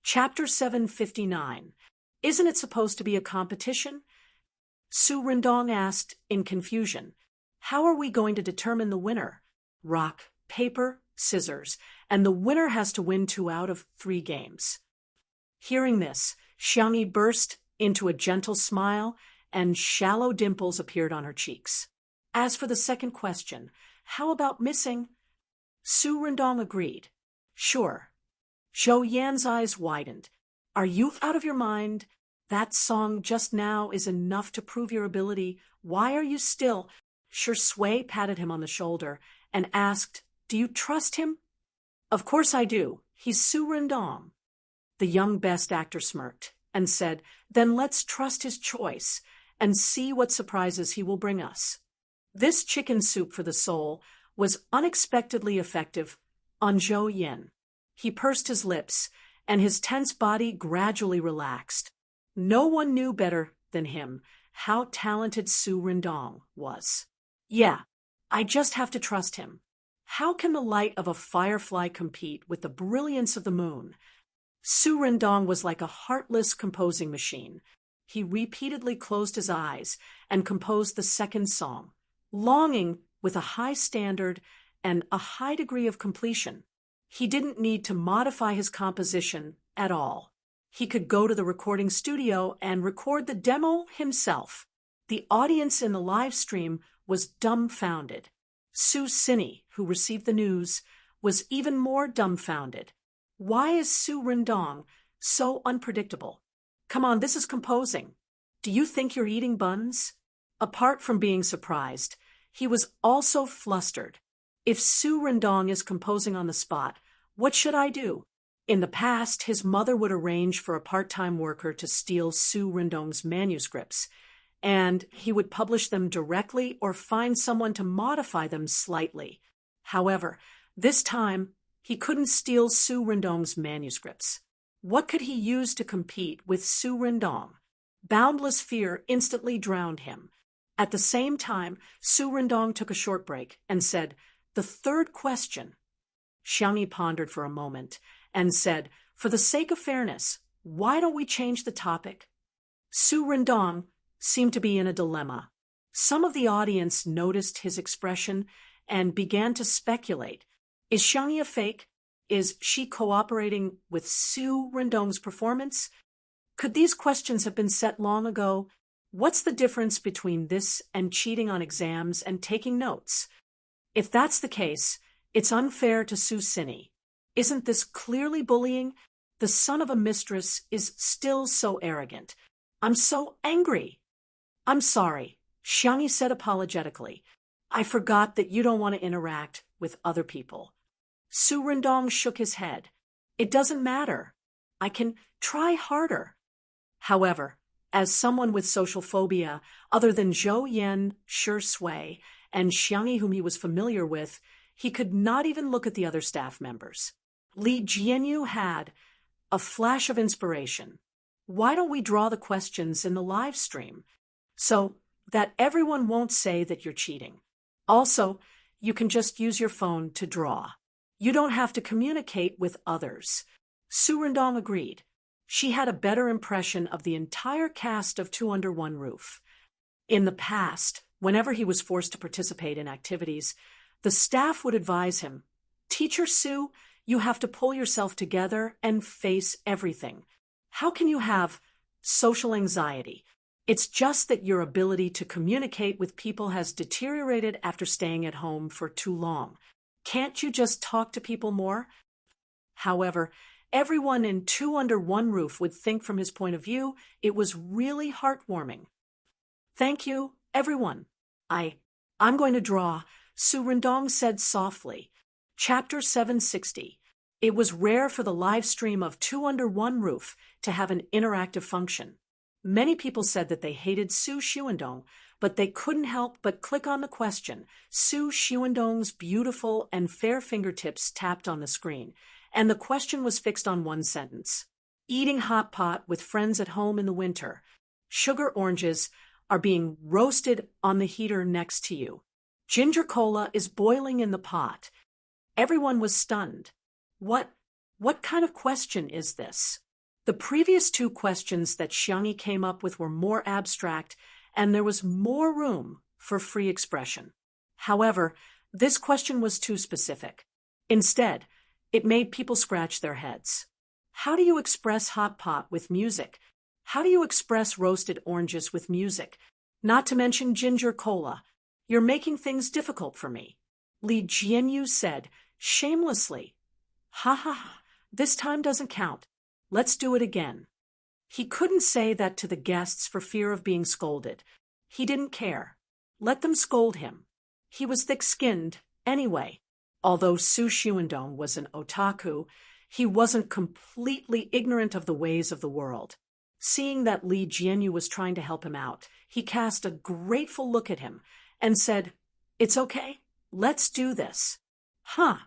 Chapter 759. Isn't it supposed to be a competition? Su Rindong asked in confusion. How are we going to determine the winner? Rock, paper, scissors, and the winner has to win 2 out of 3 games. Hearing this, Xiangyi burst into a gentle smile, and shallow dimples appeared on her cheeks. As for the second question, how about missing? Su Rindong agreed. Sure. Zhou Yan's eyes widened. Are you out of your mind? That song just now is enough to prove your ability. Why are you still? Shi Sui patted him on the shoulder and asked, Do you trust him? Of course I do. He's Su Rindong. The young best actor smirked and said, Then let's trust his choice and see what surprises he will bring us. This chicken soup for the soul was unexpectedly effective on Zhou Yan. He pursed his lips, and his tense body gradually relaxed. No one knew better than him how talented Su Rindong was. Yeah, I just have to trust him. How can the light of a firefly compete with the brilliance of the moon? Su Rindong was like a heartless composing machine. He repeatedly closed his eyes and composed the second song, longing with a high standard and a high degree of completion. He didn't need to modify his composition at all. He could go to the recording studio and record the demo himself. The audience in the live stream was dumbfounded. Su Xini, who received the news, was even more dumbfounded. Why is Su Rindong so unpredictable? Come on, this is composing. Do you think you're eating buns? Apart from being surprised, he was also flustered. If Su Rindong is composing on the spot, what should I do? In the past, his mother would arrange for a part-time worker to steal Su Rindong's manuscripts, and he would publish them directly or find someone to modify them slightly. However, this time, he couldn't steal Su Rindong's manuscripts. What could he use to compete with Su Rindong? Boundless fear instantly drowned him. At the same time, Su Rindong took a short break and said, The third question. Xiangyi pondered for a moment and said, For the sake of fairness, why don't we change the topic? Su Rindong seemed to be in a dilemma. Some of the audience noticed his expression and began to speculate. Is Xiangyi a fake? Is she cooperating with Su Rindong's performance? Could these questions have been set long ago? What's the difference between this and cheating on exams and taking notes? If that's the case, it's unfair to Su Xini. Isn't this clearly bullying? The son of a mistress is still so arrogant. I'm so angry. I'm sorry, Xiangyi said apologetically. I forgot that you don't want to interact with other people. Su Rindong shook his head. It doesn't matter. I can try harder. However, as someone with social phobia, other than Zhou Yan, Shi Sui, and Xiangyi whom he was familiar with, he could not even look at the other staff members. Li Jianyu had a flash of inspiration. Why don't we draw the questions in the live stream so that everyone won't say that you're cheating? Also, you can just use your phone to draw. You don't have to communicate with others. Su Rindong agreed. She had a better impression of the entire cast of Two Under One Roof. In the past, whenever he was forced to participate in activities, the staff would advise him, Teacher Su, you have to pull yourself together and face everything. How can you have social anxiety? It's just that your ability to communicate with people has deteriorated after staying at home for too long. Can't you just talk to people more? However, everyone in Two Under One Roof would think from his point of view it was really heartwarming. Thank you, everyone. I'm going to draw, Su Rindong said softly. Chapter 760. It was rare for the live stream of Two Under One Roof to have an interactive function. Many people said that they hated Su Xuandong, but they couldn't help but click on the question. Su Xuandong's beautiful and fair fingertips tapped on the screen, and the question was fixed on one sentence. Eating hot pot with friends at home in the winter. Sugar oranges are being roasted on the heater next to you. Ginger cola is boiling in the pot. Everyone was stunned. What kind of question is this? The previous two questions that Xiangyi came up with were more abstract, and there was more room for free expression. However, this question was too specific. Instead, it made people scratch their heads. How do you express hot pot with music? How do you express roasted oranges with music? Not to mention ginger cola. You're making things difficult for me. Li Jianyu said, shamelessly. Ha ha ha, this time doesn't count. Let's do it again. He couldn't say that to the guests for fear of being scolded. He didn't care. Let them scold him. He was thick-skinned, anyway. Although Su Xuandong was an otaku, he wasn't completely ignorant of the ways of the world. Seeing that Li Jianyu was trying to help him out, he cast a grateful look at him and said, "It's okay. Let's do this." Huh.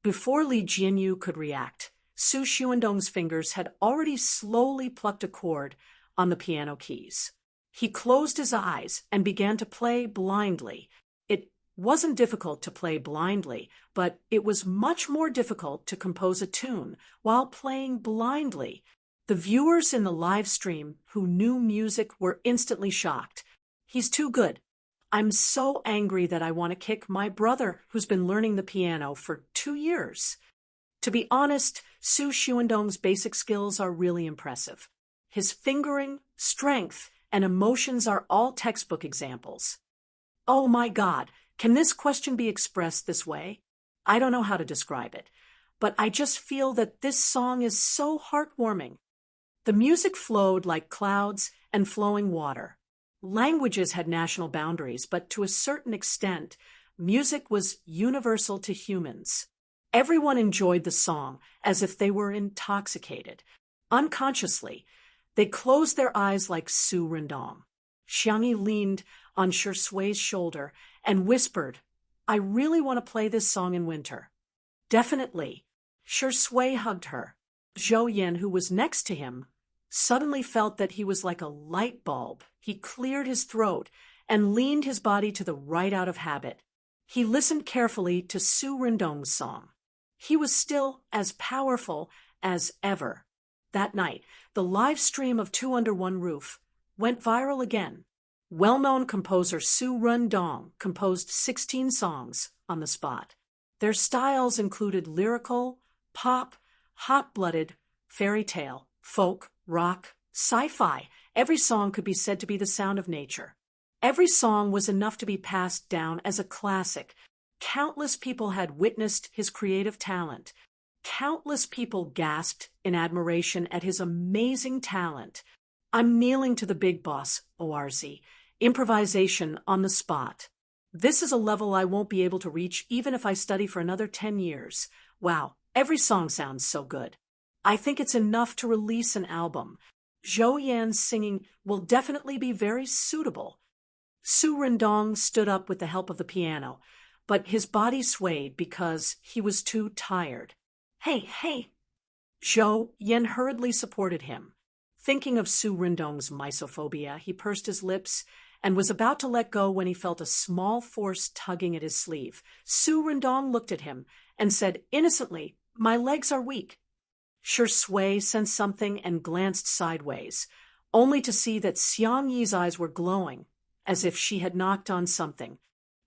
Before Li Jianyu could react, Su Xuandong's fingers had already slowly plucked a chord on the piano keys. He closed his eyes and began to play blindly. It wasn't difficult to play blindly, but it was much more difficult to compose a tune while playing blindly. The viewers in the live stream who knew music were instantly shocked. He's too good. I'm so angry that I want to kick my brother who's been learning the piano for 2 years. To be honest, Su Xuandong's basic skills are really impressive. His fingering, strength, and emotions are all textbook examples. Oh my God, can this question be expressed this way? I don't know how to describe it, but I just feel that this song is so heartwarming. The music flowed like clouds and flowing water. Languages had national boundaries, but to a certain extent, music was universal to humans. Everyone enjoyed the song as if they were intoxicated. Unconsciously, they closed their eyes like Su Rindong. Xiangyi leaned on Shui's shoulder and whispered, "I really want to play this song in winter." "Definitely." Shui hugged her. Zhou Yan, who was next to him, suddenly felt that he was like a light bulb. He cleared his throat and leaned his body to the right out of habit. He listened carefully to Su Rindong's song. He was still as powerful as ever. That night, the live stream of Two Under One Roof went viral again. Well-known composer Su Rindong composed 16 songs on the spot. Their styles included lyrical, pop, hot-blooded, fairy tale, folk, rock, sci-fi. Every song could be said to be the sound of nature. Every song was enough to be passed down as a classic. Countless people had witnessed his creative talent. Countless people gasped in admiration at his amazing talent. I'm kneeling to the big boss, ORZ. Improvisation on the spot. This is a level I won't be able to reach even if I study for another 10 years. Wow, every song sounds so good. I think it's enough to release an album. Zhou Yan's singing will definitely be very suitable. Su Rindong stood up with the help of the piano, but his body swayed because he was too tired. Hey! Zhou Yan hurriedly supported him. Thinking of Su Rindong's misophobia, he pursed his lips and was about to let go when he felt a small force tugging at his sleeve. Su Rindong looked at him and said innocently, "My legs are weak." Shui sensed something and glanced sideways, only to see that Xiangyi's eyes were glowing, as if she had knocked on something.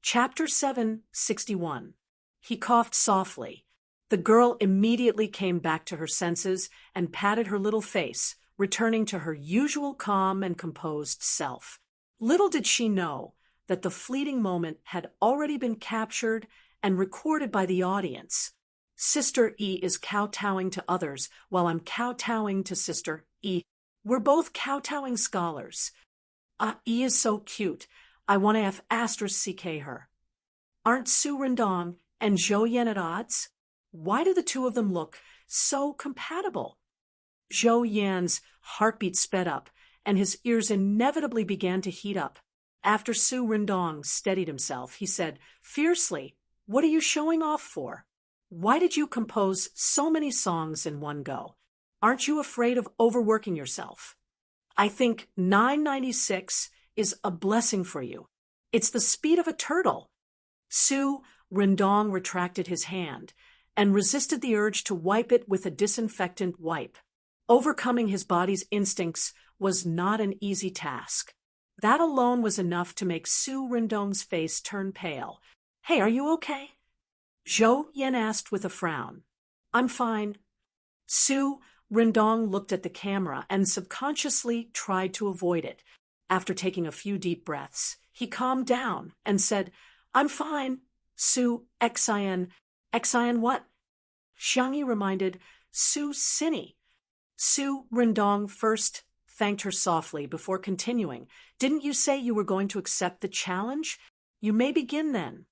Chapter 761. He coughed softly. The girl immediately came back to her senses and patted her little face, returning to her usual calm and composed self. Little did she know that the fleeting moment had already been captured and recorded by the audience. Sister E is kowtowing to others while I'm kowtowing to Sister E. We're both kowtowing scholars. E is so cute. I want to *CK her. Aren't Su Rindong and Zhou Yan at odds? Why do the two of them look so compatible? Zhou Yan's heartbeat sped up, and his ears inevitably began to heat up. After Su Rindong steadied himself, he said fiercely, "What are you showing off for? Why did you compose so many songs in one go? Aren't you afraid of overworking yourself? I think 996 is a blessing for you. It's the speed of a turtle." Su Rindong retracted his hand and resisted the urge to wipe it with a disinfectant wipe. Overcoming his body's instincts was not an easy task. That alone was enough to make Su Rindong's face turn pale. "Hey, are you okay?" Zhou Yan asked with a frown. "I'm fine." Su Rindong looked at the camera and subconsciously tried to avoid it. After taking a few deep breaths, he calmed down and said, "I'm fine, Su Xin what?" Xiangyi reminded Su Cini. Su Rindong first thanked her softly before continuing. "Didn't you say you were going to accept the challenge? You may begin then."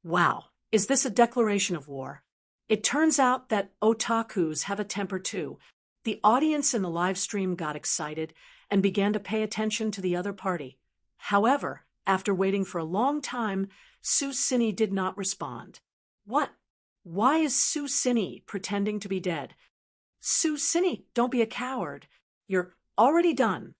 Wow, is this a declaration of war? It turns out that otakus have a temper too. The audience in the live stream got excited and began to pay attention to the other party. However, after waiting for a long time, Su Cini did not respond. What? Why is Su Cini pretending to be dead? Su Cini, don't be a coward. You're already done.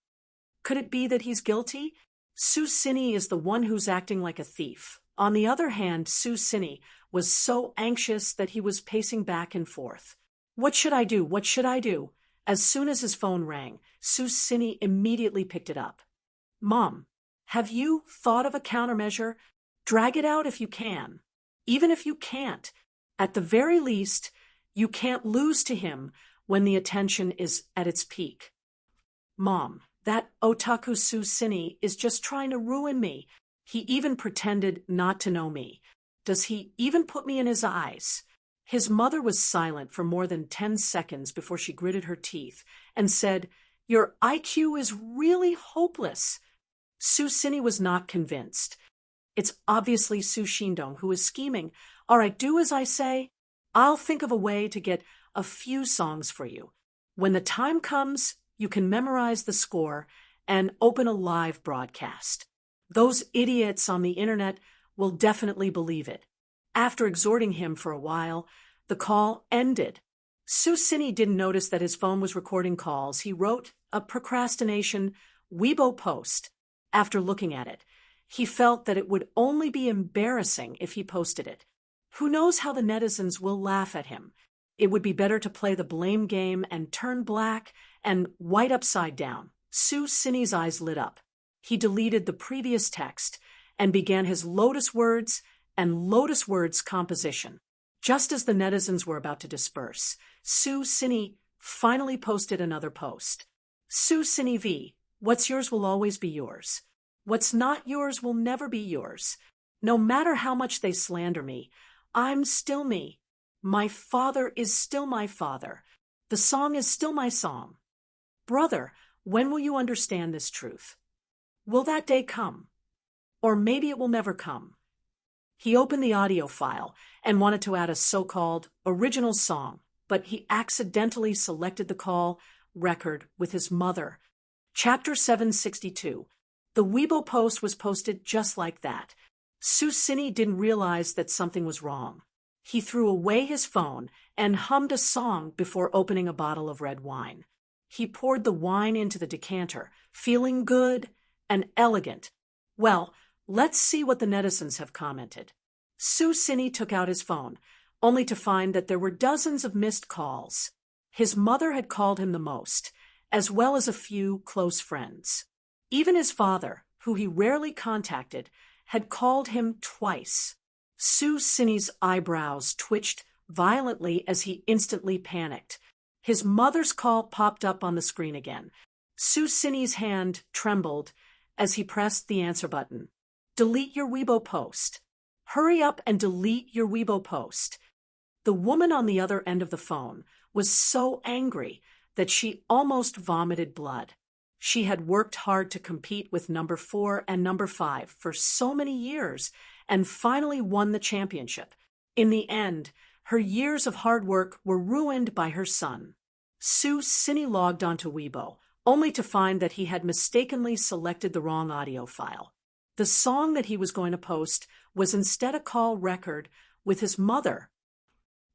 Could it be that he's guilty? Su Cini is the one who's acting like a thief. On the other hand, Su Cini was so anxious that he was pacing back and forth. What should I do? What should I do? As soon as his phone rang, Su Cini immediately picked it up. "Mom, have you thought of a countermeasure? Drag it out if you can. Even if you can't, at the very least, you can't lose to him when the attention is at its peak." "Mom, that otaku Su Cini is just trying to ruin me. He even pretended not to know me. Does he even put me in his eyes?" His mother was silent for more than 10 seconds before she gritted her teeth and said, "Your IQ is really hopeless." Su Cini was not convinced. "It's obviously Su Shindong who is scheming. All right, do as I say. I'll think of a way to get a few songs for you. When the time comes, you can memorize the score and open a live broadcast. Those idiots on the internet will definitely believe it." After exhorting him for a while, the call ended. Su Cini didn't notice that his phone was recording calls. He wrote a procrastination Weibo post. After looking at it, he felt that it would only be embarrassing if he posted it. Who knows how the netizens will laugh at him? It would be better to play the blame game and turn black and white upside down. Su Cini's eyes lit up. He deleted the previous text and began his Lotus Words and Lotus Words composition. Just as the netizens were about to disperse, Su Cini finally posted another post. "Su Cini V, what's yours will always be yours. What's not yours will never be yours. No matter how much they slander me, I'm still me. My father is still my father. The song is still my song. Brother, when will you understand this truth? Will that day come? Or maybe it will never come." He opened the audio file and wanted to add a so-called original song, but he accidentally selected the call record with his mother. Chapter 762. The Weibo post was posted just like that. Su Cini didn't realize that something was wrong. He threw away his phone and hummed a song before opening a bottle of red wine. He poured the wine into the decanter, feeling good and elegant. Well, let's see what the netizens have commented. Su Cini took out his phone, only to find that there were dozens of missed calls. His mother had called him the most, as well as a few close friends. Even his father, who he rarely contacted, had called him twice. Su Cini's eyebrows twitched violently as he instantly panicked. His mother's call popped up on the screen again. Su Cini's hand trembled as he pressed the answer button. "Delete your Weibo post. Hurry up and delete your Weibo post." The woman on the other end of the phone was so angry that she almost vomited blood. She had worked hard to compete with number 4 and number 5 for so many years and finally won the championship. In the end, her years of hard work were ruined by her son. Su Cini logged onto Weibo, only to find that he had mistakenly selected the wrong audio file. The song that he was going to post was instead a call record with his mother.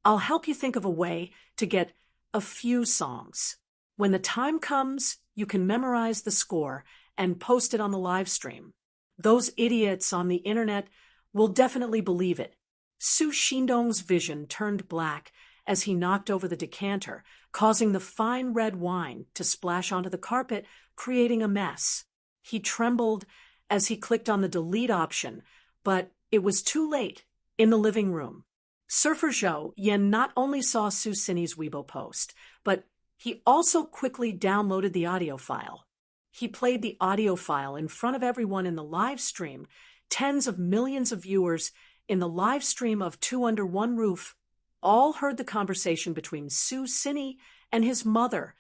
I'll help you think of a way to get a few songs. When the time comes, you can memorize the score and post it on the live stream. Those idiots on the internet will definitely believe it. Su Shindong's vision turned black as he knocked over the decanter, causing the fine red wine to splash onto the carpet, creating a mess. He trembled as he clicked on the delete option, but it was too late. In the living room, Surfer Zhou Yin not only saw Su Xinyi's Weibo post, but he also quickly downloaded the audio file. He played the audio file in front of everyone in the live stream. Tens of millions of viewers in the live stream of Two Under One Roof all heard the conversation between Su Xinyi and his mother.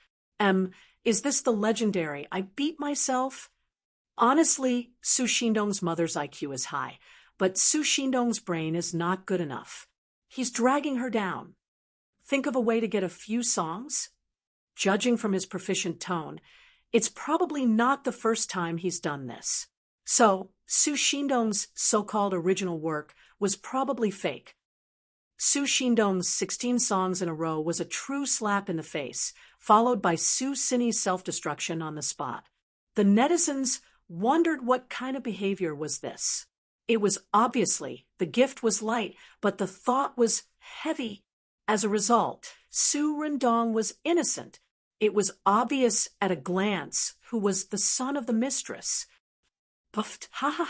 Is this the legendary "I beat myself"? Honestly, Su Xindong's mother's IQ is high, but Su Xindong's brain is not good enough. He's dragging her down. Think of a way to get a few songs? Judging from his proficient tone, it's probably not the first time he's done this. So, Su Xindong's so-called original work was probably fake. Su Xindong's 16 songs in a row was a true slap in the face, followed by Su Xinyi's self-destruction on the spot. The netizens wondered what kind of behavior was this. It was obviously, the gift was light, but the thought was heavy. As a result, Su Rendong was innocent. It was obvious at a glance who was the son of the mistress. Puffed, ha ha.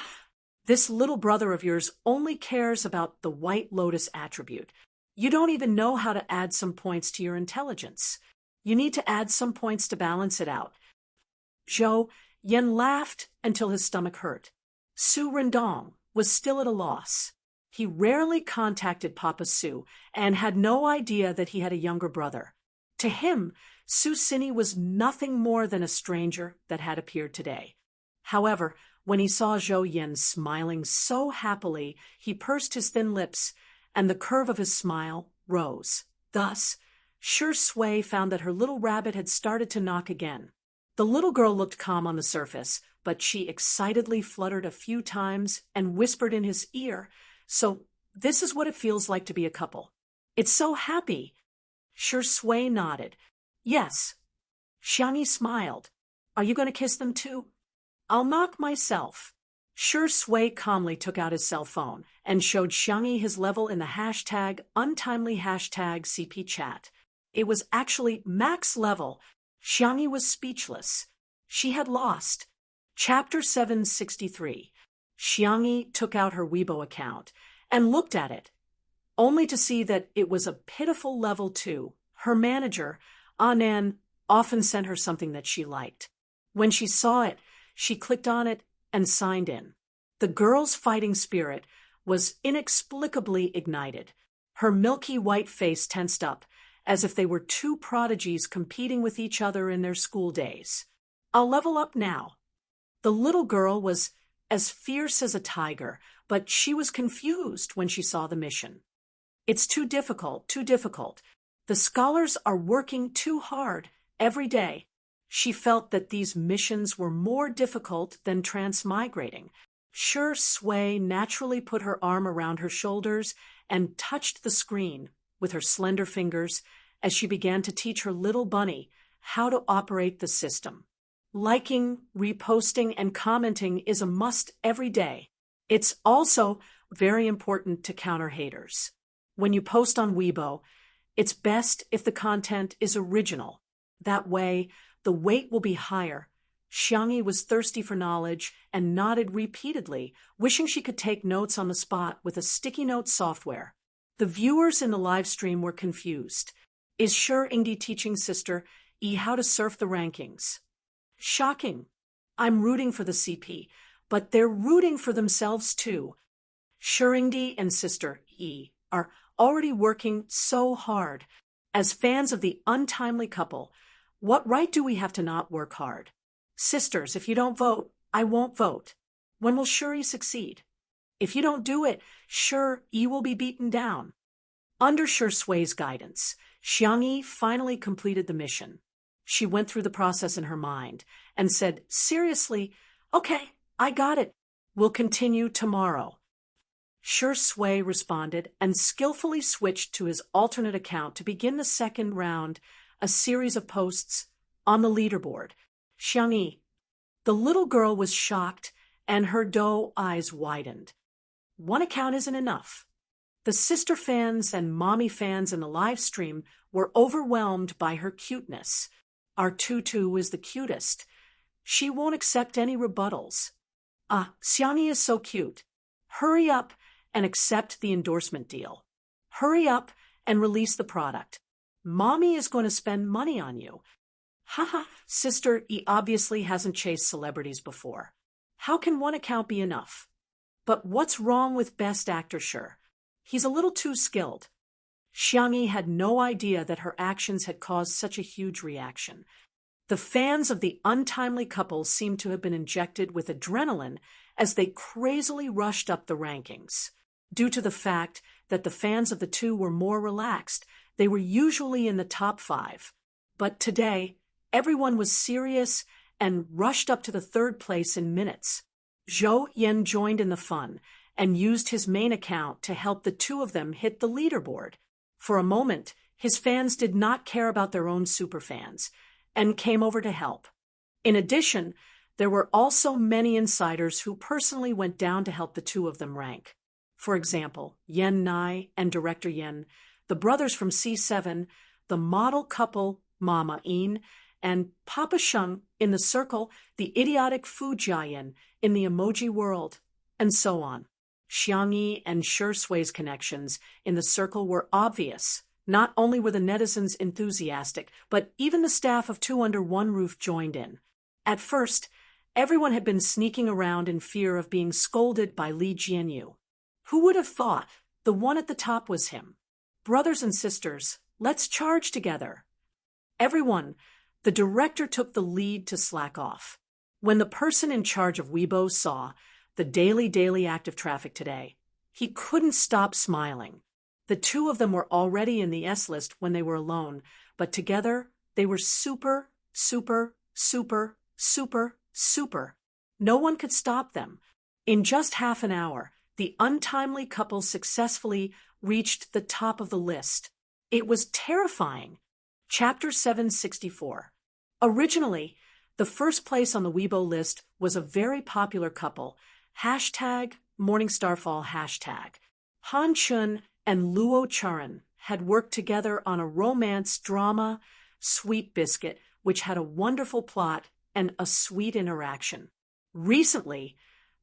This little brother of yours only cares about the White Lotus attribute. You don't even know how to add some points to your intelligence. You need to add some points to balance it out. Zhou Yin laughed until his stomach hurt. Su Rendong was still at a loss. He rarely contacted Papa Su and had no idea that he had a younger brother. To him, Su Xinyi was nothing more than a stranger that had appeared today. However, when he saw Zhou Yin smiling so happily, he pursed his thin lips, and the curve of his smile rose. Thus, Shi Sui found that her little rabbit had started to knock again. The little girl looked calm on the surface, but she excitedly fluttered a few times and whispered in his ear, "So, this is what it feels like to be a couple. It's so happy." Shi Sui nodded. "Yes." Xiangyi smiled. "Are you going to kiss them too?" "I'll knock myself." Shi Sui calmly took out his cell phone and showed Xiangyi his level in the #untimely #CP chat. It was actually max level. Xiangyi was speechless. She had lost. Chapter 763. Xiangyi took out her Weibo account and looked at it, only to see that it was a pitiful level 2. Her manager, Anan, often sent her something that she liked. When she saw it, she clicked on it and signed in. The girl's fighting spirit was inexplicably ignited. Her milky white face tensed up, as if they were two prodigies competing with each other in their school days. "I'll level up now." The little girl was as fierce as a tiger, but she was confused when she saw the mission. "It's too difficult, too difficult. The scholars are working too hard every day." She felt that these missions were more difficult than transmigrating. Shi Sui naturally put her arm around her shoulders and touched the screen with her slender fingers as she began to teach her little bunny how to operate the system. Liking, reposting, and commenting is a must every day. It's also very important to counter haters. When you post on Weibo, it's best if the content is original. That way, the weight will be higher. Xiangyi was thirsty for knowledge and nodded repeatedly, wishing she could take notes on the spot with a sticky note software. The viewers in the live stream were confused. Is Shengdi teaching Sister E how to surf the rankings? Shocking. I'm rooting for the CP, but they're rooting for themselves too. Shengdi and Sister E are already working so hard. As fans of the untimely couple, what right do we have to not work hard? Sisters, if you don't vote, I won't vote. When will Shuri succeed? If you don't do it, Yi will be beaten down. Under Shi Sui's guidance, Xiangyi finally completed the mission. She went through the process in her mind and said, "Seriously, okay, I got it. We'll continue tomorrow." Shi Sui responded and skillfully switched to his alternate account to begin the second round, a series of posts on the leaderboard. Xiangyi. The little girl was shocked and her doe eyes widened. One account isn't enough. The sister fans and mommy fans in the live stream were overwhelmed by her cuteness. Our Tutu is the cutest. She won't accept any rebuttals. Xiangyi is so cute. Hurry up and accept the endorsement deal. Hurry up and release the product. Mommy is going to spend money on you. Haha, sister, he obviously hasn't chased celebrities before. How can one account be enough? But what's wrong with Best Actor Sure? He's a little too skilled. Xiangyi had no idea that her actions had caused such a huge reaction. The fans of the untimely couple seemed to have been injected with adrenaline as they crazily rushed up the rankings. Due to the fact that the fans of the two were more relaxed, they were usually in the top 5. But today, everyone was serious and rushed up to the 3rd place in minutes. Zhou Yan joined in the fun and used his main account to help the two of them hit the leaderboard. For a moment, his fans did not care about their own superfans and came over to help. In addition, there were also many insiders who personally went down to help the two of them rank. For example, Yan Nai and Director Yen, the brothers from C7, the model couple Mama In, and Papa Sheng in the circle, the idiotic Fu Jiayan in the emoji world, and so on. Xiangyi and Sure Sui's connections in the circle were obvious. Not only were the netizens enthusiastic, but even the staff of Two Under One Roof joined in. At first, everyone had been sneaking around in fear of being scolded by Li Jianyu. Who would have thought the one at the top was him? Brothers and sisters, let's charge together. Everyone, the director took the lead to slack off. When the person in charge of Weibo saw the daily active traffic today, he couldn't stop smiling. The two of them were already in the S list when they were alone, but together they were super. No one could stop them. In just half an hour, the untimely couple successfully reached the top of the list. It was terrifying. Chapter 764. Originally, the first place on the Weibo list was a very popular couple, #MorningstarFall hashtag. Han Chun and Luo Charan had worked together on a romance drama, Sweet Biscuit, which had a wonderful plot and a sweet interaction. Recently,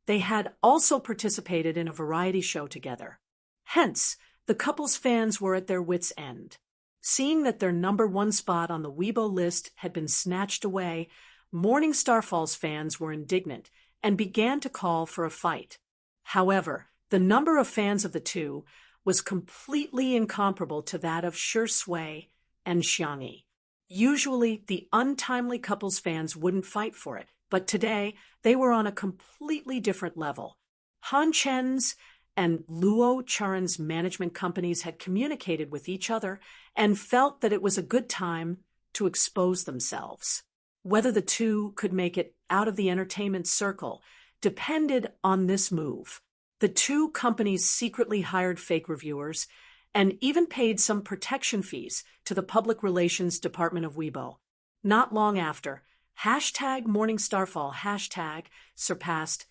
they had also participated in a variety show together. Hence, the couple's fans were at their wits' end. Seeing that their #1 spot on the Weibo list had been snatched away, MorningstarFall's fans were indignant and began to call for a fight. However, the number of fans of the two was completely incomparable to that of Sure Sui and Xiangyi. Usually, the untimely couple's fans wouldn't fight for it, but today they were on a completely different level. Han Chen's and Luo Charan's management companies had communicated with each other and felt that it was a good time to expose themselves. Whether the two could make it out of the entertainment circle depended on this move. The two companies secretly hired fake reviewers and even paid some protection fees to the Public Relations Department of Weibo. Not long after, #MorningstarFall hashtag surpassed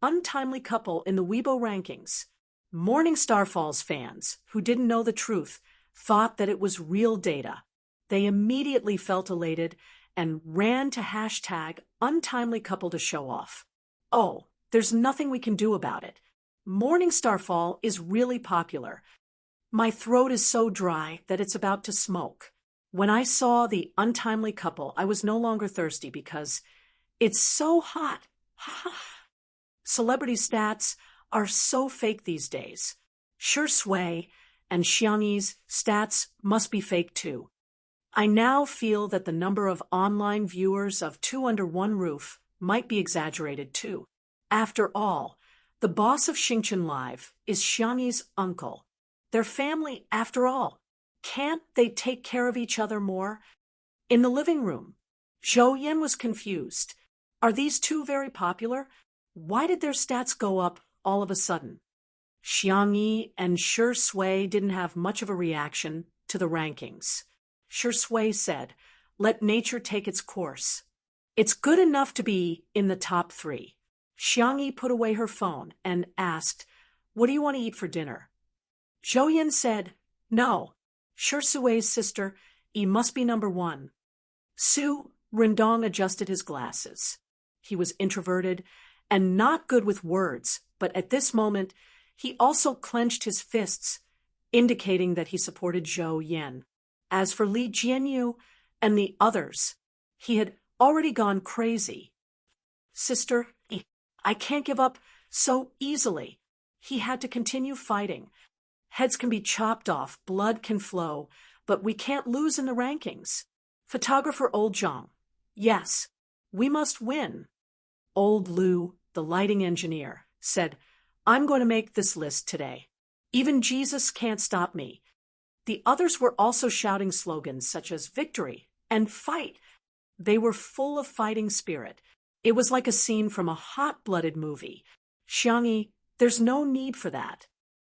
#untimely couple in the Weibo rankings. MorningstarFall's fans, who didn't know the truth, thought that it was real data. They immediately felt elated and ran to #untimely couple to show off. Oh, there's nothing we can do about it. MorningstarFall is really popular. My throat is so dry that it's about to smoke. When I saw the untimely couple, I was no longer thirsty because it's so hot. Celebrity stats are so fake these days. Sure Sui and Xiangyi's stats must be fake too. I now feel that the number of online viewers of Two Under One Roof might be exaggerated too. After all, the boss of Xingchen Live is Xiangyi's uncle. Their family, after all. Can't they take care of each other more? In the living room, Zhou Yan was confused. Are these two very popular? Why did their stats go up all of a sudden? Xiangyi and Sure Sui didn't have much of a reaction to the rankings. Sure Sui said, "Let nature take its course. It's good enough to be in the top 3. Xiangyi put away her phone and asked, "What do you want to eat for dinner?" Zhou said, "No. Sure Sue's sister, must be number one." Su Rindong adjusted his glasses. He was introverted and not good with words, but at this moment, he also clenched his fists, indicating that he supported Zhou Yan. As for Li Jianyu and the others, he had already gone crazy. "Sister, I can't give up so easily." He had to continue fighting. "Heads can be chopped off, blood can flow, but we can't lose in the rankings." Photographer Old Zhang: "Yes, we must win." Old Lu, the lighting engineer, said, "I'm going to make this list today. Even Jesus can't stop me." The others were also shouting slogans such as "victory" and "fight." They were full of fighting spirit. It was like a scene from a hot-blooded movie. "Xiangyi, there's no need for that."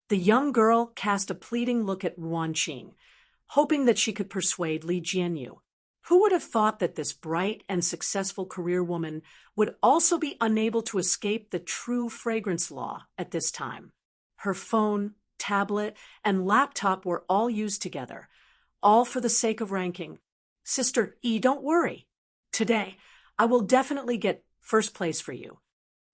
The young girl cast a pleading look at Ruanqing, hoping that she could persuade Li Jianyu. Who would have thought that this bright and successful career woman would also be unable to escape the true fragrance law at this time? Her phone, tablet, and laptop were all used together, all for the sake of ranking. "Sister don't worry. Today, I will definitely get first place for you."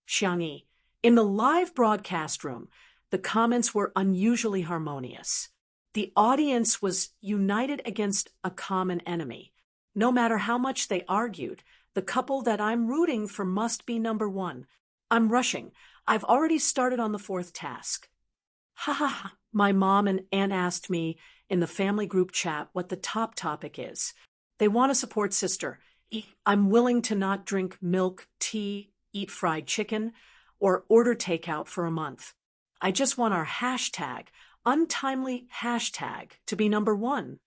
Xiangyi. In the live broadcast room, the comments were unusually harmonious. The audience was united against a common enemy. No matter how much they argued, the couple that I'm rooting for must be number one. "I'm rushing. I've already started on the fourth task." Ha ha ha. My mom and aunt asked me in the family group chat what the top topic is. They want to support sister. I'm willing to not drink milk, tea, eat fried chicken, or order takeout for a month. I just want our hashtag, untimely hashtag, to be number one.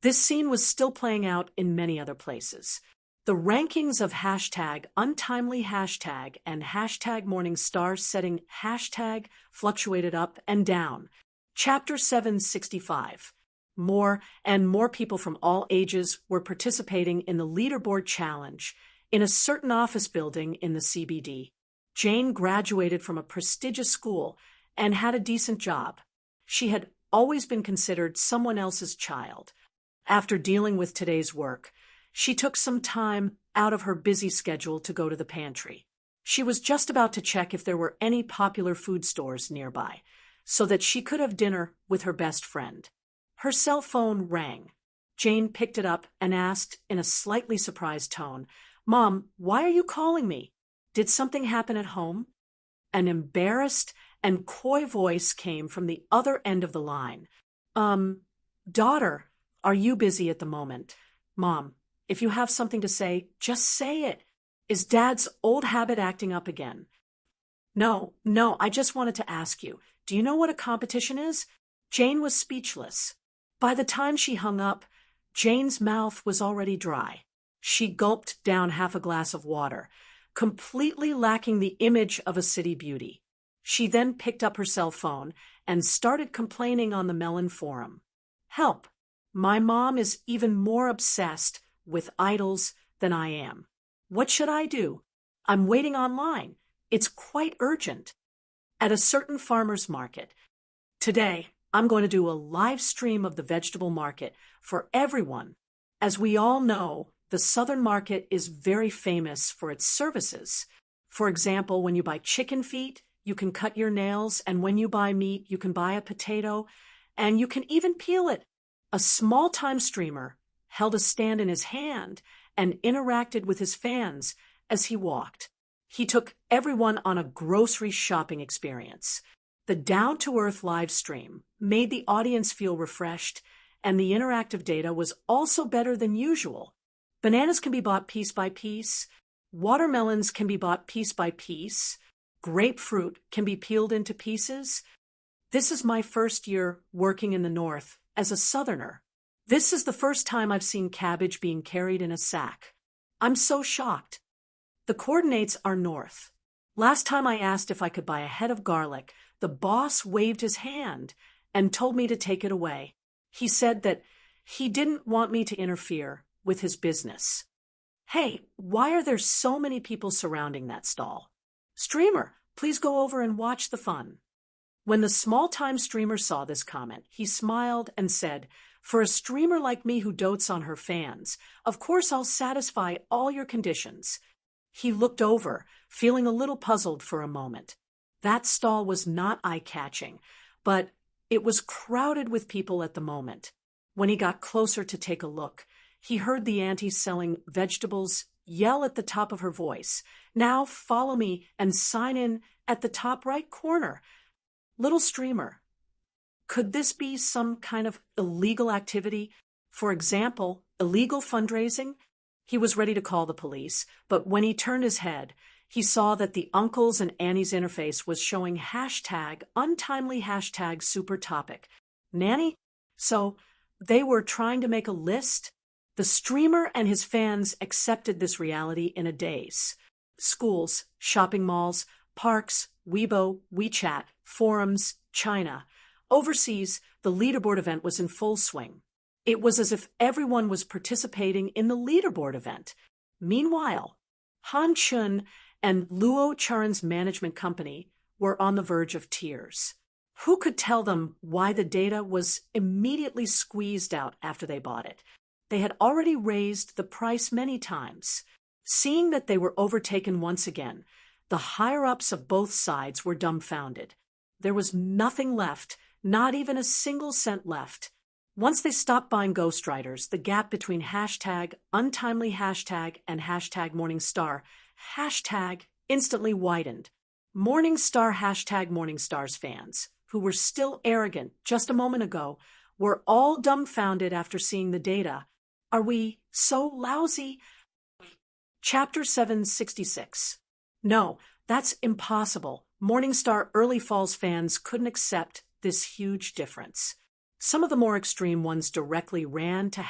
This scene was still playing out in many other places. The rankings of hashtag untimely hashtag and hashtag morning star setting hashtag fluctuated up and down. Chapter 765. More and more people from all ages were participating in the leaderboard challenge in a certain office building in the CBD. Jane graduated from a prestigious school and had a decent job. She had always been considered someone else's child. After dealing with today's work, she took some time out of her busy schedule to go to the pantry. She was just about to check if there were any popular food stores nearby, so that she could have dinner with her best friend. Her cell phone rang. Jane picked it up and asked in a slightly surprised tone, "Mom, why are you calling me? Did something happen at home?" An embarrassed and coy voice came from the other end of the line. Daughter, are you busy at the moment?" "Mom, if you have something to say, just say it. Is Dad's old habit acting up again?" No, I just wanted to ask you, do you know what a competition is?" Jane was speechless. By the time she hung up, Jane's mouth was already dry. She gulped down half a glass of water, completely lacking the image of a city beauty. She then picked up her cell phone and started complaining on the Melon forum. "Help! My mom is even more obsessed with idols than I am. What should I do? I'm waiting online. It's quite urgent." At a certain farmer's market. "Today, I'm going to do a live stream of the vegetable market for everyone. As we all know, the Southern market is very famous for its services. For example, when you buy chicken feet, you can cut your nails, and when you buy meat, you can buy a potato, and you can even peel it." A small-time streamer held a stand in his hand and interacted with his fans as he walked. He took everyone on a grocery shopping experience. The down-to-earth live stream made the audience feel refreshed, and the interactive data was also better than usual. Bananas can be bought piece by piece. Watermelons can be bought piece by piece. Grapefruit can be peeled into pieces. This is my first year working in the North as a Southerner. This is the first time I've seen cabbage being carried in a sack. I'm so shocked. The coordinates are north. Last time I asked if I could buy a head of garlic, the boss waved his hand and told me to take it away. He said that he didn't want me to interfere with his business. Hey, why are there so many people surrounding that stall? Streamer, please go over and watch the fun. When the small-time streamer saw this comment, he smiled and said, "For a streamer like me who dotes on her fans, of course I'll satisfy all your conditions." He looked over, feeling a little puzzled for a moment. That stall was not eye-catching, but it was crowded with people at the moment. When he got closer to take a look, he heard the auntie selling vegetables yell at the top of her voice, "Now follow me and sign in at the top right corner." Little streamer, could this be some kind of illegal activity? For example, illegal fundraising? He was ready to call the police, but when he turned his head, he saw that the uncles and Annie's interface was showing #untimely super topic. Nanny? So they were trying to make a list? The streamer and his fans accepted this reality in a daze. Schools, shopping malls, parks, Weibo, WeChat, forums, China. Overseas, the leaderboard event was in full swing. It was as if everyone was participating in the leaderboard event. Meanwhile, Han Chun and Luo Charan's management company were on the verge of tears. Who could tell them why the data was immediately squeezed out after they bought it? They had already raised the price many times. Seeing that they were overtaken once again, the higher-ups of both sides were dumbfounded. There was nothing left, not even a single cent left. Once they stopped buying ghostwriters, the gap between #untimely and #Morningstar instantly widened. Morningstar #Morningstar's fans, who were still arrogant just a moment ago, were all dumbfounded after seeing the data. Are we so lousy? Chapter 766. No, that's impossible. Morningstar Early Falls fans couldn't accept this huge difference. Some of the more extreme ones directly ran to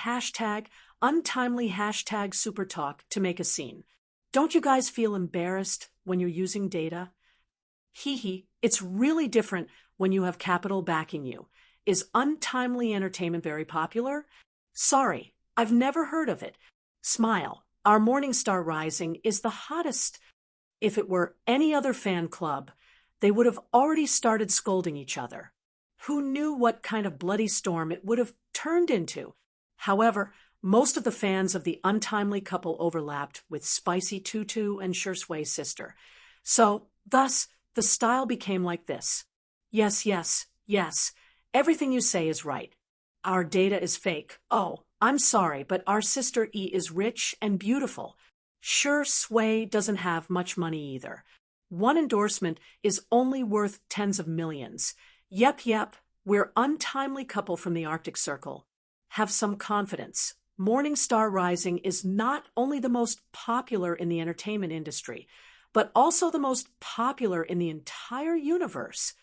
#untimely supertalk to make a scene. Don't you guys feel embarrassed when you're using data? Hee, it's really different when you have capital backing you. Is untimely entertainment very popular? Sorry, I've never heard of it. Smile, our Morningstar Rising is the hottest. If it were any other fan club, they would have already started scolding each other. Who knew what kind of bloody storm it would have turned into? However, most of the fans of the untimely couple overlapped with Spicy Tutu and Shursway's sister. So, thus, the style became like this. Yes. Everything you say is right. Our data is fake. Oh, I'm sorry, but our sister E is rich and beautiful. Shursway doesn't have much money either. One endorsement is only worth tens of millions. Yep, we're untimely couple from the Arctic Circle. Have some confidence. Morningstar Rising is not only the most popular in the entertainment industry, but also the most popular in the entire universe.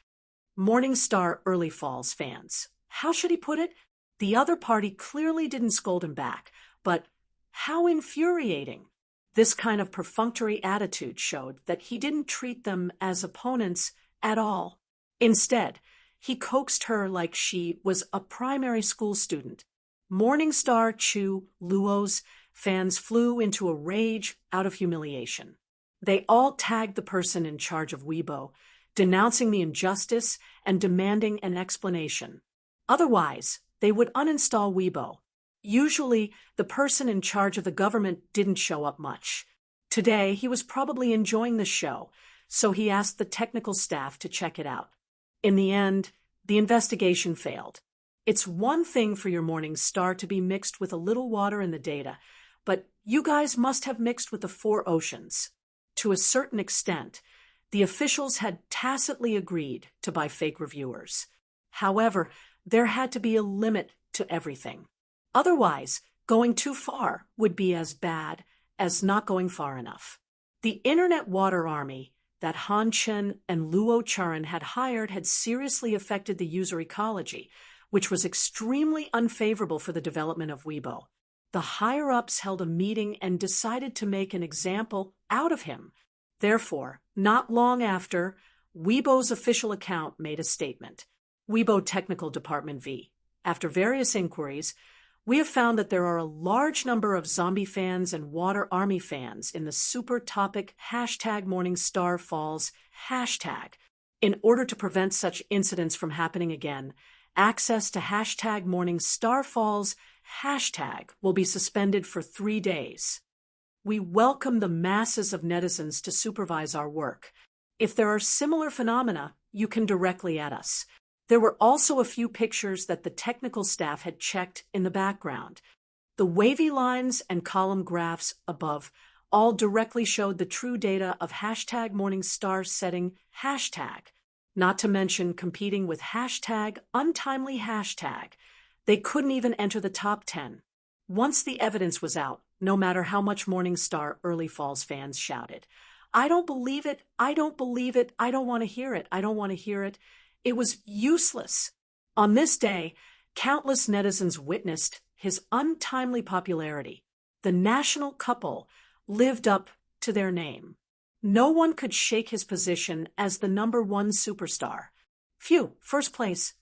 Morningstar Early Falls fans. How should he put it? The other party clearly didn't scold him back, but how infuriating. This kind of perfunctory attitude showed that he didn't treat them as opponents at all. Instead, he coaxed her like she was a primary school student. Morningstar Chu Luo's fans flew into a rage out of humiliation. They all tagged the person in charge of Weibo, denouncing the injustice and demanding an explanation. Otherwise, they would uninstall Weibo. Usually, the person in charge of the government didn't show up much. Today, he was probably enjoying the show, so he asked the technical staff to check it out. In the end, the investigation failed. It's one thing for your Morningstar to be mixed with a little water in the data, but you guys must have mixed with the four oceans. To a certain extent, the officials had tacitly agreed to buy fake reviewers. However, there had to be a limit to everything. Otherwise, going too far would be as bad as not going far enough. The Internet Water Army that Han Chen and Luo Charan had hired had seriously affected the user ecology, which was extremely unfavorable for the development of Weibo. The higher-ups held a meeting and decided to make an example out of him. Therefore, not long after, Weibo's official account made a statement. Weibo Technical Department V. After various inquiries, we have found that there are a large number of zombie fans and Water Army fans in the super topic #Morningstar Falls hashtag. In order to prevent such incidents from happening again, access to hashtag Morning Star Falls hashtag will be suspended for 3 days. We welcome the masses of netizens to supervise our work. If there are similar phenomena, you can directly at us. There were also a few pictures that the technical staff had checked in the background. The wavy lines and column graphs above all directly showed the true data of hashtag Morningstar setting hashtag, not to mention competing with hashtag untimely hashtag. They couldn't even enter the top 10. Once the evidence was out, no matter how much Morningstar Early Falls fans shouted, "I don't believe it, I don't believe it, I don't want to hear it, I don't want to hear it," it was useless. On this day, countless netizens witnessed his untimely popularity. The national couple lived up to their name. No one could shake his position as the #1 superstar. Phew, first place.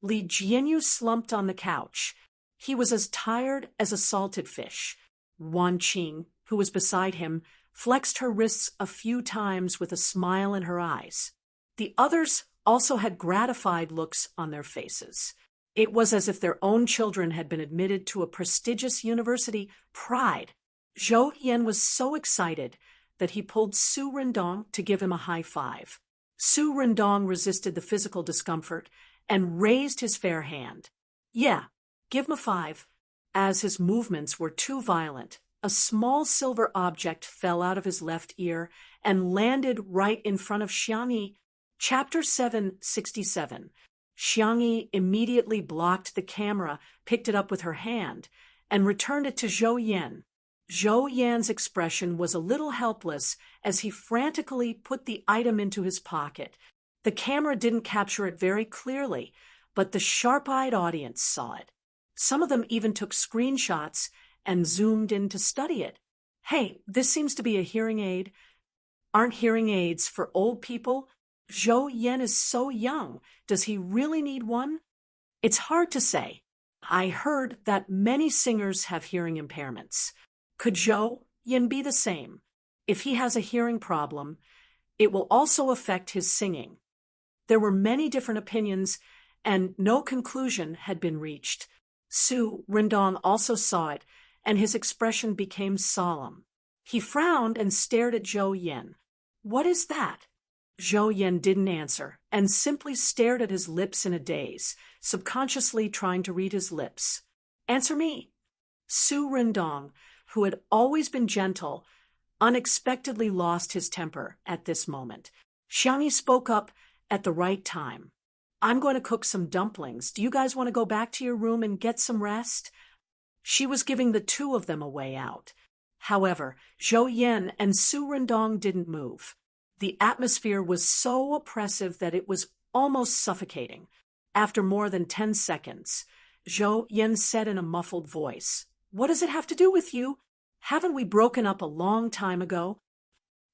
Li Jianyu slumped on the couch. He was as tired as a salted fish. Wan Qing, who was beside him, flexed her wrists a few times with a smile in her eyes. The others also had gratified looks on their faces. It was as if their own children had been admitted to a prestigious university. Pride. Zhou Yan was so excited that he pulled Su Rindong to give him a high five. Su Rindong resisted the physical discomfort and raised his fair hand. "Yeah, give him a 5. As his movements were too violent, a small silver object fell out of his left ear and landed right in front of Xiangyi. Chapter 767. Xiangyi immediately blocked the camera, picked it up with her hand, and returned it to Zhou Yan. Zhou Yan's expression was a little helpless as he frantically put the item into his pocket. The camera didn't capture it very clearly, but the sharp-eyed audience saw it. Some of them even took screenshots and zoomed in to study it. "Hey, this seems to be a hearing aid. Aren't hearing aids for old people? Zhou Yan is so young. Does he really need one?" It's hard to say. I heard that many singers have hearing impairments. Could Zhou Yan be the same? If he has a hearing problem, it will also affect his singing. There were many different opinions, and no conclusion had been reached. Su Rindong also saw it, and his expression became solemn. He frowned and stared at Zhou Yan. "What is that?" Zhou Yan didn't answer, and simply stared at his lips in a daze, subconsciously trying to read his lips. "Answer me." Su Rindong, who had always been gentle, unexpectedly lost his temper at this moment. Xiangyi spoke up at the right time. "I'm going to cook some dumplings. Do you guys want to go back to your room and get some rest?" She was giving the two of them a way out. However, Zhou Yan and Su Rindong didn't move. The atmosphere was so oppressive that it was almost suffocating. After more than 10 seconds, Zhou Yan said in a muffled voice, "What does it have to do with you? Haven't we broken up a long time ago?"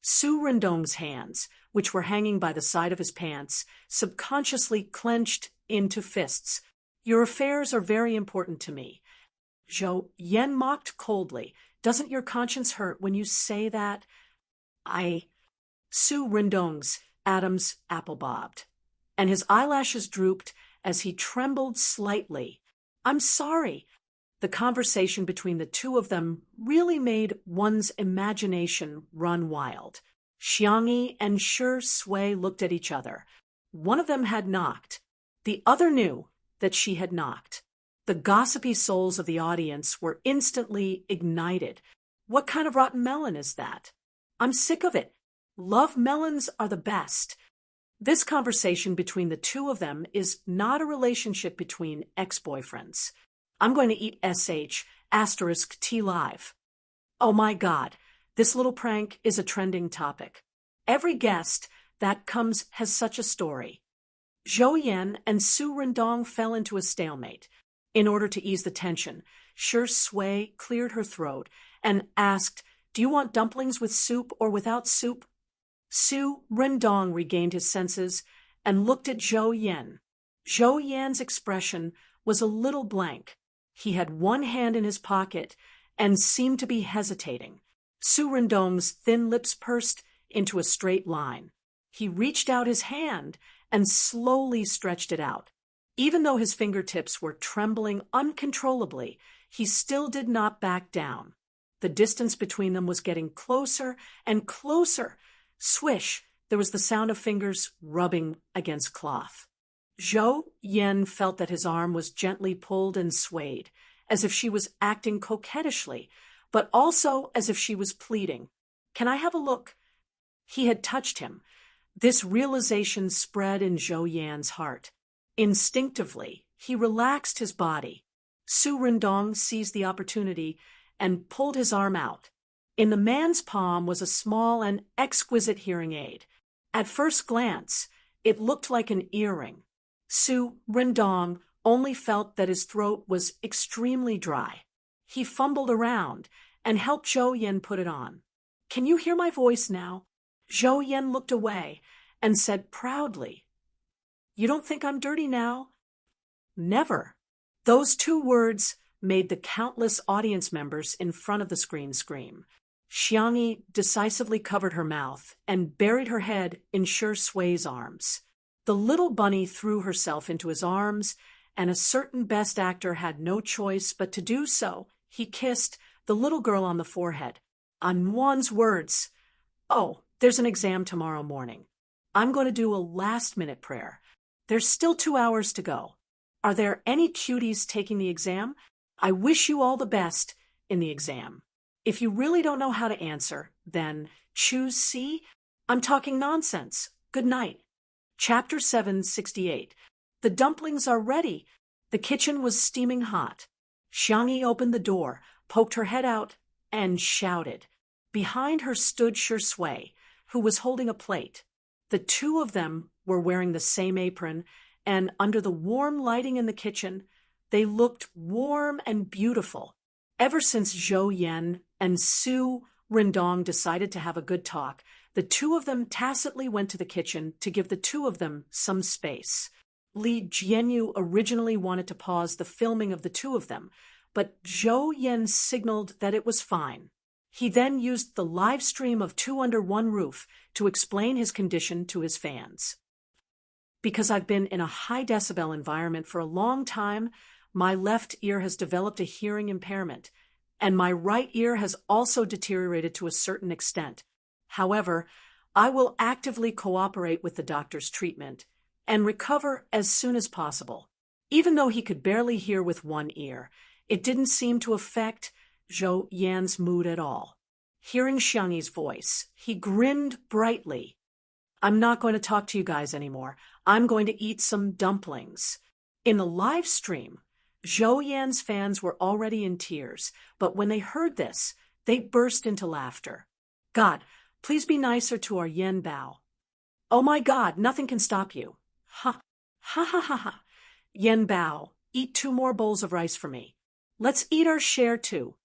Su Rindong's hands, which were hanging by the side of his pants, subconsciously clenched into fists. "Your affairs are very important to me." Zhou Yan mocked coldly. "Doesn't your conscience hurt when you say that?" Su Rindong's Adam's apple bobbed, and his eyelashes drooped as he trembled slightly. "I'm sorry." The conversation between the two of them really made one's imagination run wild. Xiangyi and Shi Sui looked at each other. One of them had knocked. The other knew that she had knocked. The gossipy souls of the audience were instantly ignited. "What kind of rotten melon is that? I'm sick of it. Love melons are the best." This conversation between the two of them is not a relationship between ex-boyfriends. "I'm going to eat *T live. Oh my God, this little prank is a trending topic. Every guest that comes has such a story." Zhou Yan and Su Rindong fell into a stalemate. In order to ease the tension, Shi Sui cleared her throat and asked, "Do you want dumplings with soup or without soup?" Su Rindong regained his senses and looked at Zhou Yan. Zhou Yan's expression was a little blank. He had one hand in his pocket and seemed to be hesitating. Su Rindong's thin lips pursed into a straight line. He reached out his hand and slowly stretched it out. Even though his fingertips were trembling uncontrollably, he still did not back down. The distance between them was getting closer and closer. Swish, there was the sound of fingers rubbing against cloth. Zhou Yan felt that his arm was gently pulled and swayed, as if she was acting coquettishly, but also as if she was pleading. "Can I have a look?" He had touched him. This realization spread in Zhou Yan's heart. Instinctively, he relaxed his body. Su Rindong seized the opportunity and pulled his arm out. In the man's palm was a small and exquisite hearing aid. At first glance, it looked like an earring. Su Rindong only felt that his throat was extremely dry. He fumbled around and helped Zhou Yan put it on. "Can you hear my voice now?" Zhou Yan looked away and said proudly, "You don't think I'm dirty now?" "Never." Those two words made the countless audience members in front of the screen scream. Xiangyi decisively covered her mouth and buried her head in Shi Sui's arms. The little bunny threw herself into his arms, and a certain best actor had no choice but to do so. He kissed the little girl on the forehead. On Wan's words, "Oh, there's an exam tomorrow morning. I'm going to do a last-minute prayer. There's still 2 hours to go. Are there any cuties taking the exam? I wish you all the best in the exam. If you really don't know how to answer, then choose C. I'm talking nonsense. Good night." Chapter 768. The dumplings are ready. The kitchen was steaming hot. Xiangyi opened the door, poked her head out, and shouted. Behind her stood Shi Sui, who was holding a plate. The two of them were wearing the same apron, and under the warm lighting in the kitchen, they looked warm and beautiful. Ever since Zhou Yan and Su Rindong decided to have a good talk, the two of them tacitly went to the kitchen to give the two of them some space. Li Jianyu originally wanted to pause the filming of the two of them, but Zhou Yan signaled that it was fine. He then used the live stream of Two Under One Roof to explain his condition to his fans. "Because I've been in a high-decibel environment for a long time, my left ear has developed a hearing impairment, and my right ear has also deteriorated to a certain extent. However, I will actively cooperate with the doctor's treatment and recover as soon as possible." Even though he could barely hear with one ear, it didn't seem to affect Zhou Yan's mood at all. Hearing Xiangyi's voice, he grinned brightly. "I'm not going to talk to you guys anymore. I'm going to eat some dumplings." In the live stream, Zhou Yan's fans were already in tears, but when they heard this, they burst into laughter. "God, please be nicer to our Yan Bao." "Oh my God, nothing can stop you." "Ha, ha ha ha ha." "Yan Bao, eat 2 more bowls of rice for me. Let's eat our share too."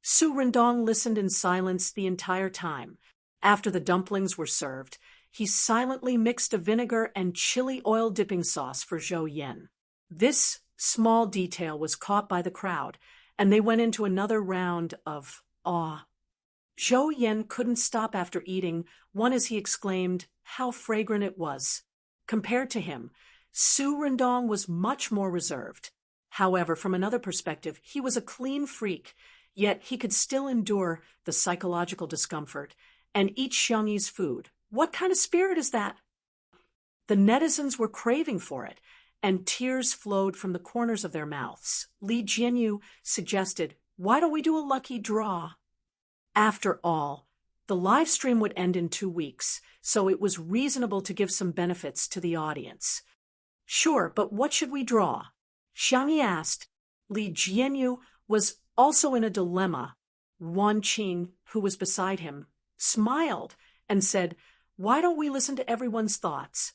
Su Rindong listened in silence the entire time. After the dumplings were served, he silently mixed a vinegar and chili oil dipping sauce for Zhou Yan. This small detail was caught by the crowd, and they went into another round of awe. Zhou Yan couldn't stop after eating one as he exclaimed how fragrant it was. Compared to him, Su Rindong was much more reserved. However, from another perspective, he was a clean freak, yet he could still endure the psychological discomfort and eat Xiangyi's food. What kind of spirit is that? The netizens were craving for it, and tears flowed from the corners of their mouths. Li Jianyu suggested, "Why don't we do a lucky draw?" After all, the live stream would end in 2 weeks, so it was reasonable to give some benefits to the audience. "Sure, but what should we draw?" Xiangyi asked. Li Jianyu was also in a dilemma. Wan Qing, who was beside him, smiled and said, "Why don't we listen to everyone's thoughts?"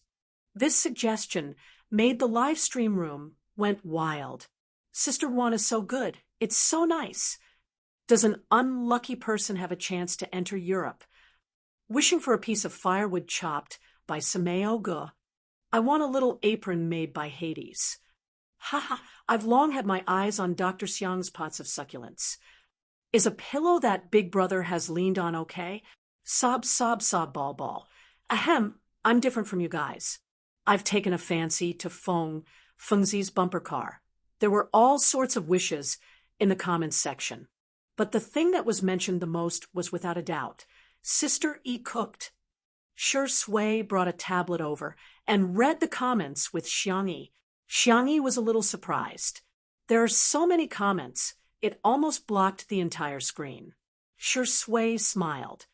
This suggestion made the live stream room went wild. "Sister Wan is so good. It's so nice. Does an unlucky person have a chance to enter Europe? Wishing for a piece of firewood chopped by Sameo Ge. I want a little apron made by Hades. Haha, I've long had my eyes on Dr. Xiang's pots of succulents. Is a pillow that Big Brother has leaned on okay? Sob, sob, sob, ball, ball. Ahem, I'm different from you guys. I've taken a fancy to Fengzi's bumper car. There were all sorts of wishes in the comments section. But the thing that was mentioned the most was without a doubt, Sister E cooked. Shi Sui brought a tablet over and read the comments with Xiangyi. Xiangyi was a little surprised. There are so many comments, it almost blocked the entire screen. Shi Sui smiled.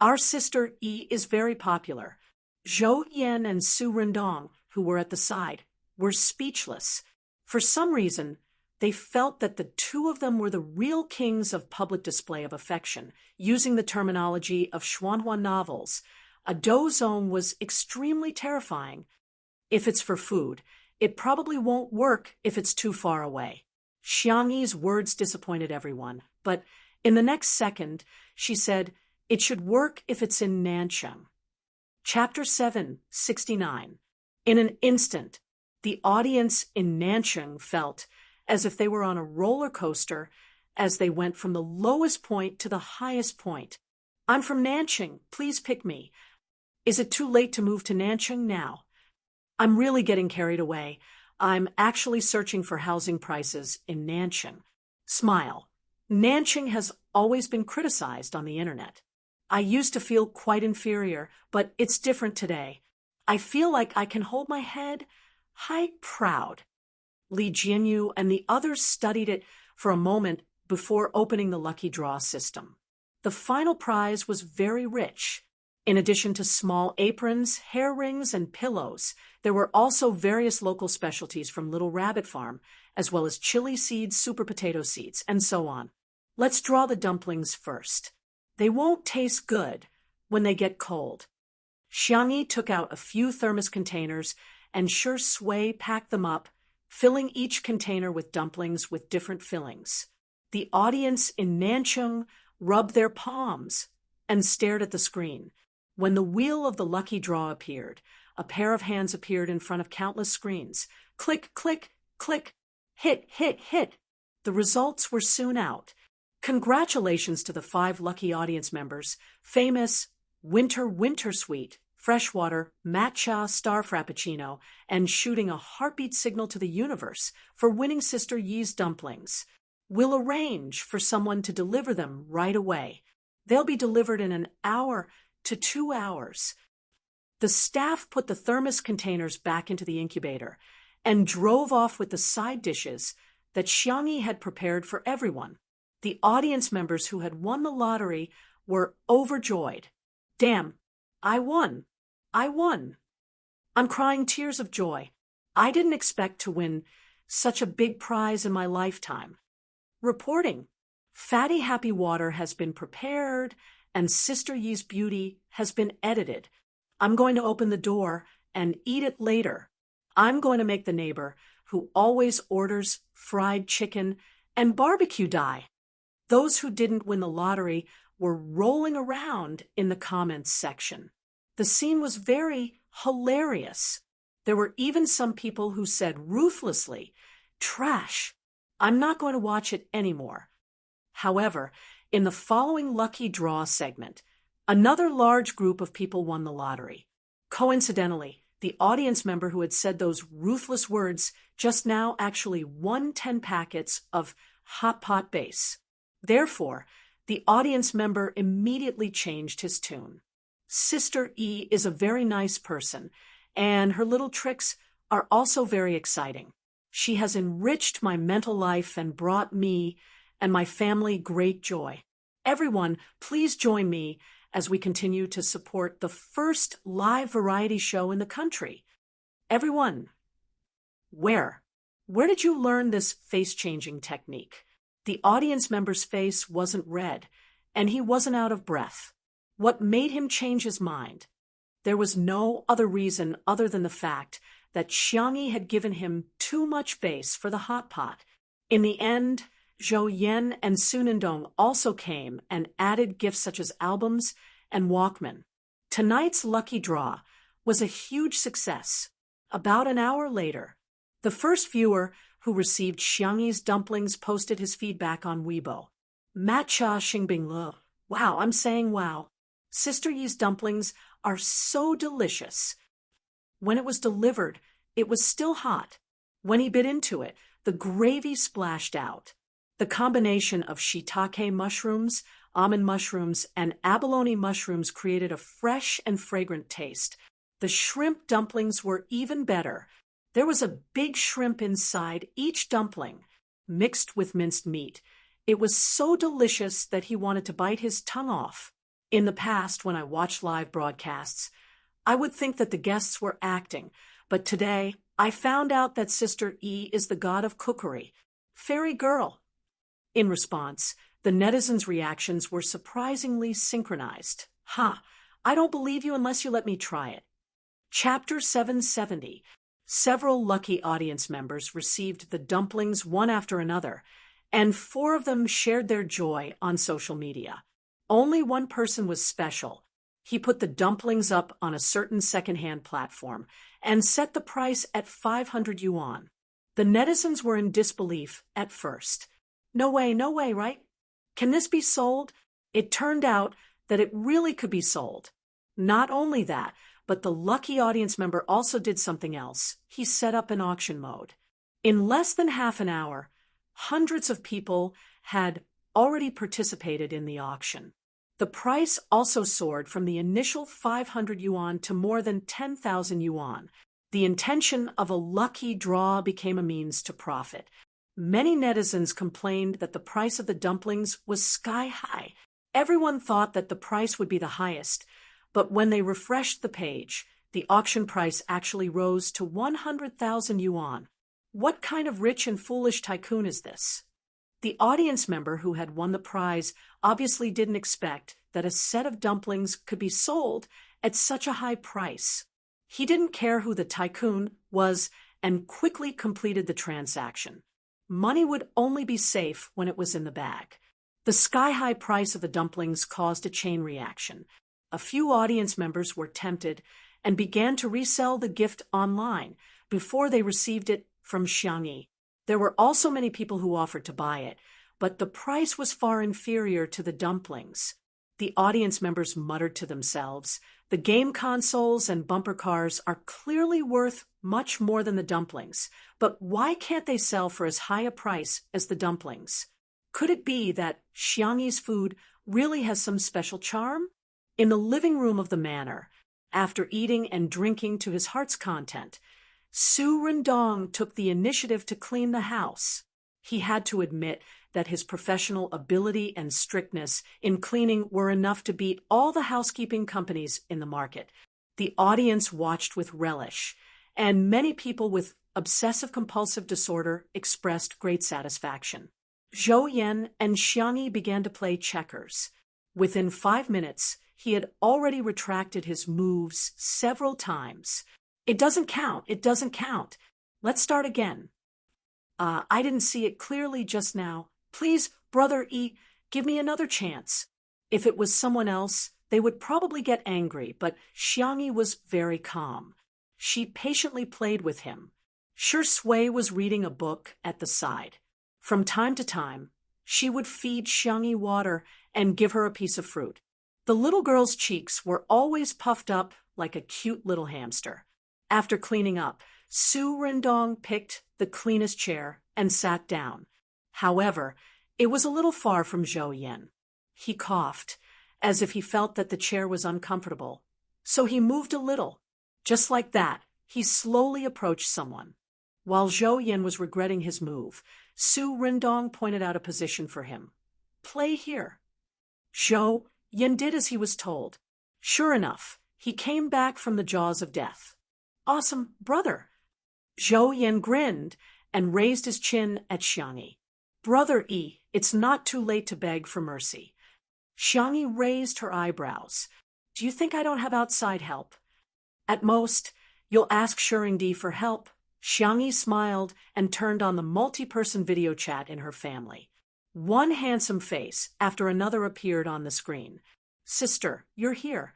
Our Sister E is very popular. Zhou Yan and Su Rindong, who were at the side, were speechless. For some reason, they felt that the two of them were the real kings of public display of affection. Using the terminology of Xuanhua novels, a dozong was extremely terrifying. If it's for food, it probably won't work if it's too far away. Xiangyi's words disappointed everyone, but in the next second, she said, it should work if it's in Nanchang. Chapter 769. In an instant, the audience in Nanchang felt as if they were on a roller coaster as they went from the lowest point to the highest point. I'm from Nanchang, please pick me. Is it too late to move to Nanchang now? I'm really getting carried away. I'm actually searching for housing prices in Nanchang. Smile. Nanchang has always been criticized on the internet. I used to feel quite inferior, but it's different today. I feel like I can hold my head high proud. Li Jianyu and the others studied it for a moment before opening the lucky draw system. The final prize was very rich. In addition to small aprons, hair rings, and pillows, there were also various local specialties from Little Rabbit Farm, as well as chili seeds, super potato seeds, and so on. Let's draw the dumplings first. They won't taste good when they get cold. Xiangyi took out a few thermos containers and Shi Sui packed them up, filling each container with dumplings with different fillings. The audience in Nanchang rubbed their palms and stared at the screen. When the wheel of the lucky draw appeared, a pair of hands appeared in front of countless screens. Click, click, click, hit, hit, hit. The results were soon out. Congratulations to the 5 lucky audience members, famous Winter Sweet, Freshwater, Matcha Star Frappuccino, and shooting a heartbeat signal to the universe for winning Sister Yi's dumplings. We'll arrange for someone to deliver them right away. They'll be delivered in an hour to 2 hours. The staff put the thermos containers back into the incubator and drove off with the side dishes that Xiangyi had prepared for everyone. The audience members who had won the lottery were overjoyed. Damn, I won. I won. I'm crying tears of joy. I didn't expect to win such a big prize in my lifetime. Reporting. Fatty Happy Water has been prepared and Sister Yi's beauty has been edited. I'm going to open the door and eat it later. I'm going to make the neighbor who always orders fried chicken and barbecue die. Those who didn't win the lottery were rolling around in the comments section. The scene was very hilarious. There were even some people who said ruthlessly, "Trash. I'm not going to watch it anymore." However, in the following lucky draw segment, another large group of people won the lottery. Coincidentally, the audience member who had said those ruthless words just now actually won 10 packets of hot pot base. Therefore, the audience member immediately changed his tune. Sister E is a very nice person, and her little tricks are also very exciting. She has enriched my mental life and brought me and my family great joy. Everyone, please join me as we continue to support the first live variety show in the country. Everyone, where did you learn this face-changing technique? The audience member's face wasn't red, and he wasn't out of breath. What made him change his mind? There was no other reason other than the fact that Xiangyi had given him too much base for the hot pot. In the end, Zhou Yan and Su Nindong also came and added gifts such as albums and Walkman. Tonight's lucky draw was a huge success. About an hour later, the first viewer who received Xiangyi's dumplings posted his feedback on Weibo. Matcha Xingbing Le. Wow, I'm saying wow. Sister Yi's dumplings are so delicious. When it was delivered, it was still hot. When he bit into it, the gravy splashed out. The combination of shiitake mushrooms, almond mushrooms, and abalone mushrooms created a fresh and fragrant taste. The shrimp dumplings were even better. There was a big shrimp inside each dumpling, mixed with minced meat. It was so delicious that he wanted to bite his tongue off. In the past, when I watched live broadcasts, I would think that the guests were acting, but today I found out that Sister Yi is the god of cookery. Fairy girl. In response, the netizens' reactions were surprisingly synchronized. Ha! I don't believe you unless you let me try it. Chapter 770. Several lucky audience members received the dumplings one after another, and 4 of them shared their joy on social media. Only one person was special. He put the dumplings up on a certain secondhand platform and set the price at 500 yuan. The netizens were in disbelief at first. No way, right? Can this be sold? It turned out that it really could be sold. Not only that, but the lucky audience member also did something else. He set up an auction mode. In less than half an hour, hundreds of people had already participated in the auction. The price also soared from the initial 500 yuan to more than 10,000 yuan. The intention of a lucky draw became a means to profit. Many netizens complained that the price of the dumplings was sky high. Everyone thought that the price would be the highest, but when they refreshed the page, the auction price actually rose to 100,000 yuan. What kind of rich and foolish tycoon is this? The audience member who had won the prize obviously didn't expect that a set of dumplings could be sold at such a high price. He didn't care who the tycoon was and quickly completed the transaction. Money would only be safe when it was in the bag. The sky-high price of the dumplings caused a chain reaction. A few audience members were tempted and began to resell the gift online before they received it from Xiangyi. There were also many people who offered to buy it, but the price was far inferior to the dumplings. The audience members muttered to themselves, "The game consoles and bumper cars are clearly worth much more than the dumplings, but why can't they sell for as high a price as the dumplings? Could it be that Xiangyi's food really has some special charm?" In the living room of the manor, after eating and drinking to his heart's content, Su Rendong took the initiative to clean the house. He had to admit that his professional ability and strictness in cleaning were enough to beat all the housekeeping companies in the market. The audience watched with relish, and many people with obsessive-compulsive disorder expressed great satisfaction. Zhou Yan and Xiangyi began to play checkers. Within 5 minutes, he had already retracted his moves several times. It doesn't count. Let's start again. I didn't see it clearly just now. Please, Brother E, give me another chance. If it was someone else, they would probably get angry, but Xiangyi was very calm. She patiently played with him. Shui was reading a book at the side. From time to time, she would feed Xiangyi water and give her a piece of fruit. The little girl's cheeks were always puffed up like a cute little hamster. After cleaning up, Su Rendong picked the cleanest chair and sat down. However, it was a little far from Zhou Yan. He coughed, as if he felt that the chair was uncomfortable. So he moved a little. Just like that, he slowly approached someone. While Zhou Yan was regretting his move, Su Rendong pointed out a position for him. "Play here." Zhou Yan did as he was told. Sure enough, he came back from the jaws of death. "Awesome, brother." Zhou Yan grinned and raised his chin at Xiangyi. "Brother E, it's not too late to beg for mercy." Xiangyi raised her eyebrows. "Do you think I don't have outside help?" "At most, you'll ask Shuringdi for help." Xiangyi smiled and turned on the multi-person video chat in her family. One handsome face after another appeared on the screen. "Sister, you're here."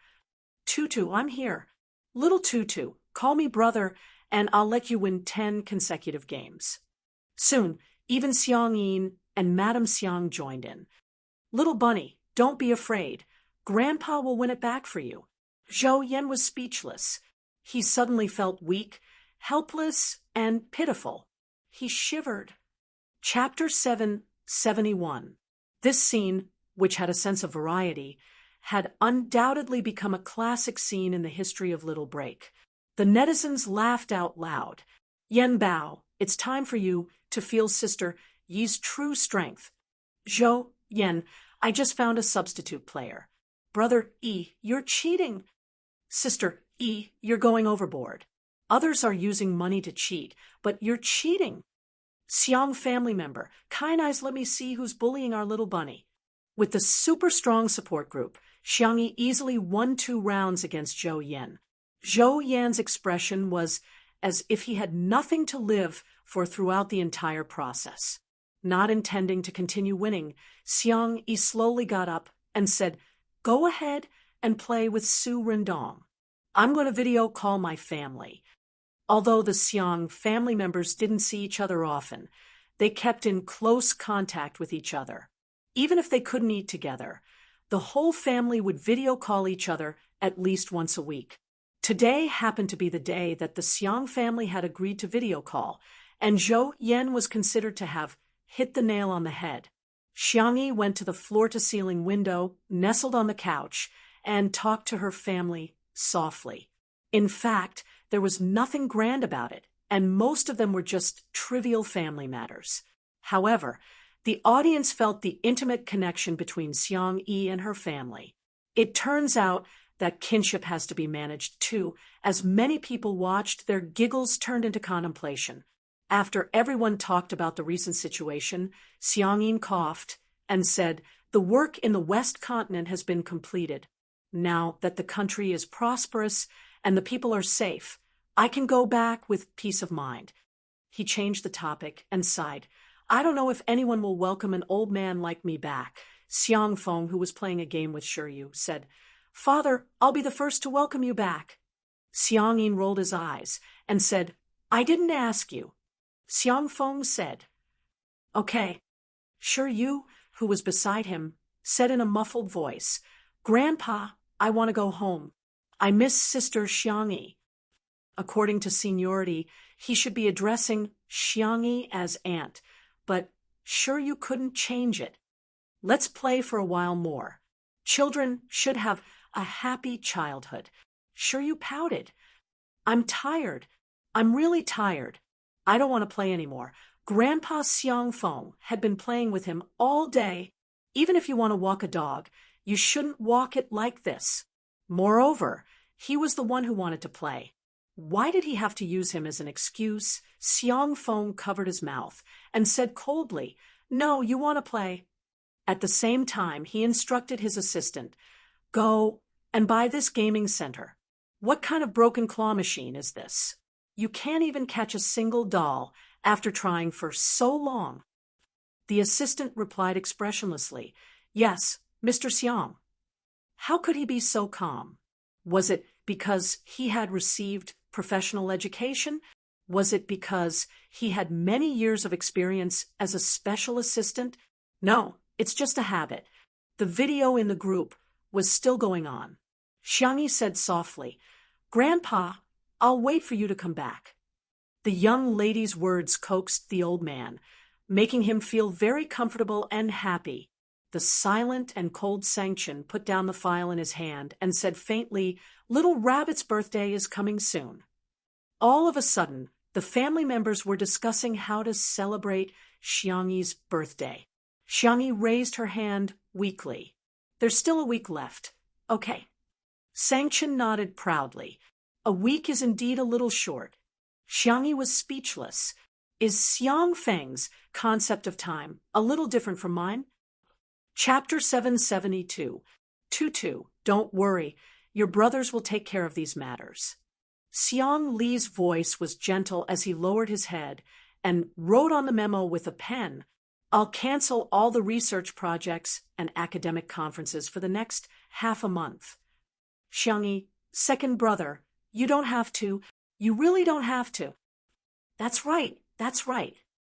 "Tutu, I'm here." "Little Tutu, call me brother, and I'll let you win 10 consecutive games." Soon, even Xiang Yin and Madame Xiang joined in. "Little Bunny, don't be afraid. Grandpa will win it back for you. Zhou Yan was speechless. He suddenly felt weak, helpless, and pitiful. He shivered. Chapter 771. This scene, which had a sense of variety, had undoubtedly become a classic scene in the history of Little Break. The netizens laughed out loud. Yan Bao, it's time for you to feel Sister Yi's true strength. Zhou Yan, I just found a substitute player. Brother Yi, you're cheating. Sister Yi, you're going overboard. Others are using money to cheat, but you're cheating. Xiang family member, kind eyes, let me see who's bullying our little bunny. With the super strong support group, Xiang Yi easily won 2 rounds against Zhou Yan. Zhou Yan's expression was as if he had nothing to live for throughout the entire process. Not intending to continue winning, Xiang Yi slowly got up and said, "Go ahead and play with Su Rindong. I'm going to video call my family." Although the Xiang family members didn't see each other often, they kept in close contact with each other. Even if they couldn't eat together, the whole family would video call each other at least once a week. Today happened to be the day that the Xiang family had agreed to video call, and Zhou Yan was considered to have hit the nail on the head. Xiang Yi went to the floor-to-ceiling window, nestled on the couch, and talked to her family softly. In fact, there was nothing grand about it, and most of them were just trivial family matters. However, the audience felt the intimate connection between Xiang Yi and her family. It turns out that kinship has to be managed too. As many people watched, their giggles turned into contemplation. After everyone talked about the recent situation, Xiang Yi coughed and said, "The work in the West Continent has been completed. Now that the country is prosperous and the people are safe, I can go back with peace of mind." He changed the topic and sighed. "I don't know if anyone will welcome an old man like me back." Xiang Feng, who was playing a game with Shiryu, said, "Father, I'll be the first to welcome you back." Xiang Yin rolled his eyes and said, "I didn't ask you." Xiang Feng said, "Okay." Shiryu, who was beside him, said in a muffled voice, "Grandpa, I want to go home. I miss Sister Xiang Yi." According to seniority, he should be addressing Xiang Yi as aunt, but Shiryu couldn't change it. "Let's play for a while more. Children should have a happy childhood." Shiryu pouted. "I'm tired. I'm really tired. I don't want to play anymore. Grandpa Xiang Feng had been playing with him all day. Even if you want to walk a dog, you shouldn't walk it like this. Moreover, he was the one who wanted to play. Why did he have to use him as an excuse?" Xiang Feng covered his mouth and said coldly, "No, you want to play." At the same time, he instructed his assistant, "Go and buy this gaming center. What kind of broken claw machine is this? You can't even catch a single doll after trying for so long." The assistant replied expressionlessly, "Yes, Mr. Xiang." How could he be so calm? Was it because he had received professional education? Was it because he had many years of experience as a special assistant? No, it's just a habit. The video in the group was still going on. Xiang Yi said softly, "Grandpa, I'll wait for you to come back." The young lady's words coaxed the old man, making him feel very comfortable and happy. The silent and cold Sanction put down the file in his hand and said faintly, "Little Rabbit's birthday is coming soon." All of a sudden, the family members were discussing how to celebrate Xiang Yi's birthday. Xiang Yi raised her hand weakly. "There's still a week left. Okay." Sanction nodded proudly. A week is indeed a little short. Xiang Yi was speechless. Is Xiang Feng's concept of time a little different from mine? Chapter 772. Tutu, don't worry. Your brothers will take care of these matters. Xiang Li's voice was gentle as he lowered his head and wrote on the memo with a pen, "I'll cancel all the research projects and academic conferences for the next half a month." Xiang Yi, second brother, you don't have to. You really don't have to. That's right. That's right.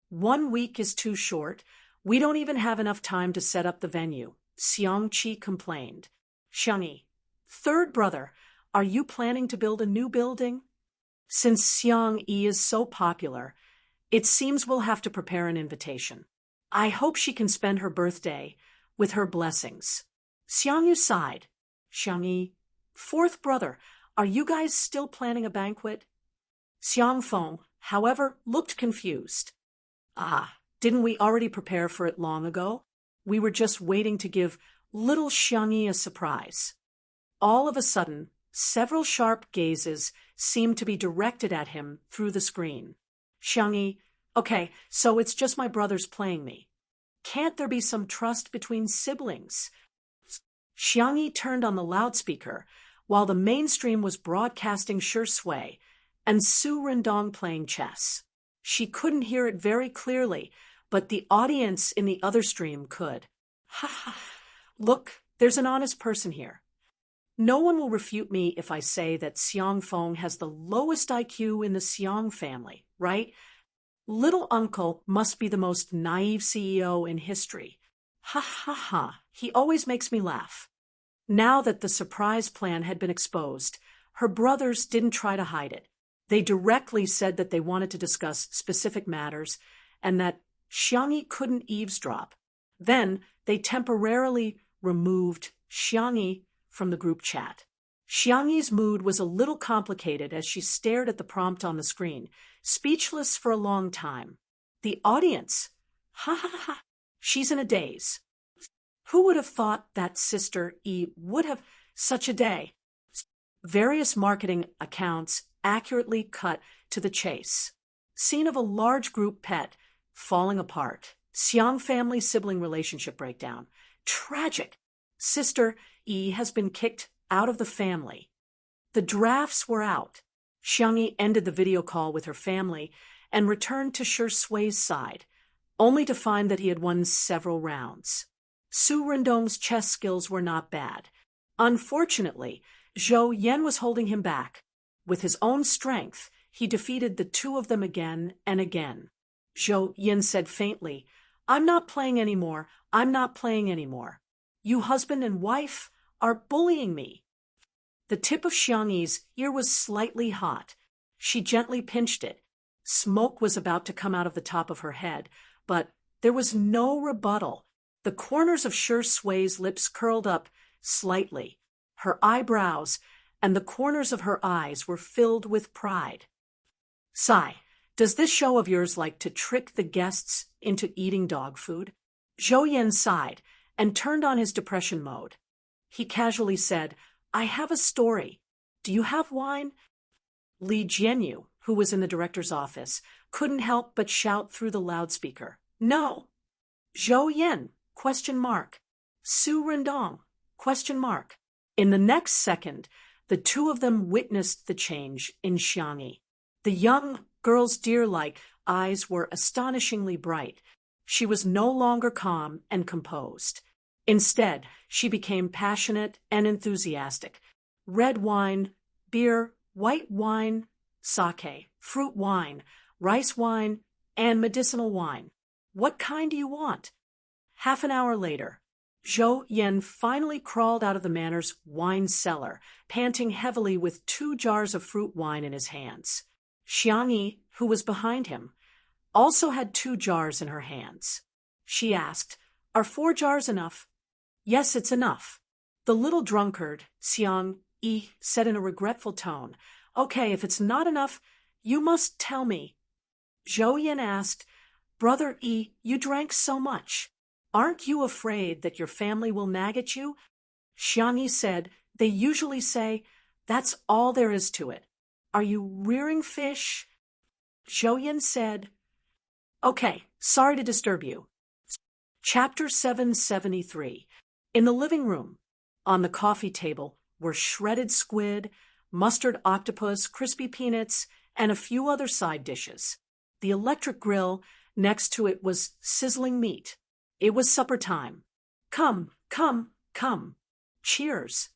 1 week is too short. We don't even have enough time to set up the venue, Xiang Qi complained. Xiangyi, third brother, are you planning to build a new building? Since Xiangyi is so popular, it seems we'll have to prepare an invitation. I hope she can spend her birthday with her blessings. Xiangyu sighed. Xiangyi, fourth brother, are you guys still planning a banquet? Xiangfeng, however, looked confused. Ah, didn't we already prepare for it long ago? We were just waiting to give little Xiangyi a surprise. All of a sudden, several sharp gazes seemed to be directed at him through the screen. Xiangyi, okay, so it's just my brothers playing me. Can't there be some trust between siblings? Xiangyi turned on the loudspeaker while the mainstream was broadcasting Shui and Su Rendong playing chess. She couldn't hear it very clearly, but the audience in the other stream could. Ha ha! Look, there's an honest person here. No one will refute me if I say that Xiangfeng has the lowest IQ in the Xiang family, right? Little uncle must be the most naive CEO in history. Ha ha ha, he always makes me laugh. Now that the surprise plan had been exposed, her brothers didn't try to hide it. They directly said that they wanted to discuss specific matters and that Xiangyi couldn't eavesdrop. Then they temporarily removed Xiangyi from the group chat. Xiangyi's mood was a little complicated as she stared at the prompt on the screen, speechless for a long time. The audience, ha ha ha, she's in a daze. Who would have thought that Sister E would have such a day? Various marketing accounts accurately cut to the chase. Scene of a large group pet falling apart. Xiang family sibling relationship breakdown. Tragic. Sister E has been kicked out of the family. The drafts were out. Xiangyi ended the video call with her family and returned to Shui's side, only to find that he had won several rounds. Su Rendong's chess skills were not bad. Unfortunately, Zhou Yan was holding him back. With his own strength, he defeated the two of them again and again. Zhou Yan said faintly, I'm not playing anymore. I'm not playing anymore. You husband and wife are bullying me. The tip of Xiangyi's ear was slightly hot. She gently pinched it. Smoke was about to come out of the top of her head, but there was no rebuttal. The corners of Shui's lips curled up slightly. Her eyebrows and the corners of her eyes were filled with pride. Sigh, does this show of yours like to trick the guests into eating dog food? Zhou Yan sighed and turned on his depression mode. He casually said, I have a story. Do you have wine? Li Jianyu, who was in the director's office, couldn't help but shout through the loudspeaker. No. Zhou Yan, ? Su Rendong, ? In the next second, the two of them witnessed the change in Xiangyi. The young girl's deer-like eyes were astonishingly bright. She was no longer calm and composed. Instead, she became passionate and enthusiastic. Red wine, beer, white wine, sake, fruit wine, rice wine, and medicinal wine. What kind do you want? Half an hour later, Zhou Yan finally crawled out of the manor's wine cellar, panting heavily with 2 jars of fruit wine in his hands. Xiangyi, who was behind him, also had 2 jars in her hands. She asked, Are 4 jars enough? Yes, it's enough. The little drunkard, Xiangyi, said in a regretful tone, Okay, if it's not enough, you must tell me. Zhou Yan asked, Brother E, you drank so much. Aren't you afraid that your family will nag at you? Xiangyi said, They usually say, That's all there is to it. Are you rearing fish? Zhou Yan said, Okay, sorry to disturb you. Chapter 773. In the living room, on the coffee table, were shredded squid, mustard octopus, crispy peanuts, and a few other side dishes. The electric grill next to it was sizzling meat. It was supper time. Come, come, come. Cheers.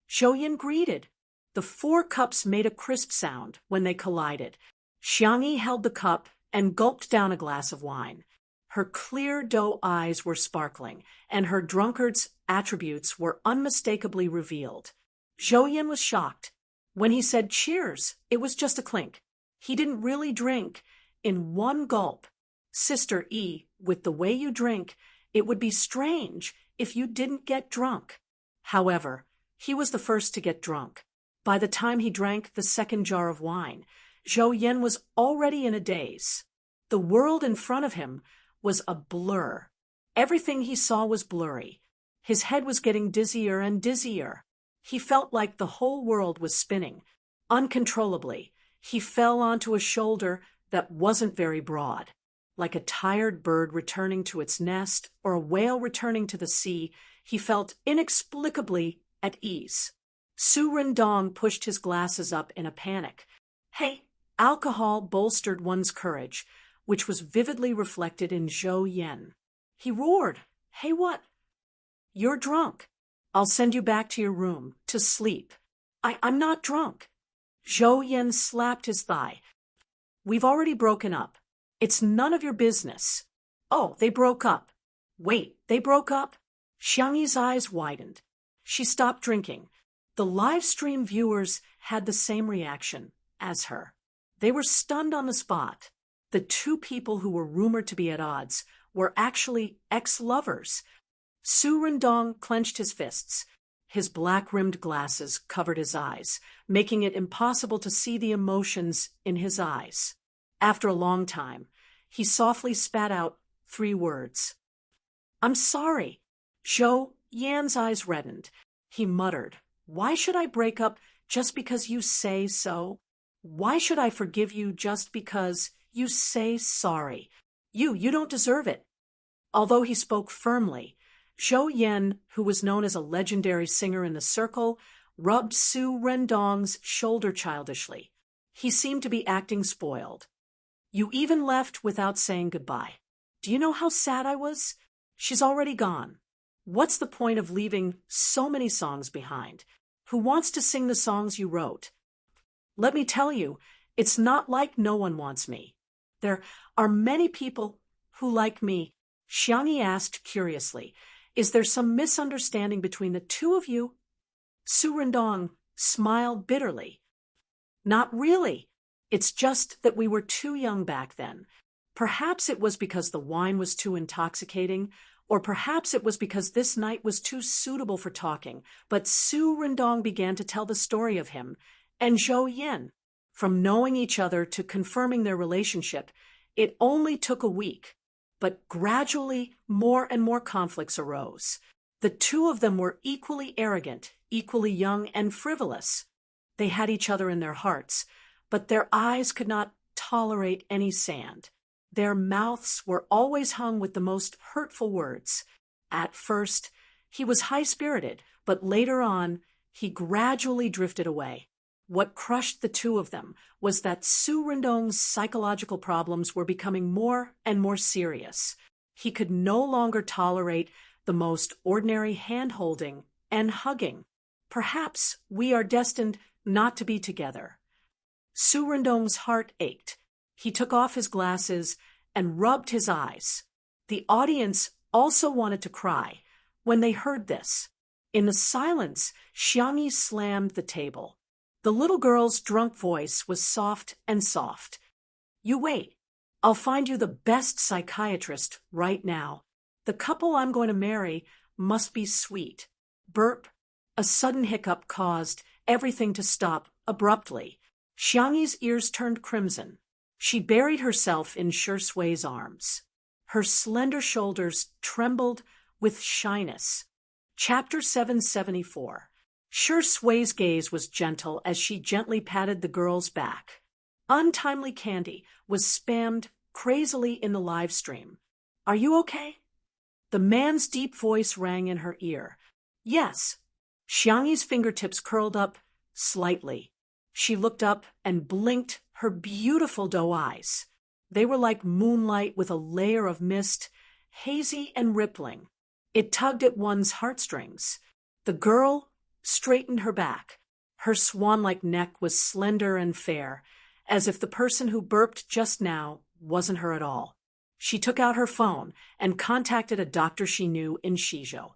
Zhou Yan greeted. The 4 cups made a crisp sound when they collided. Xiangyi held the cup and gulped down a glass of wine. Her clear doe eyes were sparkling, and her drunkard's attributes were unmistakably revealed. Zhou Yin was shocked. When he said cheers, it was just a clink. He didn't really drink. In one gulp. Sister E, with the way you drink, it would be strange if you didn't get drunk. However, he was the first to get drunk. By the time he drank the second jar of wine, Zhou Yin was already in a daze. The world in front of him was a blur. Everything he saw was blurry. His head was getting dizzier and dizzier. He felt like the whole world was spinning. Uncontrollably, he fell onto a shoulder that wasn't very broad. Like a tired bird returning to its nest or a whale returning to the sea, he felt inexplicably at ease. Su Rendong pushed his glasses up in a panic. Hey, alcohol bolstered one's courage, which was vividly reflected in Zhou Yin. He roared, Hey, what? You're drunk. I'll send you back to your room, to sleep. I'm not drunk. Zhou Yin slapped his thigh. We've already broken up. It's none of your business. Oh, they broke up. Wait, they broke up? Xiangyi's eyes widened. She stopped drinking. The live stream viewers had the same reaction as her. They were stunned on the spot. The two people who were rumored to be at odds were actually ex-lovers. Su Rendong clenched his fists. His black-rimmed glasses covered his eyes, making it impossible to see the emotions in his eyes. After a long time, he softly spat out 3 words. I'm sorry. Zhou Yan's eyes reddened. He muttered, Why should I break up just because you say so? Why should I forgive you just because you say sorry? You don't deserve it. Although he spoke firmly, Zhou Yan, who was known as a legendary singer in the circle, rubbed Su Rendong's shoulder childishly. He seemed to be acting spoiled. You even left without saying goodbye. Do you know how sad I was? She's already gone. What's the point of leaving so many songs behind? Who wants to sing the songs you wrote? Let me tell you, it's not like no one wants me. There are many people who like me. Xiangyi asked curiously, Is there some misunderstanding between the two of you? Su Rendong smiled bitterly. Not really. It's just that we were too young back then. Perhaps it was because the wine was too intoxicating, or perhaps it was because this night was too suitable for talking. But Su Rendong began to tell the story of him and Zhou Yin. From knowing each other to confirming their relationship, it only took a week. But gradually, more and more conflicts arose. The two of them were equally arrogant, equally young and frivolous. They had each other in their hearts, but their eyes could not tolerate any sand. Their mouths were always hung with the most hurtful words. At first, he was high-spirited, but later on, he gradually drifted away. What crushed the two of them was that Su Rendong's psychological problems were becoming more and more serious. He could no longer tolerate the most ordinary hand-holding and hugging. Perhaps we are destined not to be together. Su Rendong's heart ached. He took off his glasses and rubbed his eyes. The audience also wanted to cry when they heard this. In the silence, Xiangyi slammed the table. The little girl's drunk voice was soft and soft. You wait. I'll find you the best psychiatrist right now. The couple I'm going to marry must be sweet. Burp. A sudden hiccup caused everything to stop abruptly. Xiangyi's ears turned crimson. She buried herself in Shi Sui's arms. Her slender shoulders trembled with shyness. Chapter 774. Shi Sui's gaze was gentle as she gently patted the girl's back. Untimely candy was spammed crazily in the live stream. Are you okay? The man's deep voice rang in her ear. Yes. Xiangyi's fingertips curled up slightly. She looked up and blinked her beautiful doe eyes. They were like moonlight with a layer of mist, hazy and rippling. It tugged at one's heartstrings. The girl straightened her back. Her swan-like neck was slender and fair, as if the person who burped just now wasn't her at all. She took out her phone and contacted a doctor she knew in Shizhou.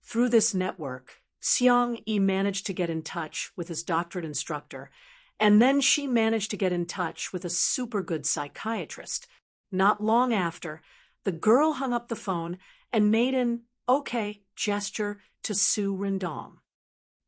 Through this network, Xiang Yi managed to get in touch with his doctorate instructor, and then she managed to get in touch with a super good psychiatrist. Not long after, the girl hung up the phone and made an okay gesture to Su Rindong.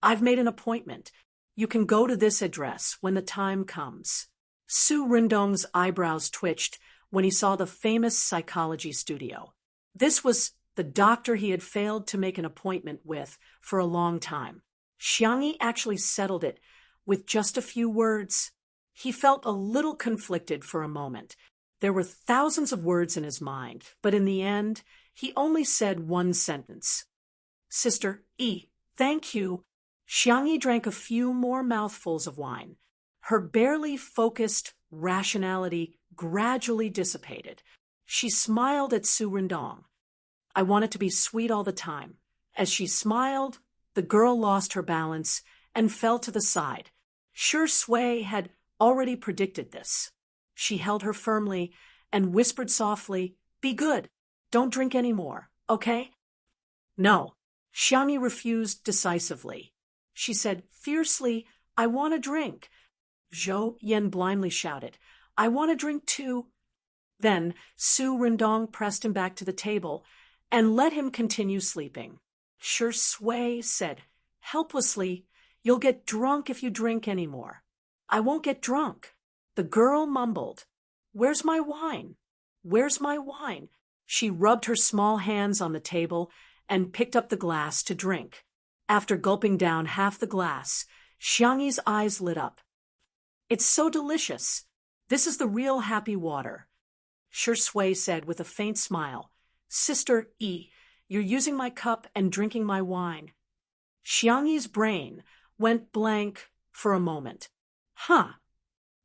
I've made an appointment. You can go to this address when the time comes. Su Rindong's eyebrows twitched when he saw the famous psychology studio. This was the doctor he had failed to make an appointment with for a long time. Xiang Yi actually settled it with just a few words. He felt a little conflicted for a moment. There were thousands of words in his mind, but in the end, he only said one sentence. Sister Yi, thank you. Xiang Yi drank a few more mouthfuls of wine. Her barely focused rationality gradually dissipated. She smiled at Su Rindong. I want it to be sweet all the time. As she smiled, the girl lost her balance and fell to the side. Sure Sui had already predicted this. She held her firmly and whispered softly, Be good. Don't drink any more, okay? No. Xiang Yi refused decisively. She said fiercely, I want a drink. Zhou Yan blindly shouted, I want a drink too. Then Su Rindong pressed him back to the table and let him continue sleeping. Sure Sui said, helplessly, You'll get drunk if you drink any more. I won't get drunk. The girl mumbled, Where's my wine? Where's my wine? She rubbed her small hands on the table and picked up the glass to drink. After gulping down half the glass, Xiang Yi's eyes lit up. It's so delicious. This is the real happy water. Sure Sui said with a faint smile, Sister Yi, you're using my cup and drinking my wine. Xiang Yi's brain went blank for a moment. Huh.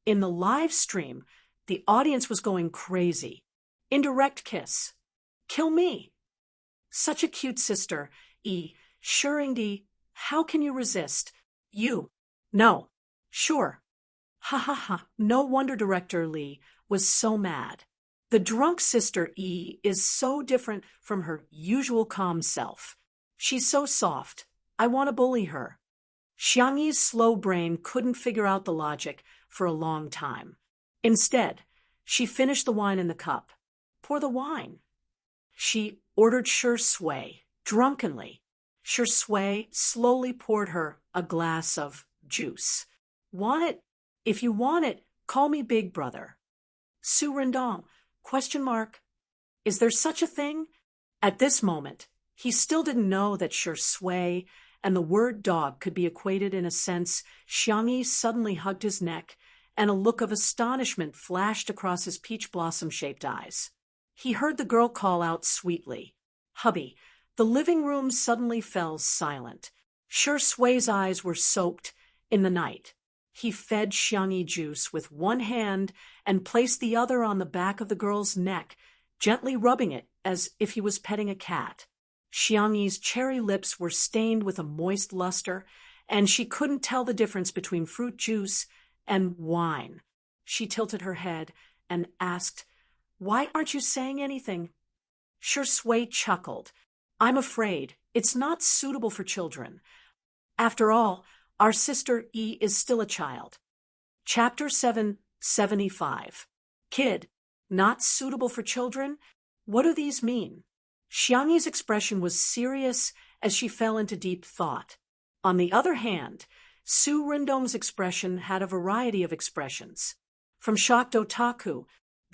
In the live stream, the audience was going crazy. Indirect kiss. Kill me. Such a cute sister, Yi. Shurindi, how can you resist? You. No. Sure. Ha ha ha. No wonder Director Li was so mad. The drunk sister Yi is so different from her usual calm self. She's so soft. I want to bully her. Xiang Yi's slow brain couldn't figure out the logic for a long time. Instead, she finished the wine in the cup. Pour the wine. She ordered Sure Sui, drunkenly. Sure Sui slowly poured her a glass of juice. Want it? If you want it, call me Big Brother. Su Rindong, ? Is there such a thing? At this moment, he still didn't know that Sure Sui and the word dog could be equated in a sense. Xiang Yi suddenly hugged his neck, and a look of astonishment flashed across his peach blossom-shaped eyes. He heard the girl call out sweetly, Hubby. The living room suddenly fell silent. Sure Sui's eyes were soaked in the night. He fed Xiang Yi juice with one hand and placed the other on the back of the girl's neck, gently rubbing it as if he was petting a cat. Xiang Yi's cherry lips were stained with a moist luster, and she couldn't tell the difference between fruit juice and wine. She tilted her head and asked, Why aren't you saying anything? Sure Sui chuckled. I'm afraid it's not suitable for children. After all, our sister Yi is still a child. Chapter 775. Kid, not suitable for children? What do these mean? Xiang Yi's expression was serious as she fell into deep thought. On the other hand, Su Rindong's expression had a variety of expressions. From shocked otaku,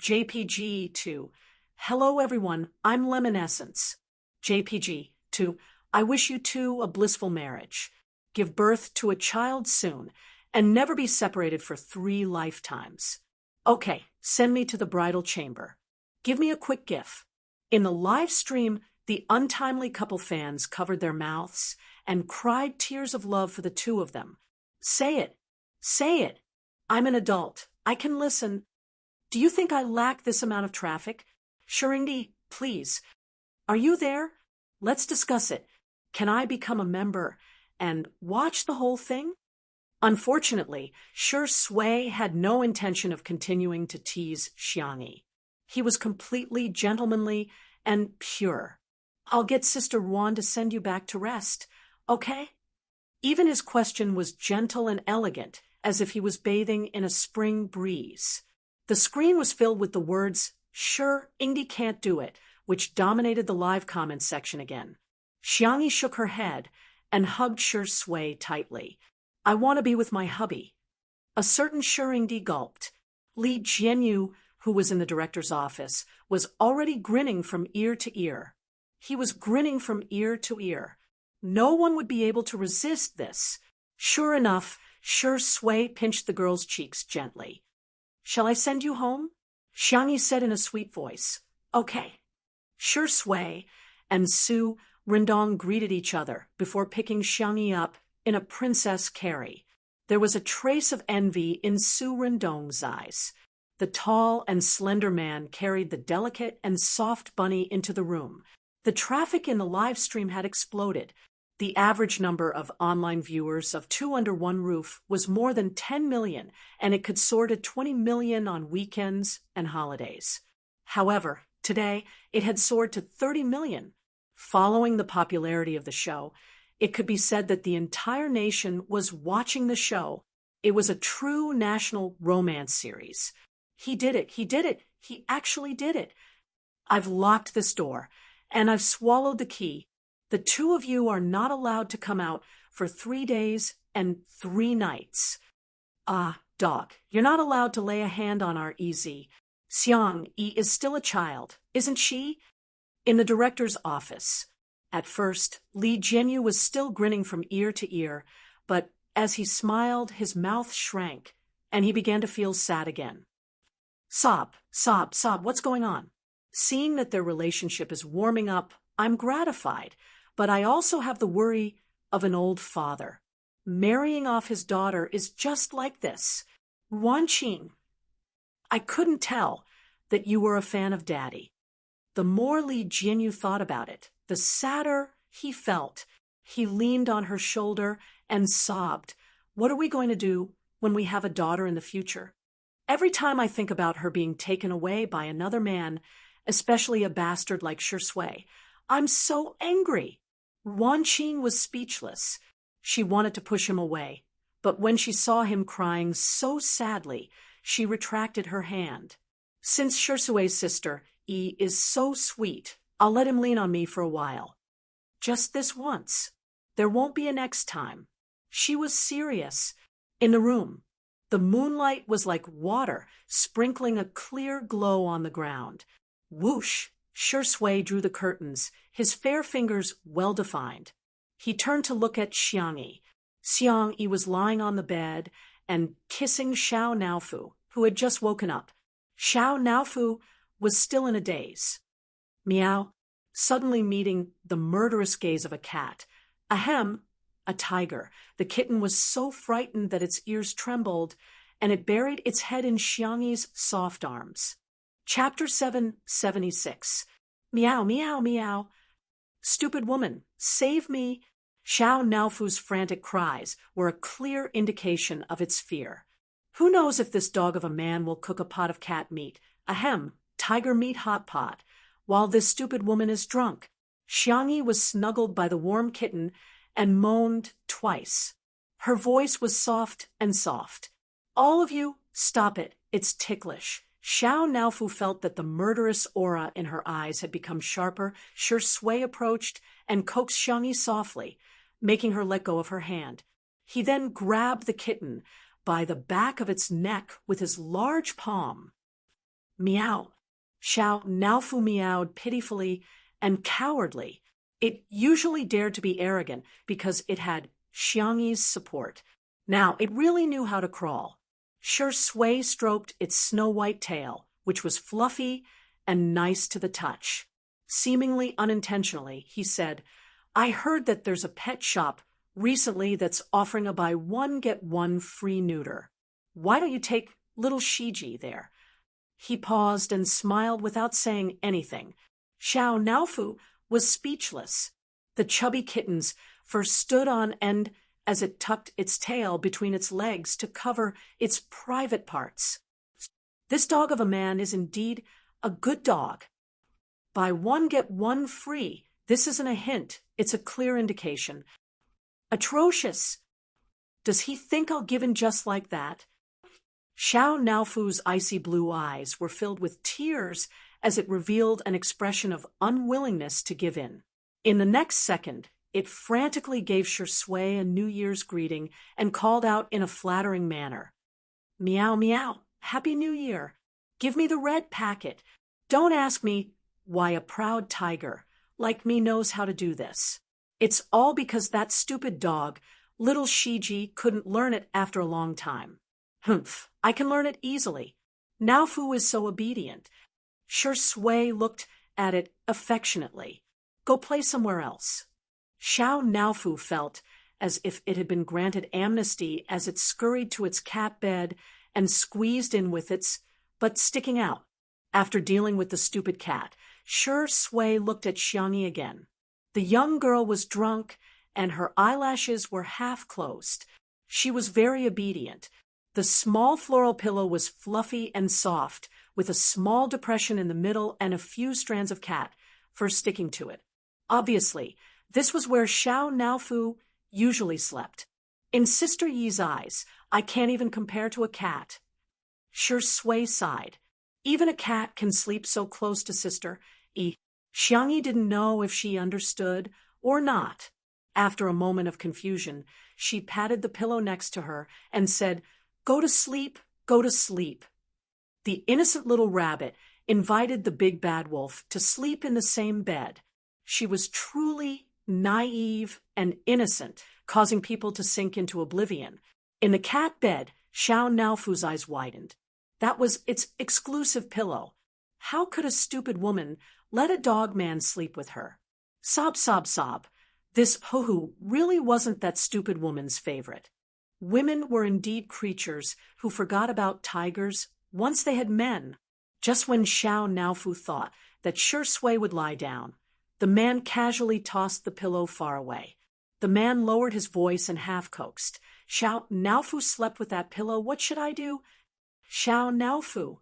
JPG, to, Hello everyone, I'm Lemonescence. JPG, to, I wish you two a blissful marriage. Give birth to a child soon, and never be separated for 3 lifetimes. Okay, send me to the bridal chamber. Give me a quick gif. In the live stream, the untimely couple fans covered their mouths and cried tears of love for the two of them. Say it. Say it. I'm an adult. I can listen. Do you think I lack this amount of traffic? Shurindi, please. Are you there? Let's discuss it. Can I become a member and watch the whole thing? Unfortunately, Sure Sui had no intention of continuing to tease Xiang Yi. He was completely gentlemanly and pure. I'll get Sister Juan to send you back to rest, okay? Even his question was gentle and elegant, as if he was bathing in a spring breeze. The screen was filled with the words, "Sure, Indy can't do it," which dominated the live comments section again. Xiangyi shook her head and hugged Sure Sui tightly. "I want to be with my hubby." A certain Shuringdi gulped. Li Jianyu, who was in the director's office, was already grinning from ear to ear. He was grinning from ear to ear. No one would be able to resist this. Sure enough, Sure Sui pinched the girl's cheeks gently. "Shall I send you home?" Xiangyi said in a sweet voice. "Okay." Sure Sui and Su Rindong greeted each other before picking Xiangyi up in a princess carry. There was a trace of envy in Su Rindong's eyes. The tall and slender man carried the delicate and soft bunny into the room. The traffic in the live stream had exploded. The average number of online viewers of Two Under One Roof was more than 10 million, and it could soar to 20 million on weekends and holidays. However, today it had soared to 30 million. Following the popularity of the show, it could be said that the entire nation was watching the show. It was a true national romance series. He did it. He did it. He actually did it. I've locked this door, and I've swallowed the key. The two of you are not allowed to come out for 3 days and 3 nights. Dog, you're not allowed to lay a hand on our EZ. Xiang Yi is still a child, isn't she? In the director's office. At first, Li Jianyu was still grinning from ear to ear, but as he smiled, his mouth shrank, and he began to feel sad again. Sob, what's going on? Seeing that their relationship is warming up, I'm gratified, but I also have the worry of an old father. Marrying off his daughter is just like this. Wanqing, I couldn't tell that you were a fan of Daddy. The more Li Jianyu thought about it, the sadder he felt. He leaned on her shoulder and sobbed. What are we going to do when we have a daughter in the future? Every time I think about her being taken away by another man, especially a bastard like Sure Sui, I'm so angry. Wanqing was speechless. She wanted to push him away, but when she saw him crying so sadly, she retracted her hand. Since Sure Sui's sister, Yi, is so sweet, I'll let him lean on me for a while. Just this once. There won't be a next time. She was serious. In the room, the moonlight was like water, sprinkling a clear glow on the ground. Whoosh! Sure Sui drew the curtains, his fair fingers well-defined. He turned to look at Xiangyi. Xiangyi was lying on the bed and kissing Xiao Naofu, who had just woken up. Xiao Naofu was still in a daze. Meow, suddenly meeting the murderous gaze of a cat. Ahem, a tiger. The kitten was so frightened that its ears trembled, and it buried its head in Xiangyi's soft arms. Chapter 776. Meow, meow, meow. Stupid woman, save me. Xiao Naofu's frantic cries were a clear indication of its fear. Who knows if this dog of a man will cook a pot of cat meat, ahem, tiger meat hot pot, while this stupid woman is drunk. Xiangyi was snuggled by the warm kitten and moaned twice. Her voice was soft and soft. All of you, stop it, it's ticklish. Xiao Naofu felt that the murderous aura in her eyes had become sharper. Sure Sui approached and coaxed Xiangyi softly, making her let go of her hand. He then grabbed the kitten by the back of its neck with his large palm. Meow. Xiao Naofu meowed pitifully and cowardly. It usually dared to be arrogant because it had Xiangyi's support. Now it really knew how to crawl. Sure Sui stroked its snow-white tail, which was fluffy and nice to the touch. Seemingly unintentionally, he said, I heard that there's a pet shop recently that's offering a buy one get one free neuter. Why don't you take little Shiji there? He paused and smiled without saying anything. Xiao Naofu was speechless. The chubby kittens first stood on end as it tucked its tail between its legs to cover its private parts. This dog of a man is indeed a good dog. Buy one get one free, This isn't a hint, it's a clear indication. Atrocious! Does he think I'll give in just like that? Xiao Naofu's icy blue eyes were filled with tears as it revealed an expression of unwillingness to give in. In the next second, it frantically gave Shui a New Year's greeting and called out in a flattering manner. Meow meow, Happy New Year. Give me the red packet. Don't ask me why a proud tiger like me knows how to do this. It's all because that stupid dog, little Shiji, couldn't learn it after a long time. Humph, I can learn it easily. Naofu is so obedient. Shui looked at it affectionately. Go play somewhere else. Xiao Naofu felt as if it had been granted amnesty as it scurried to its cat bed and squeezed in with its butt sticking out. After dealing with the stupid cat, Shui looked at Xiangyi again. The young girl was drunk, and her eyelashes were half closed. She was very obedient. The small floral pillow was fluffy and soft, with a small depression in the middle and a few strands of cat fur sticking to it. Obviously, this was where Xiao Naofu usually slept. In Sister Yi's eyes, I can't even compare to a cat. Shui sighed. Even a cat can sleep so close to Sister Yi. Xiangyi didn't know if she understood or not. After a moment of confusion, she patted the pillow next to her and said, Go to sleep, go to sleep. The innocent little rabbit invited the big bad wolf to sleep in the same bed. She was truly naive and innocent, causing people to sink into oblivion. In the cat bed, Xiao Naofu's eyes widened. That was its exclusive pillow. How could a stupid woman let a dog man sleep with her? Sob, sob, sob. This hoo-hoo really wasn't that stupid woman's favorite. Women were indeed creatures who forgot about tigers once they had men. Just when Xiao Naofu thought that Shui would lie down, the man casually tossed the pillow far away. The man lowered his voice and half-coaxed. Xiao Naofu slept with that pillow. What should I do? Xiao Naofu.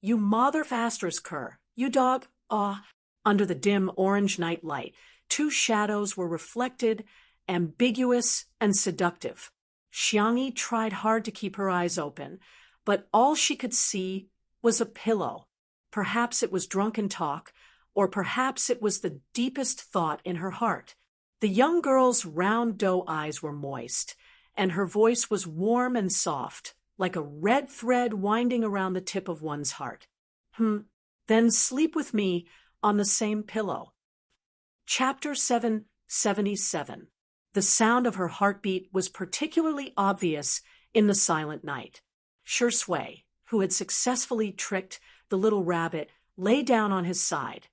You mother fasters cur. You dog. Under the dim orange night light, two shadows were reflected, ambiguous and seductive. Xiangyi tried hard to keep her eyes open, but all she could see was a pillow. Perhaps it was drunken talk, or perhaps it was the deepest thought in her heart. The young girl's round doe eyes were moist, and her voice was warm and soft, like a red thread winding around the tip of one's heart. Then sleep with me on the same pillow. Chapter 777. The sound of her heartbeat was particularly obvious in the silent night. Shui, who had successfully tricked the little rabbit, lay down on his side.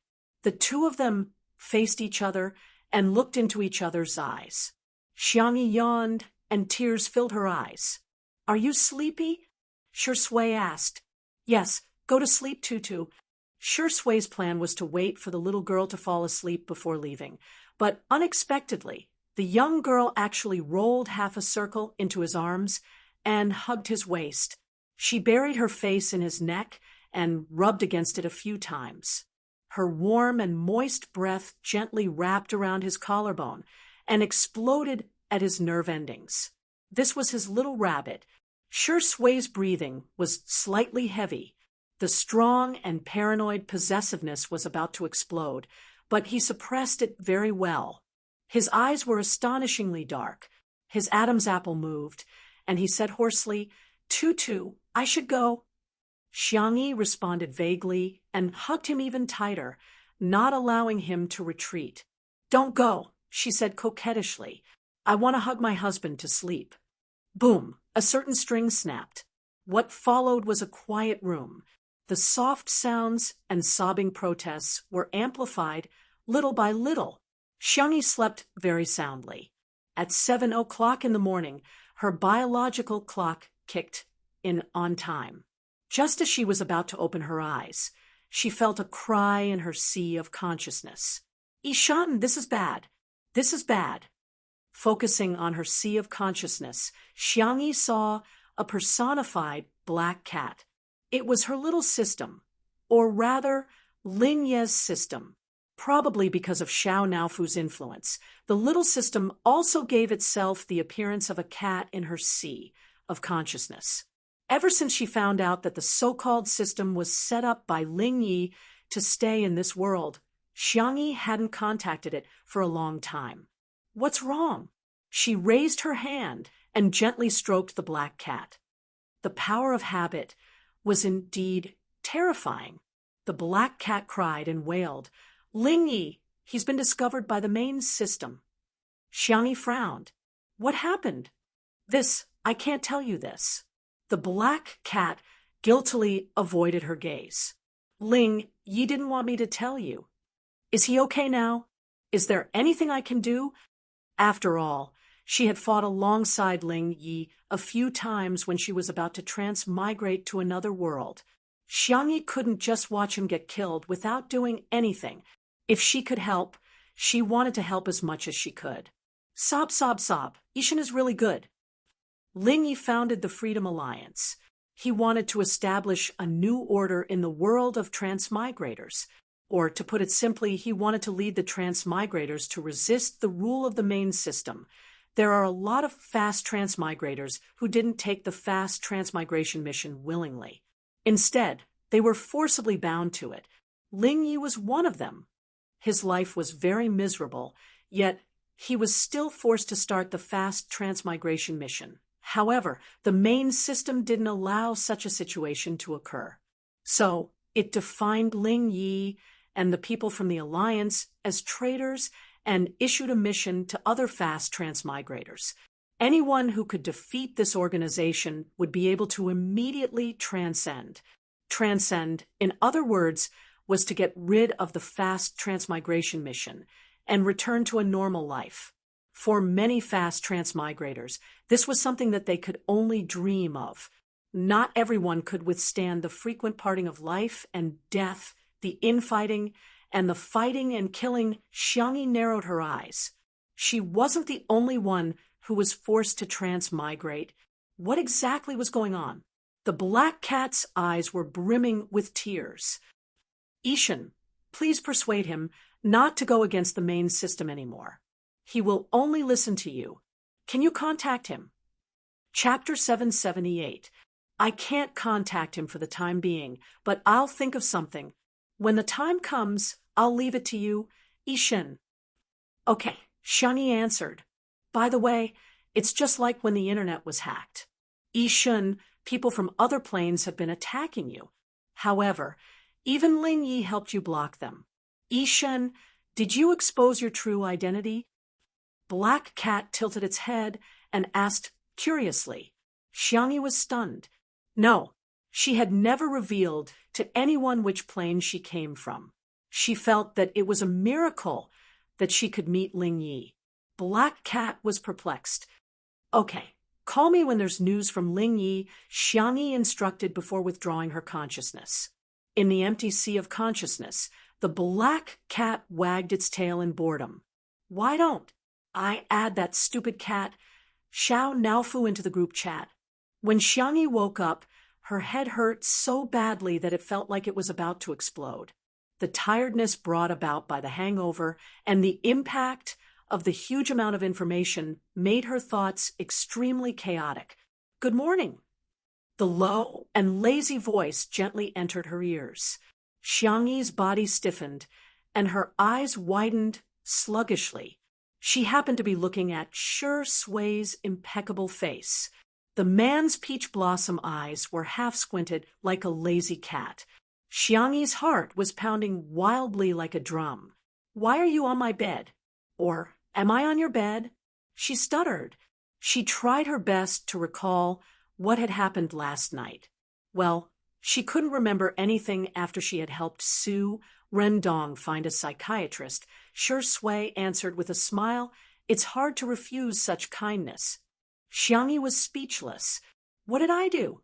The two of them faced each other and looked into each other's eyes. Xiangyi yawned, and tears filled her eyes. Are you sleepy? Shui asked. Yes, go to sleep, Tutu. Shui's plan was to wait for the little girl to fall asleep before leaving, but unexpectedly, the young girl actually rolled half a circle into his arms and hugged his waist. She buried her face in his neck and rubbed against it a few times. Her warm and moist breath gently wrapped around his collarbone and exploded at his nerve endings. This was his little rabbit. Shui's breathing was slightly heavy. The strong and paranoid possessiveness was about to explode, but he suppressed it very well. His eyes were astonishingly dark. His Adam's apple moved, and he said hoarsely, Tutu, I should go. Xiangyi responded vaguely and hugged him even tighter, not allowing him to retreat. Don't go, she said coquettishly. I want to hug my husband to sleep. Boom, a certain string snapped. What followed was a quiet room. The soft sounds and sobbing protests were amplified little by little. Xiangyi slept very soundly. At 7 o'clock in the morning, her biological clock kicked in on time. Just as she was about to open her eyes, she felt a cry in her sea of consciousness. Ishan, this is bad. This is bad. Focusing on her sea of consciousness, Xiangyi saw a personified black cat. It was her little system, or rather, Ling Ye's system. probably because of Xiao Naofu's influence. The little system also gave itself the appearance of a cat in her sea of consciousness. Ever since she found out that the so-called system was set up by Ling Yi to stay in this world, Xiangyi hadn't contacted it for a long time. What's wrong? She raised her hand and gently stroked the black cat. The power of habit was indeed terrifying. The black cat cried and wailed, "Ling Yi, he's been discovered by the main system." Xiangyi frowned. "What happened?" I can't tell you this." The black cat guiltily avoided her gaze. "Ling, Yi didn't want me to tell you. Is he okay now? Is there anything I can do?" After all, she had fought alongside Ling Yi a few times when she was about to transmigrate to another world. Xiangyi couldn't just watch him get killed without doing anything. If she could help, she wanted to help as much as she could. Sob, sob, sob. Ishan is really good. Ling Yi founded the Freedom Alliance. He wanted to establish a new order in the world of transmigrators. Or, to put it simply, he wanted to lead the transmigrators to resist the rule of the main system. There are a lot of fast transmigrators who didn't take the fast transmigration mission willingly. Instead, they were forcibly bound to it. Ling Yi was one of them. His life was very miserable, yet he was still forced to start the fast transmigration mission. However, the main system didn't allow such a situation to occur. So, it defined Ling Yi and the people from the Alliance as traitors and issued a mission to other fast transmigrators. Anyone who could defeat this organization would be able to immediately transcend. Transcend, in other words, was to get rid of the fast transmigration mission and return to a normal life. For many fast transmigrators, this was something that they could only dream of. Not everyone could withstand the frequent parting of life and death, the infighting, and the fighting and killing. Xiangyi narrowed her eyes. She wasn't the only one who was forced to transmigrate. What exactly was going on? The black cat's eyes were brimming with tears. "Ishan, please persuade him not to go against the main system anymore. He will only listen to you. Can you contact him?" Chapter 778. I can't contact him for the time being, but I'll think of something. When the time comes, I'll leave it to you, Ishan. Okay, Xiangyi answered. By the way, it's just like when the internet was hacked. Ishan, people from other planes have been attacking you. However, even Ling Yi helped you block them. Ishan, did you expose your true identity? Black Cat tilted its head and asked curiously. Xiangyi was stunned. No, she had never revealed to anyone which plane she came from. She felt that it was a miracle that she could meet Ling Yi. Black Cat was perplexed. Okay, call me when there's news from Ling Yi, Xiangyi instructed before withdrawing her consciousness. In the empty sea of consciousness, the black cat wagged its tail in boredom. Why don't I add that stupid cat, Xiao Naofu, into the group chat? When Xiangyi woke up, her head hurt so badly that it felt like it was about to explode. The tiredness brought about by the hangover and the impact of the huge amount of information made her thoughts extremely chaotic. Good morning. The low and lazy voice gently entered her ears. Xiangyi's body stiffened, and her eyes widened sluggishly. She happened to be looking at Sure Sui's impeccable face. The man's peach blossom eyes were half squinted like a lazy cat. Xiangyi's heart was pounding wildly like a drum. Why are you on my bed? Or, am I on your bed? She stuttered. She tried her best to recall what had happened last night. Well, she couldn't remember anything after she had helped Su Rendong find a psychiatrist. Sure Sui answered with a smile. It's hard to refuse such kindness. Xiangyi was speechless. What did I do?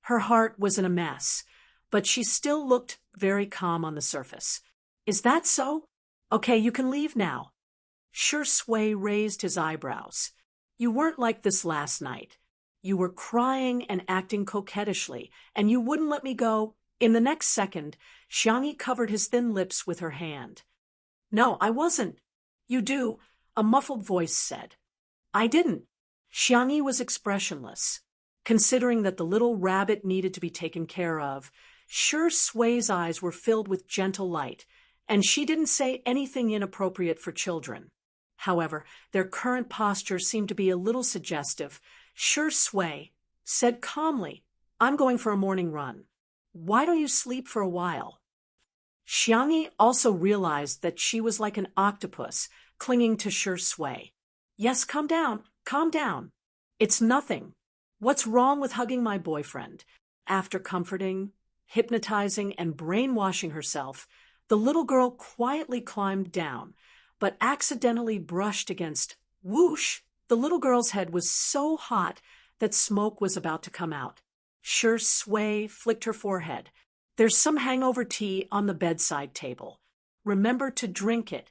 Her heart was in a mess, but she still looked very calm on the surface. Is that so? Okay, you can leave now. Sure Sui raised his eyebrows. You weren't like this last night. You were crying and acting coquettishly, and you wouldn't let me go. In the next second, Xiangyi covered his thin lips with her hand. No, I wasn't. You do, a muffled voice said. I didn't. Xiangyi was expressionless. Considering that the little rabbit needed to be taken care of, Sui's eyes were filled with gentle light, and she didn't say anything inappropriate for children. However, their current posture seemed to be a little suggestive. Sui said calmly, I'm going for a morning run. Why don't you sleep for a while? Xiangyi also realized that she was like an octopus, clinging to Sui. Yes, calm down, calm down. It's nothing. What's wrong with hugging my boyfriend? After comforting, hypnotizing, and brainwashing herself, the little girl quietly climbed down, but accidentally brushed against whoosh. The little girl's head was so hot that smoke was about to come out. Sui flicked her forehead. There's some hangover tea on the bedside table. Remember to drink it.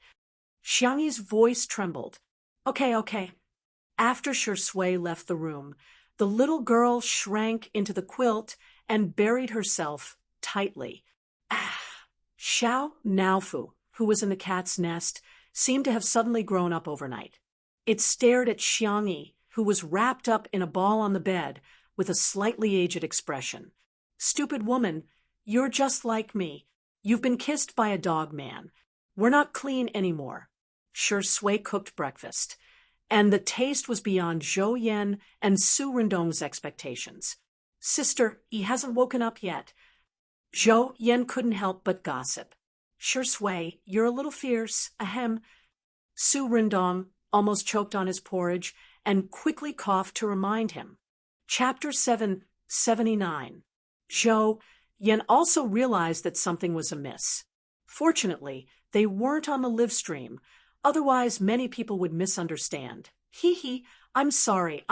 Xiangyi's voice trembled. Okay. After Sui left the room, the little girl shrank into the quilt and buried herself tightly. Xiao Naofu, who was in the cat's nest, seemed to have suddenly grown up overnight. It stared at Xiangyi, who was wrapped up in a ball on the bed, with a slightly aged expression. Stupid woman, you're just like me. You've been kissed by a dog man. We're not clean anymore. Sui cooked breakfast, and the taste was beyond Zhou Yan and Su Rindong's expectations. Sister, he hasn't woken up yet. Zhou Yan couldn't help but gossip. Sui, you're a little fierce, ahem. Su Rindong almost choked on his porridge and quickly coughed to remind him. Chapter 779. Zhou Yan also realized that something was amiss. Fortunately, they weren't on the live stream, otherwise many people would misunderstand. Hee, I'm sorry.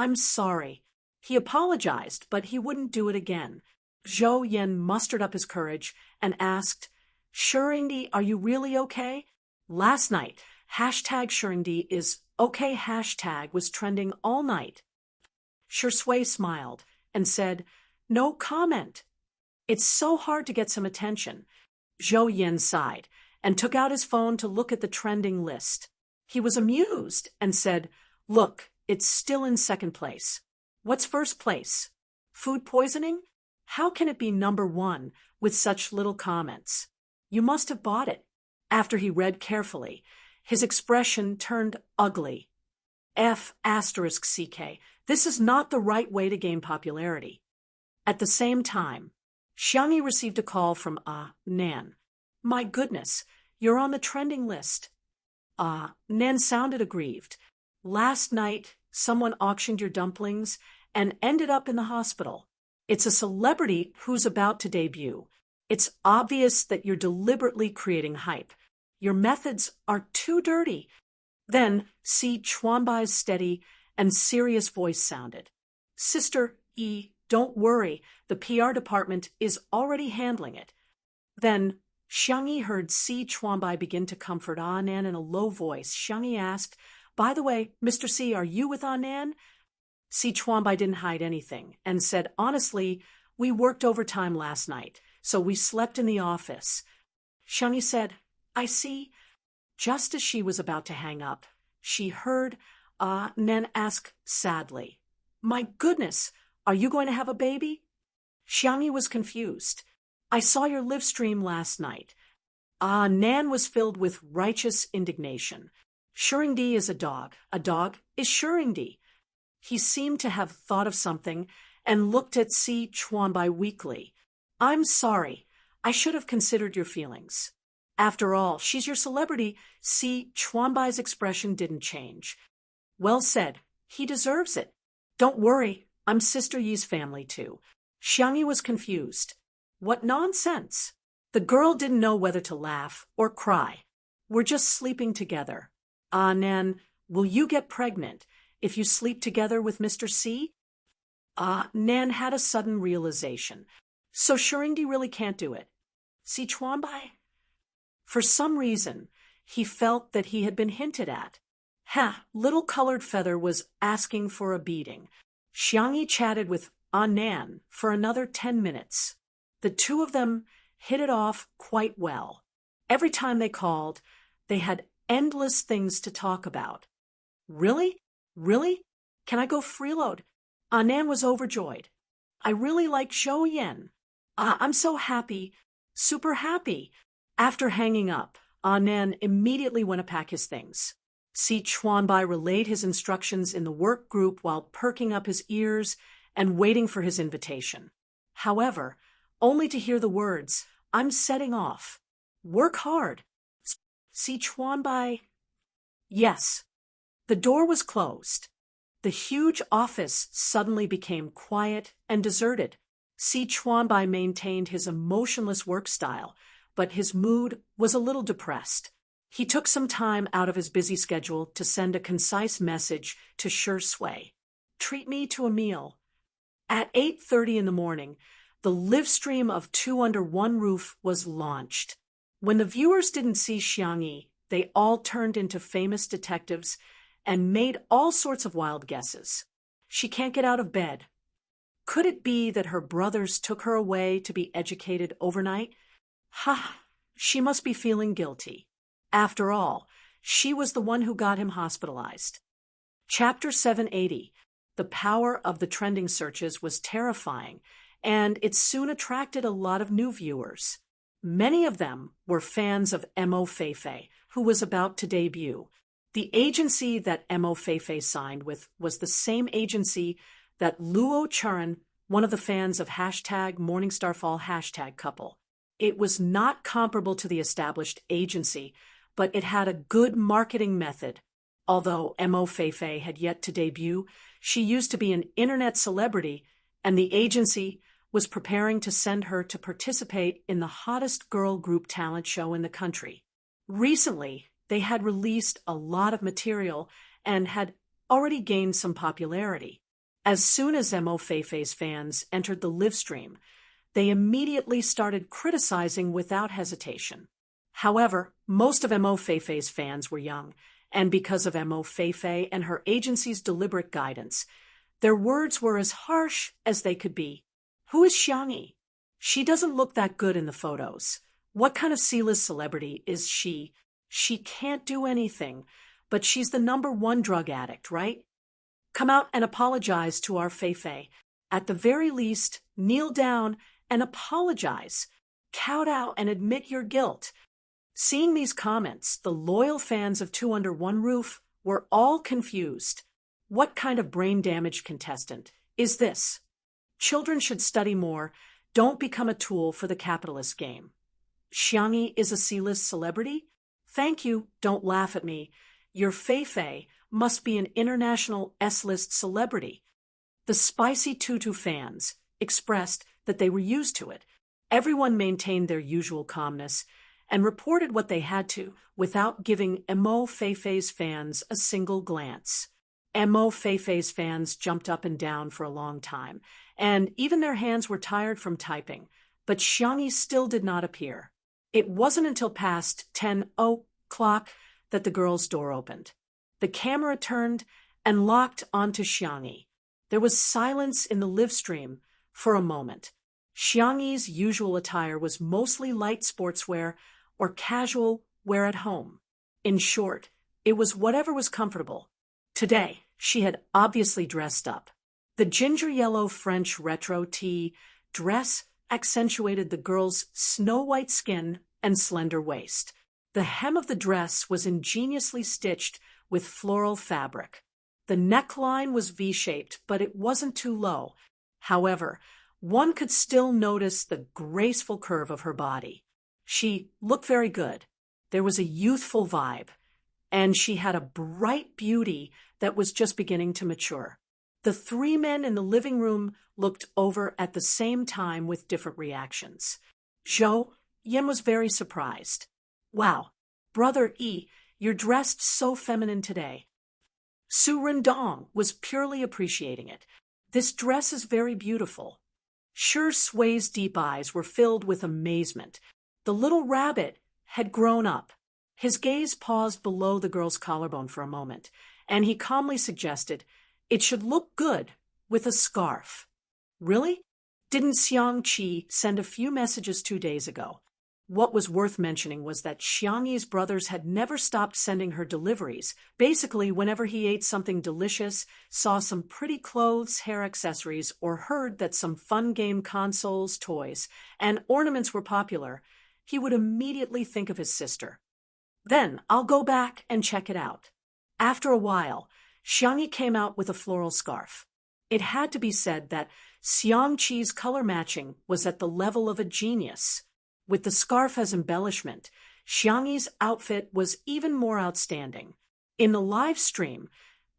He apologized, but he wouldn't do it again. Zhou Yan mustered up his courage and asked, Shurindi, are you really okay? Last night, #Shurindi is okay hashtag was trending all night. Sui smiled and said, no comment. It's so hard to get some attention. Zhou Yan sighed and took out his phone to look at the trending list. He was amused and said, look, it's still in second place. What's first place? Food poisoning? How can it be number one with such little comments? You must have bought it. After he read carefully, his expression turned ugly. F***CK. This is not the right way to gain popularity. At the same time, Xiangyi received a call from Nan. My goodness, you're on the trending list. Nan sounded aggrieved. Last night, someone auctioned your dumplings and ended up in the hospital. It's a celebrity who's about to debut. It's obvious that you're deliberately creating hype. Your methods are too dirty. Then, Chuanbai's steady and serious voice sounded. Sister E, don't worry, the PR department is already handling it. Then, Xiangyi heard Chuanbai begin to comfort Nan in a low voice. Xiangyi asked, by the way, Mr. C, are you with Nan? Chuanbai didn't hide anything and said, honestly, we worked overtime last night, so we slept in the office. Xiangyi said, I see. Just as she was about to hang up, she heard Nan ask sadly, my goodness, are you going to have a baby? Xiangyi was confused. I saw your live stream last night. Nan was filled with righteous indignation. Shurindi is a dog. A dog is Shurindi. He seemed to have thought of something and looked at Chuanbai weakly. I'm sorry. I should have considered your feelings. After all, she's your celebrity. Chuanbai's expression didn't change. Well said. He deserves it. Don't worry. I'm Sister Yi's family too. Xiangyi was confused. What nonsense. The girl didn't know whether to laugh or cry. We're just sleeping together. Nan, will you get pregnant if you sleep together with Mr. C? Nan had a sudden realization. So Shurindi really can't do it. Chuanbai? For some reason, he felt that he had been hinted at. Little colored feather was asking for a beating. Xiangyi chatted with Nan for another 10 minutes. The two of them hit it off quite well. Every time they called, They had endless things to talk about. Really? Really? Can I go freeload? Anan was overjoyed. I really like Zhou Yen. I'm so happy, super happy. After hanging up, Anan immediately went to pack his things. Si Chuanbai relayed his instructions in the work group while perking up his ears and waiting for his invitation. However, only to hear the words, "I'm setting off. Work hard." Si Chuanbai. Yes. The door was closed. The huge office suddenly became quiet and deserted. Si Chuanbai maintained his emotionless work style, but his mood was a little depressed. He took some time out of his busy schedule to send a concise message to Shi Sui. "Treat me to a meal." At 8:30 in the morning, the live stream of Two Under One Roof was launched. When the viewers didn't see Xiangyi, they all turned into famous detectives and made all sorts of wild guesses. She can't get out of bed. Could it be that her brothers took her away to be educated overnight? Ha! She must be feeling guilty. After all, she was the one who got him hospitalized. Chapter 780. The power of the trending searches was terrifying, and it soon attracted a lot of new viewers. Many of them were fans of Mo Feifei, who was about to debut. The agency that Mo Feifei signed with was the same agency that Luo Churen, one of the fans of #MorningstarFall #couple. It was not comparable to the established agency, but it had a good marketing method. Although Mo Feifei had yet to debut, she used to be an internet celebrity, and the agency was preparing to send her to participate in the hottest girl group talent show in the country. Recently, they had released a lot of material and had already gained some popularity. As soon as Mo Feifei's fans entered the live stream, they immediately started criticizing without hesitation. However, most of Mo Feifei's fans were young, and because of Mo Feifei and her agency's deliberate guidance, their words were as harsh as they could be. Who is Xiangyi? She doesn't look that good in the photos. What kind of C-list celebrity is she? She can't do anything, but she's the #1 drug addict, right? Come out and apologize to our Feifei. At the very least, kneel down and apologize. Kowtow and admit your guilt. Seeing these comments, the loyal fans of Two Under One Roof were all confused. What kind of brain-damaged contestant is this? Children should study more. Don't become a tool for the capitalist game. Xiangyi is a C-list celebrity? Thank you, don't laugh at me. Your Feifei must be an international S-list celebrity. The Spicy Tutu fans expressed that they were used to it. Everyone maintained their usual calmness and reported what they had to without giving Mo Feifei's fans a single glance. Mo Feifei's fans jumped up and down for a long time, and even their hands were tired from typing, but Xiangyi still did not appear. It wasn't until past 10 o'clock that the girl's door opened. The camera turned and locked onto Xiangyi. There was silence in the live stream for a moment. Xiangyi's usual attire was mostly light sportswear or casual wear at home. In short, it was whatever was comfortable. Today, she had obviously dressed up. The ginger yellow French retro tee dress accentuated the girl's snow-white skin and slender waist. The hem of the dress was ingeniously stitched with floral fabric. The neckline was V-shaped, but it wasn't too low. However, one could still notice the graceful curve of her body. She looked very good. There was a youthful vibe, and she had a bright beauty that was just beginning to mature. The three men in the living room looked over at the same time with different reactions. Zhou Yen was very surprised. Wow, Brother Yi, you're dressed so feminine today. Su Rindong was purely appreciating it. This dress is very beautiful. Shi Sui's deep eyes were filled with amazement. The little rabbit had grown up. His gaze paused below the girl's collarbone for a moment, and he calmly suggested, "It should look good with a scarf." Really? Didn't Xiang Qi send a few messages 2 days ago? What was worth mentioning was that Xiangyi's brothers had never stopped sending her deliveries. Basically, whenever he ate something delicious, saw some pretty clothes, hair accessories, or heard that some fun game consoles, toys, and ornaments were popular, he would immediately think of his sister. Then I'll go back and check it out. After a while, Xiangyi came out with a floral scarf. It had to be said that Xiangqi's color matching was at the level of a genius. With the scarf as embellishment, Xiangyi's outfit was even more outstanding. In the live stream,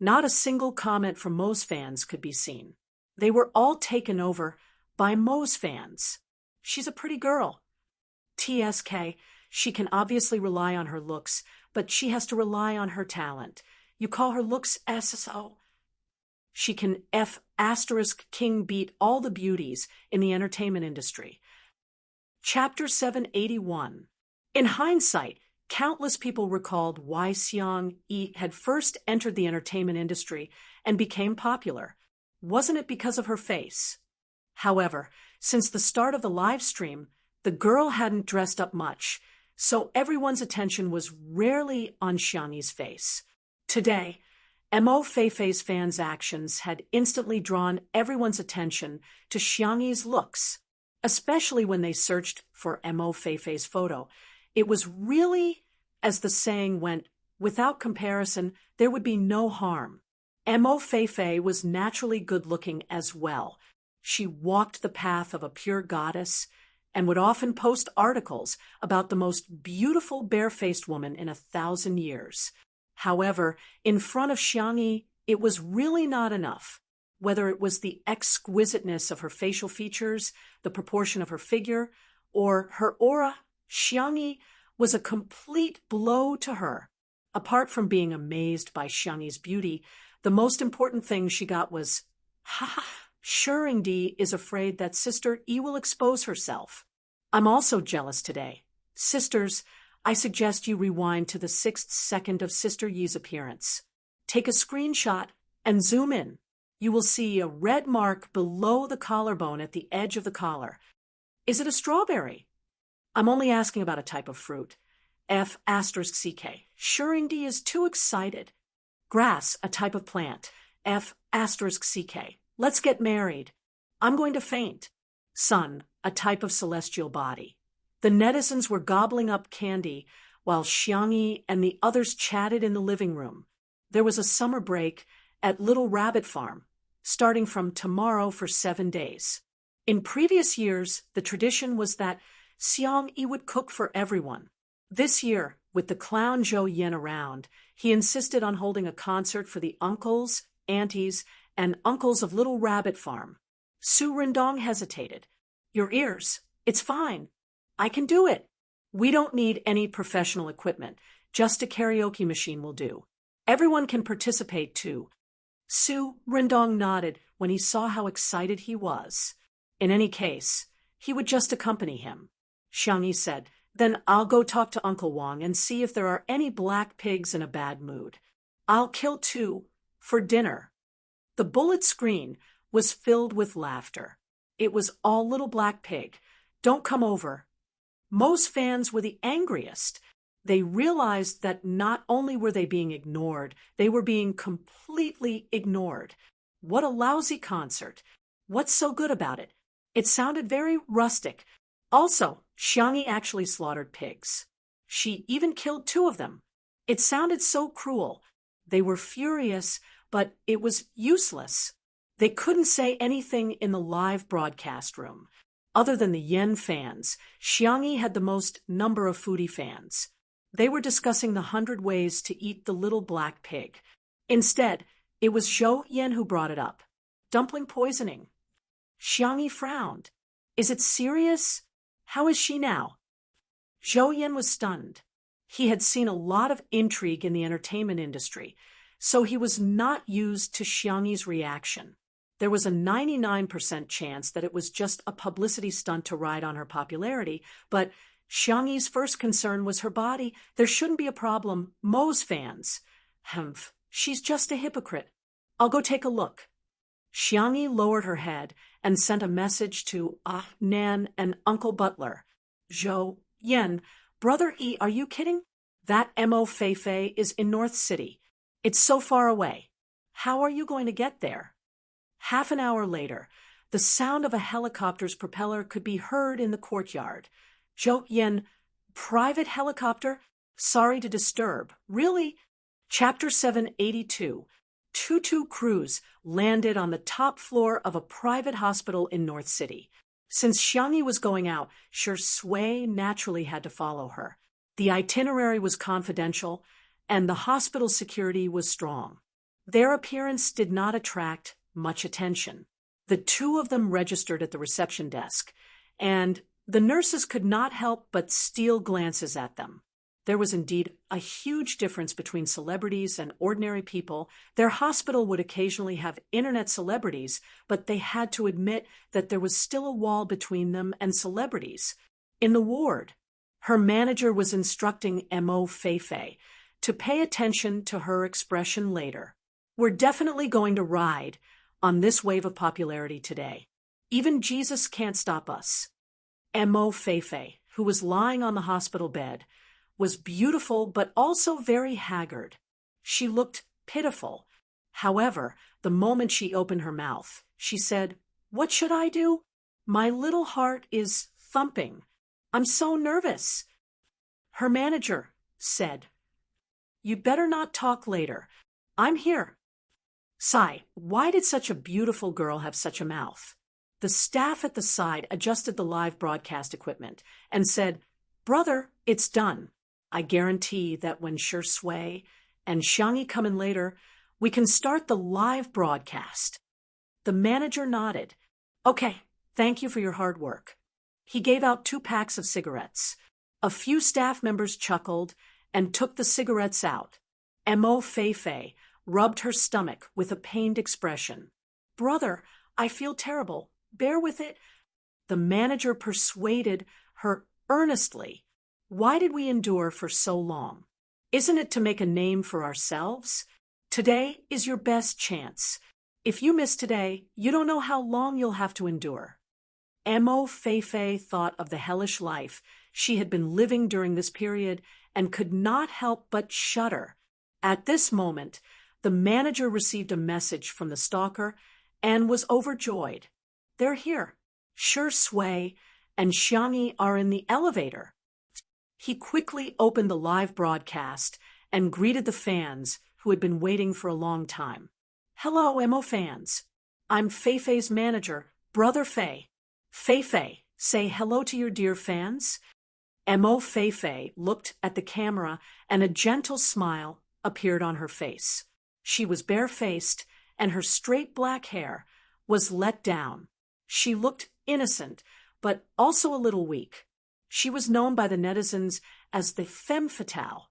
not a single comment from Mo's fans could be seen. They were all taken over by Mo's fans. She's a pretty girl. TSK, she can obviously rely on her looks, but she has to rely on her talent. You call her looks SSO. She can F***king beat all the beauties in the entertainment industry. Chapter 781. In hindsight, countless people recalled why Xiangyi had first entered the entertainment industry and became popular. Wasn't it because of her face? However, since the start of the live stream, the girl hadn't dressed up much, so everyone's attention was rarely on Xiangyi's face. Today, Mo Feifei's fans' actions had instantly drawn everyone's attention to Xiangyi's looks, especially when they searched for Mo Feifei's photo. It was really, as the saying went, without comparison, there would be no harm. Mo Feifei was naturally good-looking as well. She walked the path of a pure goddess and would often post articles about the most beautiful bare-faced woman in 1,000 years. However, in front of Xiangyi, it was really not enough. Whether it was the exquisiteness of her facial features, the proportion of her figure, or her aura, Xiangyi was a complete blow to her. Apart from being amazed by Xiangyi's beauty, the most important thing she got was, Shuringdi is afraid that Sister Yi will expose herself. I'm also jealous today. Sisters, I suggest you rewind to the 6th second of Sister Yi's appearance. Take a screenshot and zoom in. You will see a red mark below the collarbone at the edge of the collar. Is it a strawberry? I'm only asking about a type of fruit. F***ck. Shuringdi is too excited. Grass, a type of plant. F***ck. Let's get married. I'm going to faint. Sun, a type of celestial body. The netizens were gobbling up candy while Xiangyi and the others chatted in the living room. There was a summer break at Little Rabbit Farm, starting from tomorrow for 7 days. In previous years, the tradition was that Xiangyi would cook for everyone. This year, with the clown Zhou Yan around, he insisted on holding a concert for the uncles, aunties, and uncles of Little Rabbit Farm. Su Rindong hesitated. Your ears. It's fine. I can do it. We don't need any professional equipment. Just a karaoke machine will do. Everyone can participate too. Su Rindong nodded when he saw how excited he was. In any case, he would just accompany him. Xiangyi said, then I'll go talk to Uncle Wang and see if there are any black pigs in a bad mood. I'll kill 2 for dinner. The bullet screen was filled with laughter. It was all Little Black Pig. Don't come over. Most fans were the angriest. They realized that not only were they being ignored, they were being completely ignored. What a lousy concert. What's so good about it? It sounded very rustic. Also, Xiangyi actually slaughtered pigs. She even killed 2 of them. It sounded so cruel. They were furious, but it was useless. They couldn't say anything in the live broadcast room. Other than the Yen fans, Xiangyi had the most number of foodie fans. They were discussing the 100 ways to eat the little black pig. Instead, it was Zhou Yan who brought it up. Dumpling poisoning. Xiangyi frowned. Is it serious? How is she now? Zhou Yan was stunned. He had seen a lot of intrigue in the entertainment industry, so he was not used to Xiangyi's reaction. There was a 99% chance that it was just a publicity stunt to ride on her popularity, but Xiangyi's first concern was her body. There shouldn't be a problem. Mo's fans. Humph, she's just a hypocrite. I'll go take a look. Xiangyi lowered her head and sent a message to Nan and Uncle Butler. Zhou, Yen, Brother E, are you kidding? That Mo Feifei is in North City. It's so far away. How are you going to get there? Half an hour later, the sound of a helicopter's propeller could be heard in the courtyard. Joke Yen, private helicopter? Sorry to disturb. Really? Chapter 782. Tutu crews landed on the top floor of a private hospital in North City. Since Xiangyi was going out, Shui naturally had to follow her. The itinerary was confidential, and the hospital security was strong. Their appearance did not attract much attention. The two of them registered at the reception desk, and the nurses could not help but steal glances at them. There was indeed a huge difference between celebrities and ordinary people. Their hospital would occasionally have internet celebrities, but they had to admit that there was still a wall between them and celebrities. In the ward, her manager was instructing Mo Feifei to pay attention to her expression later. We're definitely going to ride on this wave of popularity today. Even Jesus can't stop us. Mo Feifei, who was lying on the hospital bed, was beautiful but also very haggard. She looked pitiful. However, the moment she opened her mouth, she said, "What should I do? My little heart is thumping. I'm so nervous." Her manager said, "You'd better not talk later. I'm here." Sigh, why did such a beautiful girl have such a mouth? The staff at the side adjusted the live broadcast equipment and said, "Brother, it's done. I guarantee that when Shui and Xiangyi come in later, we can start the live broadcast." The manager nodded. "Okay, thank you for your hard work." He gave out 2 packs of cigarettes. A few staff members chuckled and took the cigarettes out. Mo Feifei rubbed her stomach with a pained expression. "Brother, I feel terrible. Bear with it." The manager persuaded her earnestly. "Why did we endure for so long? Isn't it to make a name for ourselves? Today is your best chance. If you miss today, you don't know how long you'll have to endure." Mo Feifei thought of the hellish life she had been living during this period and could not help but shudder. At this moment, the manager received a message from the stalker and was overjoyed. "They're here. Shui and Xiangyi are in the elevator." He quickly opened the live broadcast and greeted the fans who had been waiting for a long time. "Hello, Mo fans. I'm Feifei's manager, Brother Fei. Feifei, say hello to your dear fans." Mo Feifei looked at the camera and a gentle smile appeared on her face. She was barefaced and her straight black hair was let down. She looked innocent, but also a little weak. She was known by the netizens as the femme fatale.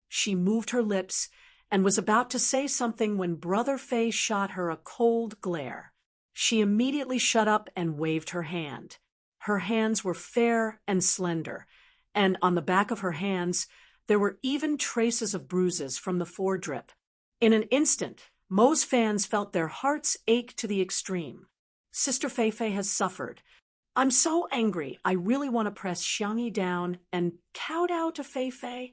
She moved her lips and was about to say something when Brother Fei shot her a cold glare. She immediately shut up and waved her hand. Her hands were fair and slender, and on the back of her hands there were even traces of bruises from the foredrip. In an instant, Mo's fans felt their hearts ache to the extreme. Sister Feifei has suffered. I'm so angry. I really want to press Xiangyi down and kowtow to Feifei.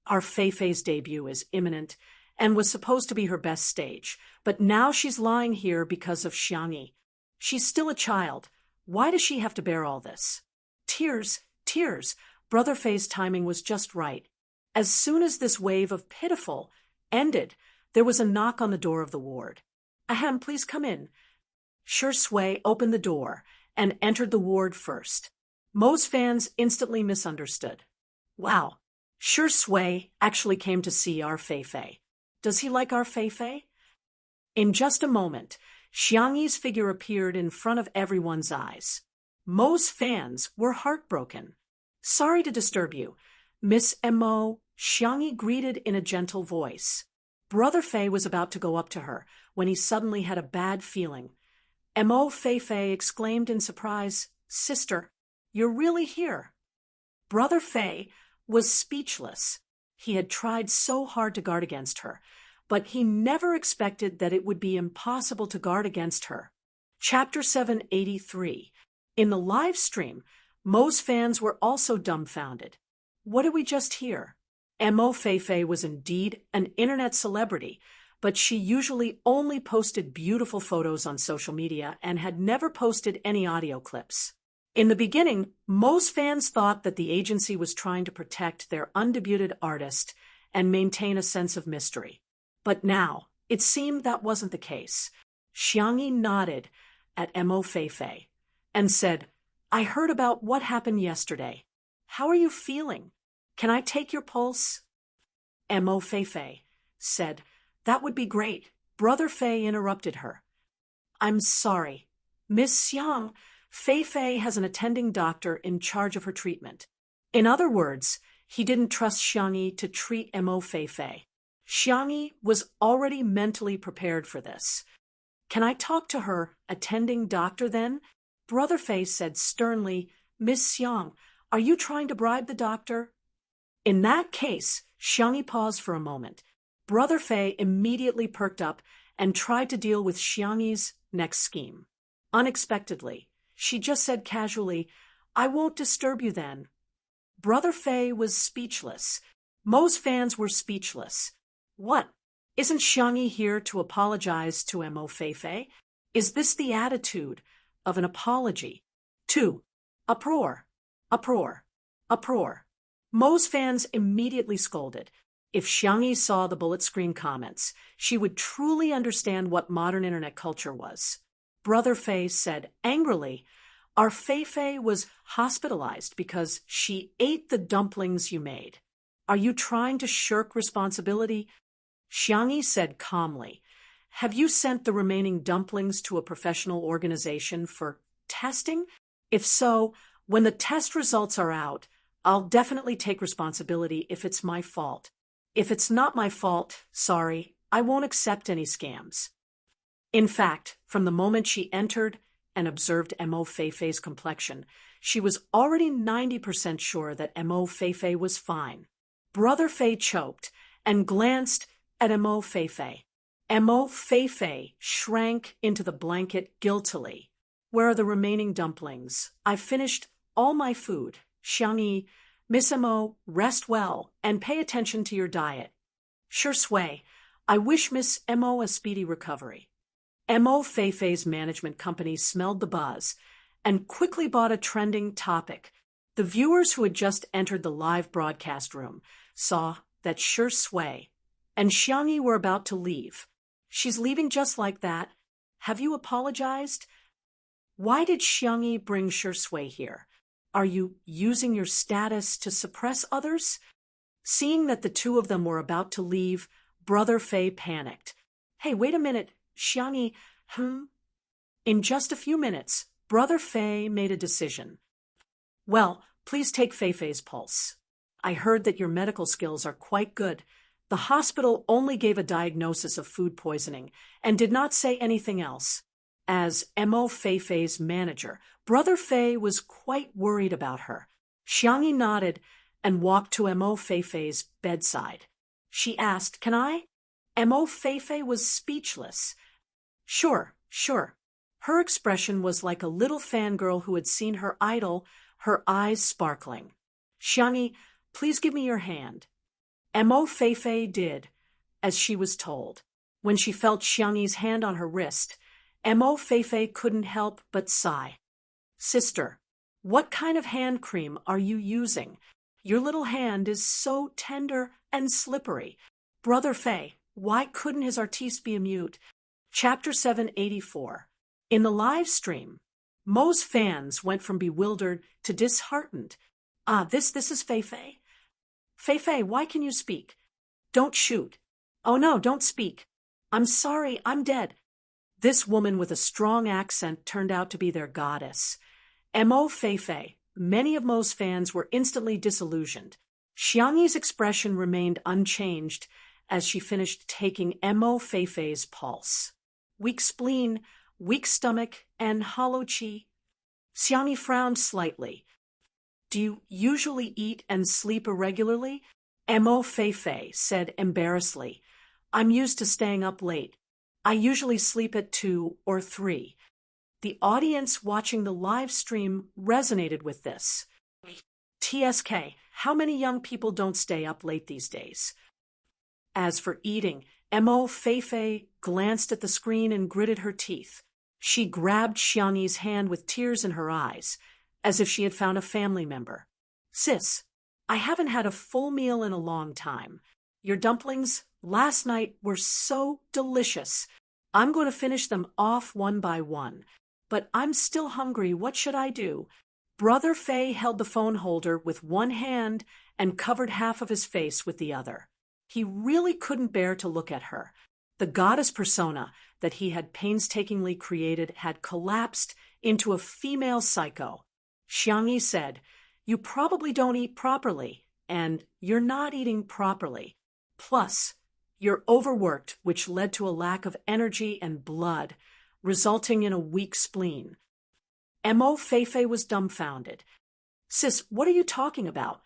Our Feifei's debut is imminent and was supposed to be her best stage, but now she's lying here because of Xiangyi. She's still a child. Why does she have to bear all this? Tears, tears. Brother Fei's timing was just right. As soon as this wave of pitiful ended, there was a knock on the door of the ward. "Ahem, please come in." Shui opened the door and entered the ward first. Mo's fans instantly misunderstood. Wow, Shui actually came to see our Feifei. Does he like our Feifei? In just a moment, Xiangyi's figure appeared in front of everyone's eyes. Mo's fans were heartbroken. "Sorry to disturb you, Miss Mo," Xiangyi greeted in a gentle voice. Brother Fei was about to go up to her when he suddenly had a bad feeling. Mo Feifei exclaimed in surprise, "Sister, you're really here." Brother Fei was speechless. He had tried so hard to guard against her, but he never expected that it would be impossible to guard against her. Chapter 783. In the live stream, Most fans were also dumbfounded. What did we just hear? Mo Feifei was indeed an internet celebrity, but she usually only posted beautiful photos on social media and had never posted any audio clips. In the beginning, most fans thought that the agency was trying to protect their undebuted artist and maintain a sense of mystery. But now, it seemed that wasn't the case. Xiangyi nodded at Mo Feifei and said, "I heard about what happened yesterday. How are you feeling? Can I take your pulse?" Mo Feifei said, "That would be great." Brother Fei interrupted her. "I'm sorry. Miss Xiang, Feifei has an attending doctor in charge of her treatment." In other words, he didn't trust Xiangyi to treat Mo Feifei. Xiangyi was already mentally prepared for this. "Can I talk to her attending doctor then?" Brother Fei said sternly, "Miss Xiang, are you trying to bribe the doctor?" In that case, Xiangyi paused for a moment. Brother Fei immediately perked up and tried to deal with Xiangyi's next scheme. Unexpectedly, she just said casually, "I won't disturb you then." Brother Fei was speechless. Most fans were speechless. What? Isn't Xiangyi here to apologize to Mo Feifei? Is this the attitude of an apology? 2. Uproar. Uproar. Uproar. Most fans immediately scolded. If Xiangyi saw the bullet screen comments, she would truly understand what modern internet culture was. Brother Fei said angrily, "Our Feifei was hospitalized because she ate the dumplings you made. Are you trying to shirk responsibility?" Xiangyi said calmly, "Have you sent the remaining dumplings to a professional organization for testing? If so, when the test results are out, I'll definitely take responsibility if it's my fault. If it's not my fault, sorry, I won't accept any scams." In fact, from the moment she entered and observed Mo Feifei's complexion, she was already 90% sure that Mo Feifei was fine. Brother Fei choked and glanced at Mo Feifei. Mo Feifei shrank into the blanket guiltily. "Where are the remaining dumplings? I've finished all my food. Xiangyi, Miss Mo, rest well and pay attention to your diet." "Sure Sui, I wish Miss Mo a speedy recovery." Mo Feifei's management company smelled the buzz and quickly bought a trending topic. The viewers who had just entered the live broadcast room saw that Sure Sui and Xiangyi were about to leave. "She's leaving just like that. Have you apologized? Why did Xiangyi bring Sure Sui here? Are you using your status to suppress others?" Seeing that the two of them were about to leave, Brother Fei panicked. "Hey, wait a minute, Xiangyi, In just a few minutes, Brother Fei made a decision. "Well, please take Feifei's pulse. I heard that your medical skills are quite good. The hospital only gave a diagnosis of food poisoning and did not say anything else." As Mo Feifei's manager, Brother Fei was quite worried about her. Xiangyi nodded and walked to Mo Feifei's bedside. She asked, "Can I?" Mo Feifei was speechless. Sure. Her expression was like a little fangirl who had seen her idol, her eyes sparkling. "Xiangyi, please give me your hand." Mo Feifei did, as she was told. When she felt Xiangyi's hand on her wrist, Mo Feifei couldn't help but sigh. "Sister, what kind of hand cream are you using? Your little hand is so tender and slippery." Brother Fei, why couldn't his artiste be a mute? Chapter 784. In the live stream, most fans went from bewildered to disheartened. This is Feifei. "Feifei, why can you speak?" "Don't shoot." "Oh no, don't speak." "I'm sorry, I'm dead." This woman with a strong accent turned out to be their goddess. Mo Feifei. Many of Mo's fans were instantly disillusioned. Xiangyi's expression remained unchanged as she finished taking Mo Feifei's pulse. Weak spleen, weak stomach, and hollow chi. Xiangyi frowned slightly. "Do you usually eat and sleep irregularly?" Mo Feifei said embarrassedly. "I'm used to staying up late. I usually sleep at 2 or 3. The audience watching the live stream resonated with this. TSK, how many young people don't stay up late these days? As for eating, Mo Feifei glanced at the screen and gritted her teeth. She grabbed Xiangyi's hand with tears in her eyes, as if she had found a family member. Sis, I haven't had a full meal in a long time. Your dumplings last night were so delicious. I'm going to finish them off one by one. But I'm still hungry. What should I do? Brother Fei held the phone holder with one hand and covered half of his face with the other. He really couldn't bear to look at her. The goddess persona that he had painstakingly created had collapsed into a female psycho. Xiangyi said, "You probably don't eat properly, and you're not eating properly. Plus, you're overworked, which led to a lack of energy and blood, resulting in a weak spleen." Mo Feifei was dumbfounded. "Sis, what are you talking about?"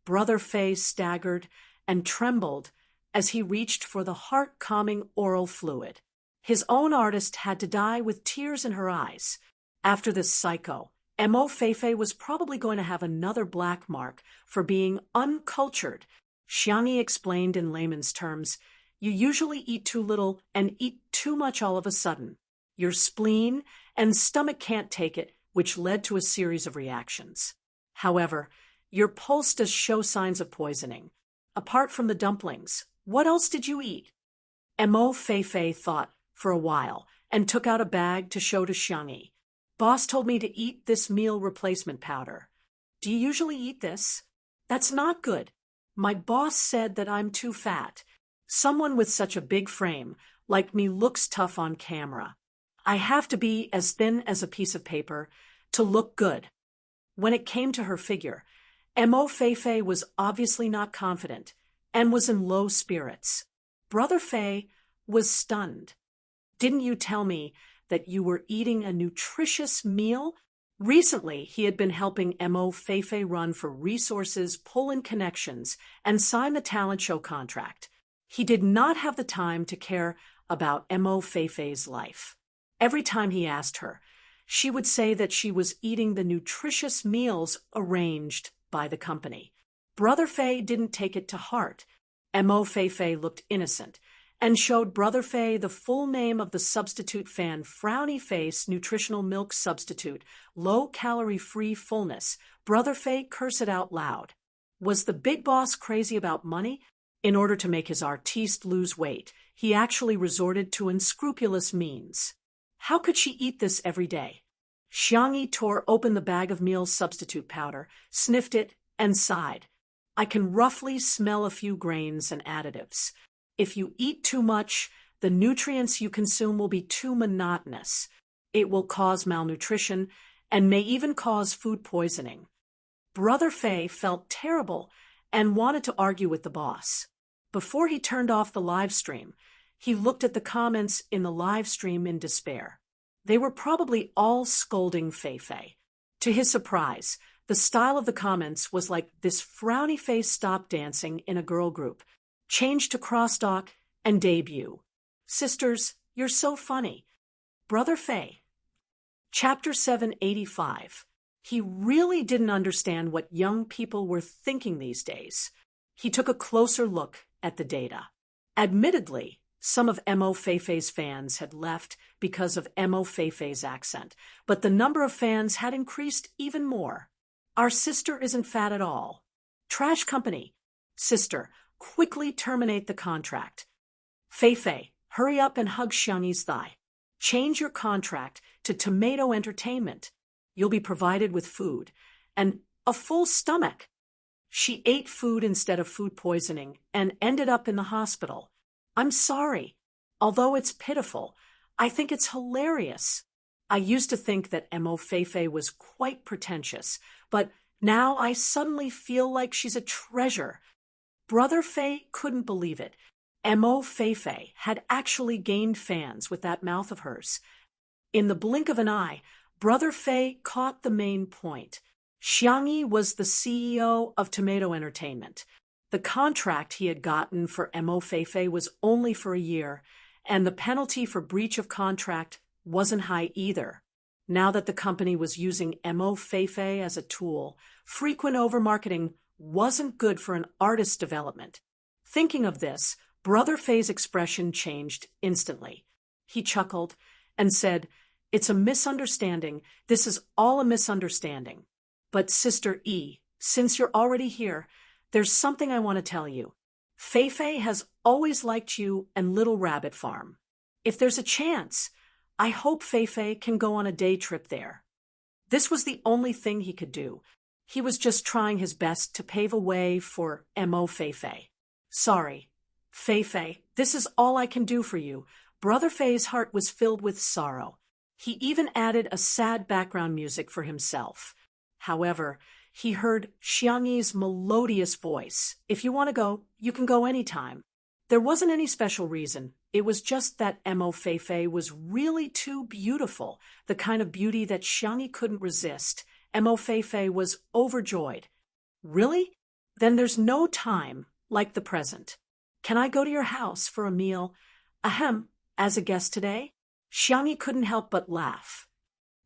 Brother Fei staggered and trembled as he reached for the heart-calming oral fluid. His own artist had to die with tears in her eyes. After this psycho, Mo Feifei was probably going to have another black mark for being uncultured. Xiangyi explained in layman's terms, "You usually eat too little and eat too much all of a sudden. Your spleen and stomach can't take it, which led to a series of reactions. However, your pulse does show signs of poisoning. Apart from the dumplings, what else did you eat?" Mo Feifei thought for a while and took out a bag to show to Xiangyi. "Boss told me to eat this meal replacement powder. Do you usually eat this?" "That's not good. My boss said that I'm too fat. Someone with such a big frame, like me, looks tough on camera. I have to be as thin as a piece of paper to look good." When it came to her figure, Mo Feifei was obviously not confident and was in low spirits. Brother Fei was stunned. "Didn't you tell me that you were eating a nutritious meal?" Recently, he had been helping Mo Feifei run for resources, pull in connections, and sign the talent show contract. He did not have the time to care about Mo Feifei's life. Every time he asked her, she would say that she was eating the nutritious meals arranged by the company. Brother Fei didn't take it to heart. Mo Feifei looked innocent and showed Brother Fei the full name of the substitute fan: frowny face, nutritional milk substitute, low-calorie-free fullness. Brother Fei cursed it out loud. Was the big boss crazy about money? In order to make his artiste lose weight, he actually resorted to unscrupulous means. How could she eat this every day? Xiangyi tore open the bag of meal substitute powder, sniffed it, and sighed. "I can roughly smell a few grains and additives. If you eat too much, the nutrients you consume will be too monotonous. It will cause malnutrition and may even cause food poisoning." Brother Fei felt terrible and wanted to argue with the boss. Before he turned off the live stream, he looked at the comments in the live stream in despair. They were probably all scolding Feifei. To his surprise, the style of the comments was like this frowny face stop dancing in a girl group, change to crosstalk, and debut. "Sisters, you're so funny." Brother Fei. Chapter 785. He really didn't understand what young people were thinking these days. He took a closer look at the data. Admittedly, some of Mo Feifei's fans had left because of Mo Feifei's accent, but the number of fans had increased even more. "Our sister isn't fat at all." "Trash company." "Sister, quickly terminate the contract." "Feifei, hurry up and hug Xiangyi's thigh. Change your contract to Tomato Entertainment. You'll be provided with food and a full stomach." She ate food instead of food poisoning and ended up in the hospital. "I'm sorry. Although it's pitiful, I think it's hilarious. I used to think that Mo Feifei was quite pretentious, but now I suddenly feel like she's a treasure." Brother Fei couldn't believe it. Mo Feifei had actually gained fans with that mouth of hers. In the blink of an eye, Brother Fei caught the main point. Xiangyi was the CEO of Tomato Entertainment. The contract he had gotten for Mo Feifei was only for a year, and the penalty for breach of contract wasn't high either. Now that the company was using Mo Feifei as a tool, frequent overmarketing wasn't good for an artist's development. Thinking of this, Brother Fei's expression changed instantly. He chuckled and said, "It's a misunderstanding. This is all a misunderstanding. But Sister E, since you're already here, there's something I want to tell you. Feifei has always liked you and Little Rabbit Farm. If there's a chance, I hope Feifei can go on a day trip there." This was the only thing he could do. He was just trying his best to pave a way for Mo Feifei. "Sorry, Feifei, this is all I can do for you." Brother Fei's heart was filled with sorrow. He even added a sad background music for himself. However, he heard Xiangyi's melodious voice. "If you want to go, you can go anytime." There wasn't any special reason. It was just that Mo Feifei was really too beautiful, the kind of beauty that Xiangyi couldn't resist. Mo Feifei was overjoyed. "Really? Then there's no time like the present. Can I go to your house for a meal? Ahem, as a guest today?" Xiangyi couldn't help but laugh.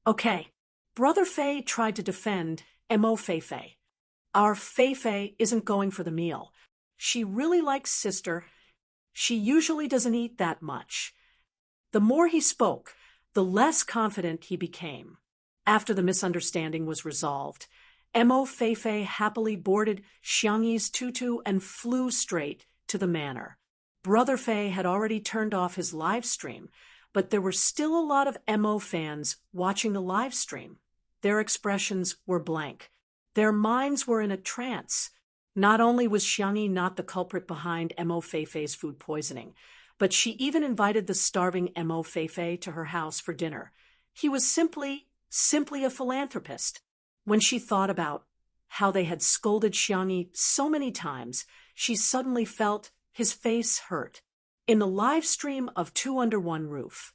"Okay." Brother Fei tried to defend Mo Feifei. "Our Feifei isn't going for the meal. She really likes Sister. She usually doesn't eat that much." The more he spoke, the less confident he became. After the misunderstanding was resolved, Mo Feifei happily boarded Xiangyi's tutu and flew straight to the manor. Brother Fei had already turned off his live stream, but there were still a lot of Mo fans watching the live stream. Their expressions were blank. Their minds were in a trance. Not only was Xiangyi not the culprit behind Mo Feifei's food poisoning, but she even invited the starving Mo Feifei to her house for dinner. He was simply a philanthropist. When she thought about how they had scolded Xiangyi so many times, she suddenly felt his face hurt. In the live stream of Two Under One Roof,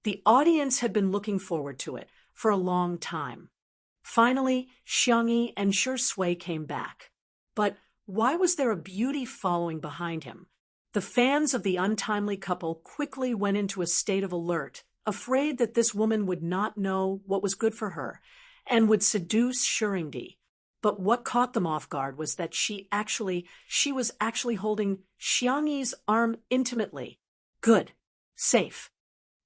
the audience had been looking forward to it for a long time. Finally, Xiangyi and Shui came back. But why was there a beauty following behind him? The fans of the untimely couple quickly went into a state of alert, afraid that this woman would not know what was good for her and would seduce Shurindi. But what caught them off guard was that she was actually holding Xiangyi's arm intimately. "Good. Safe.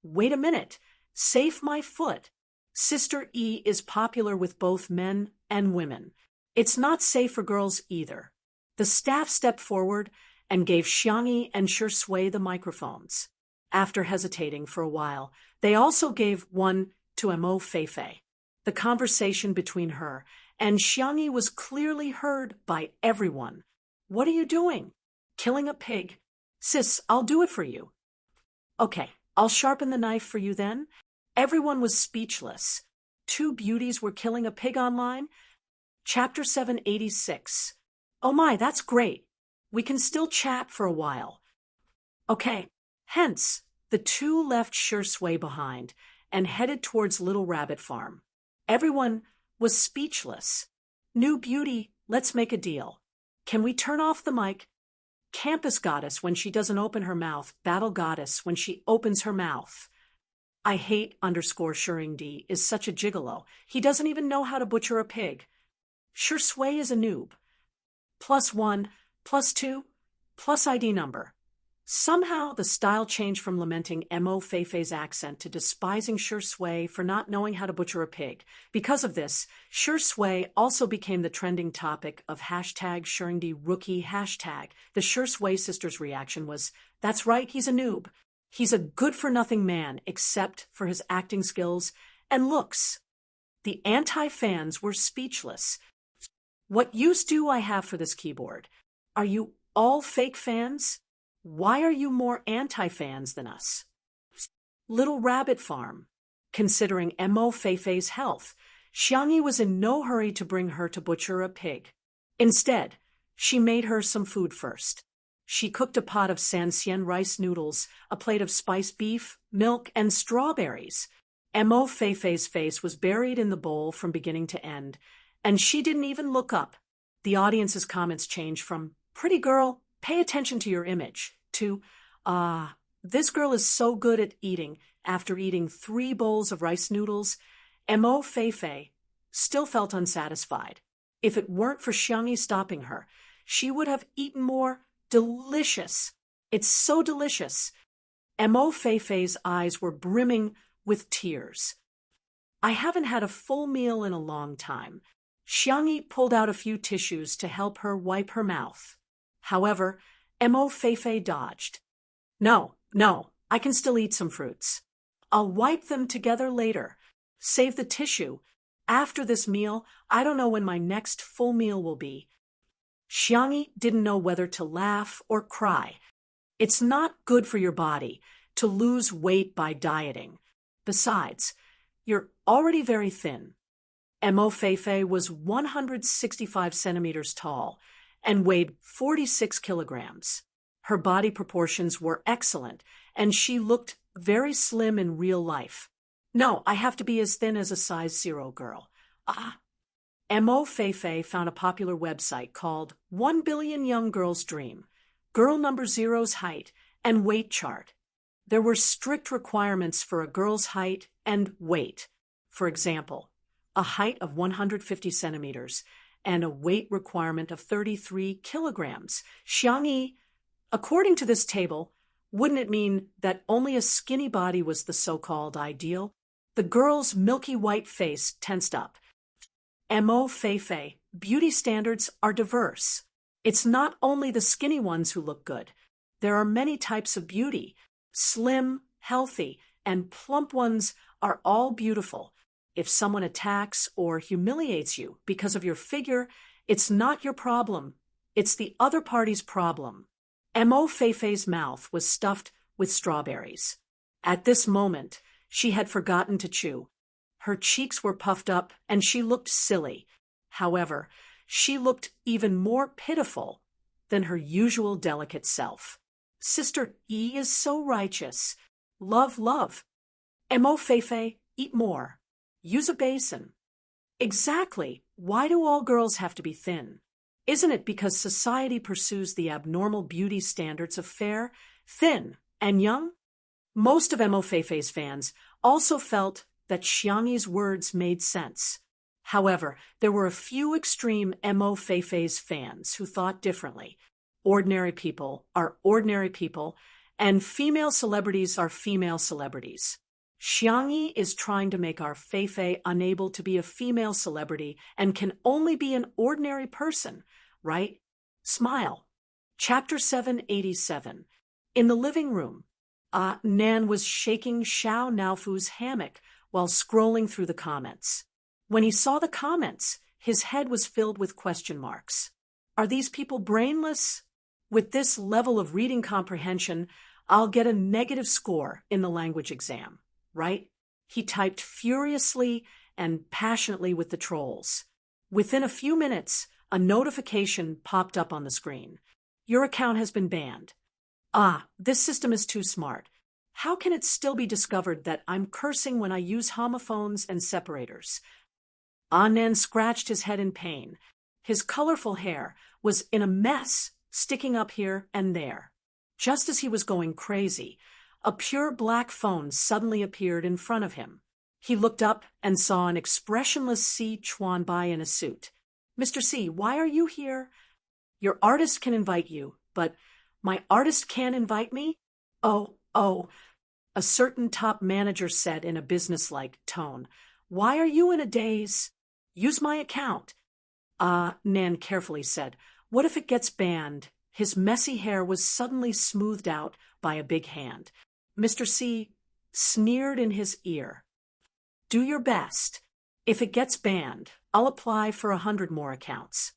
Wait a minute. Safe my foot. Sister E is popular with both men and women. It's not safe for girls either." The staff stepped forward and gave Xiangyi and Shui the microphones. After hesitating for a while, they also gave one to Mo Feifei. The conversation between her and Xiangyi was clearly heard by everyone. "What are you doing?" "Killing a pig." "Sis, I'll do it for you." "Okay, I'll sharpen the knife for you then." Everyone was speechless. Two beauties were killing a pig online? Chapter 786. "Oh my, that's great. We can still chat for a while." "Okay." Hence, the two left Shui behind and headed towards Little Rabbit Farm. Everyone was speechless. "New beauty, let's make a deal. Can we turn off the mic? Campus goddess when she doesn't open her mouth, battle goddess when she opens her mouth." I hate _Shurindi is such a gigolo. He doesn't even know how to butcher a pig. Shui is a noob. +1, +2, plus ID number. Somehow the style changed from lamenting Mo Feifei's accent to despising Shui for not knowing how to butcher a pig. Because of this, Shui also became the trending topic of #ShurindiRookie hashtag. The Shui sisters' reaction was, "That's right, he's a noob. He's a good-for-nothing man except for his acting skills and looks." The anti-fans were speechless. "What use do I have for this keyboard? Are you all fake fans? Why are you more anti-fans than us?" Little Rabbit Farm. Considering Mo Feifei's health, Xiangyi was in no hurry to bring her to butcher a pig. Instead, she made her some food first. She cooked a pot of sanxian rice noodles, a plate of spiced beef, milk, and strawberries. Mo Feifei's face was buried in the bowl from beginning to end, and she didn't even look up. The audience's comments changed from, "Pretty girl, pay attention to your image," to, "This girl is so good at eating after eating 3 bowls of rice noodles," Mo Feifei still felt unsatisfied. If it weren't for Xiangyi stopping her, she would have eaten more. Delicious. It's so delicious. Mo Feifei's eyes were brimming with tears. I haven't had a full meal in a long time. Xiangyi pulled out a few tissues to help her wipe her mouth. However, Mo Feifei dodged. No, I can still eat some fruits. I'll wipe them together later. Save the tissue. After this meal, I don't know when my next full meal will be. Xiangyi didn't know whether to laugh or cry. It's not good for your body to lose weight by dieting. Besides, you're already very thin. Mo Feifei was 165 centimeters tall and weighed 46 kilograms. Her body proportions were excellent, and she looked very slim in real life. No, I have to be as thin as a size 0 girl. Mo Feifei found a popular website called 1 Billion Young Girls' Dream, Girl Number Zero's height and weight chart. There were strict requirements for a girl's height and weight. For example, a height of 150 centimeters and a weight requirement of 33 kilograms. Xiangyi, according to this table, wouldn't it mean that only a skinny body was the so-called ideal? The girl's milky white face tensed up. Mo Feifei, beauty standards are diverse. It's not only the skinny ones who look good. There are many types of beauty. Slim, healthy, and plump ones are all beautiful. If someone attacks or humiliates you because of your figure, it's not your problem. It's the other party's problem. Mo Feifei's mouth was stuffed with strawberries. At this moment, she had forgotten to chew. Her cheeks were puffed up and she looked silly. However, she looked even more pitiful than her usual delicate self. Sister Yi is so righteous. Love. Mo Feifei, eat more. Use a basin. Exactly. Why do all girls have to be thin? Isn't it because society pursues the abnormal beauty standards of fair, thin, and young? Most of Mo Feifei's fans also felt that Xiangyi's words made sense. However, there were a few extreme Mo Feifei's fans who thought differently. Ordinary people are ordinary people, and female celebrities are female celebrities. Xiangyi is trying to make our Feifei unable to be a female celebrity and can only be an ordinary person, right? Smile. Chapter 787. In the living room, Nan was shaking Xiao Naofu's hammock while scrolling through the comments. When he saw the comments, his head was filled with question marks. Are these people brainless? With this level of reading comprehension, I'll get a negative score in the language exam, right? He typed furiously and passionately with the trolls. Within a few minutes, a notification popped up on the screen. Your account has been banned. This system is too smart. How can it still be discovered that I'm cursing when I use homophones and separators? Nan scratched his head in pain. His colorful hair was in a mess, sticking up here and there. Just as he was going crazy, a pure black phone suddenly appeared in front of him. He looked up and saw an expressionless Si Chuanbai in a suit. Mr. Si, why are you here? Your artist can invite you, but my artist can't invite me? Oh, a certain top manager said in a businesslike tone. Why are you in a daze? Use my account. Nan carefully said. What if it gets banned? His messy hair was suddenly smoothed out by a big hand. Mr. C sneered in his ear. Do your best. If it gets banned, I'll apply for 100 more accounts.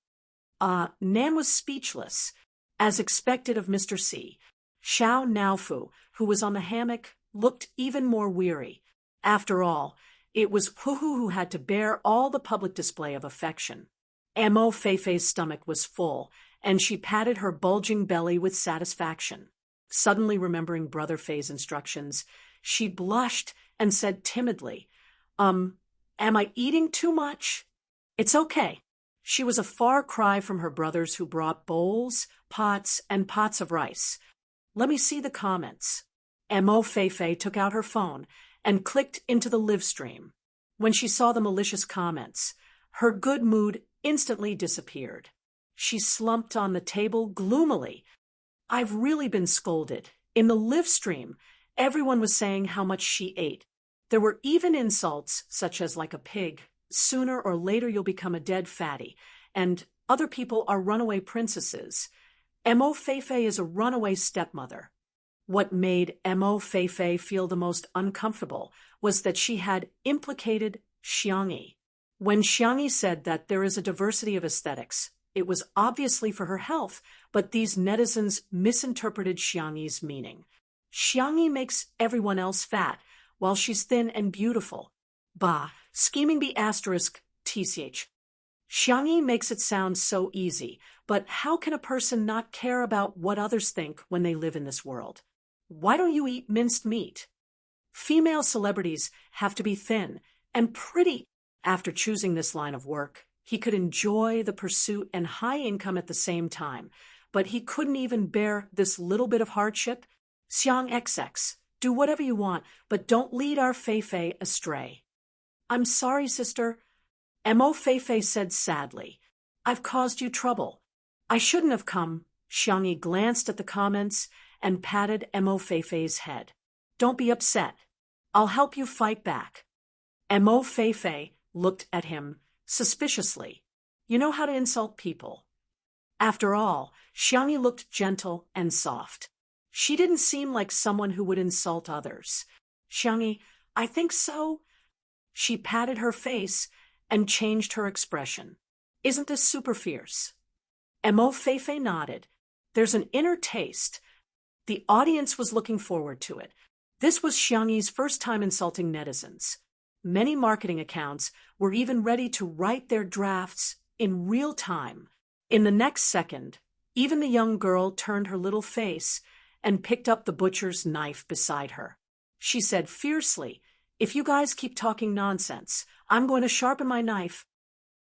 Nan was speechless. As expected of Mr. C, Xiao Naofu, who was on the hammock, looked even more weary. After all, it was Huhu who had to bear all the public display of affection. Mo Feifei's stomach was full, and she patted her bulging belly with satisfaction. Suddenly remembering Brother Fei's instructions, she blushed and said timidly, am I eating too much? It's okay. She was a far cry from her brothers who brought bowls, pots, and pots of rice. Let me see the comments. Mo Feifei took out her phone and clicked into the live stream. When she saw the malicious comments, her good mood instantly disappeared. She slumped on the table gloomily. I've really been scolded. In the live stream, everyone was saying how much she ate. There were even insults, such as like a pig. Sooner or later you'll become a dead fatty. And other people are runaway princesses. Mo Feifei is a runaway stepmother. What made Mo Feifei feel the most uncomfortable was that she had implicated Xiangyi. When Xiangyi said that there is a diversity of aesthetics, it was obviously for her health, but these netizens misinterpreted Xiangyi's meaning. Xiangyi makes everyone else fat, while she's thin and beautiful. Bah, scheming be asterisk tch. Xiangyi makes it sound so easy, but how can a person not care about what others think when they live in this world? Why don't you eat minced meat? Female celebrities have to be thin and pretty. After choosing this line of work, he could enjoy the pursuit and high income at the same time, but he couldn't even bear this little bit of hardship. Xiang XX, do whatever you want, but don't lead our Feifei astray. I'm sorry, sister. Mo Feifei said sadly. I've caused you trouble. I shouldn't have come. Xiangyi glanced at the comments and patted Mo Feifei's head. Don't be upset. I'll help you fight back. Mo Feifei looked at him suspiciously. You know how to insult people. After all, Xiangyi looked gentle and soft. She didn't seem like someone who would insult others. Xiangyi, I think so. She patted her face and changed her expression. Isn't this super fierce? Mo Feifei nodded. There's an inner taste. The audience was looking forward to it. This was Xiangyi's first time insulting netizens. Many marketing accounts were even ready to write their drafts in real time. In the next second, even the young girl turned her little face and picked up the butcher's knife beside her. She said fiercely, "If you guys keep talking nonsense, I'm going to sharpen my knife."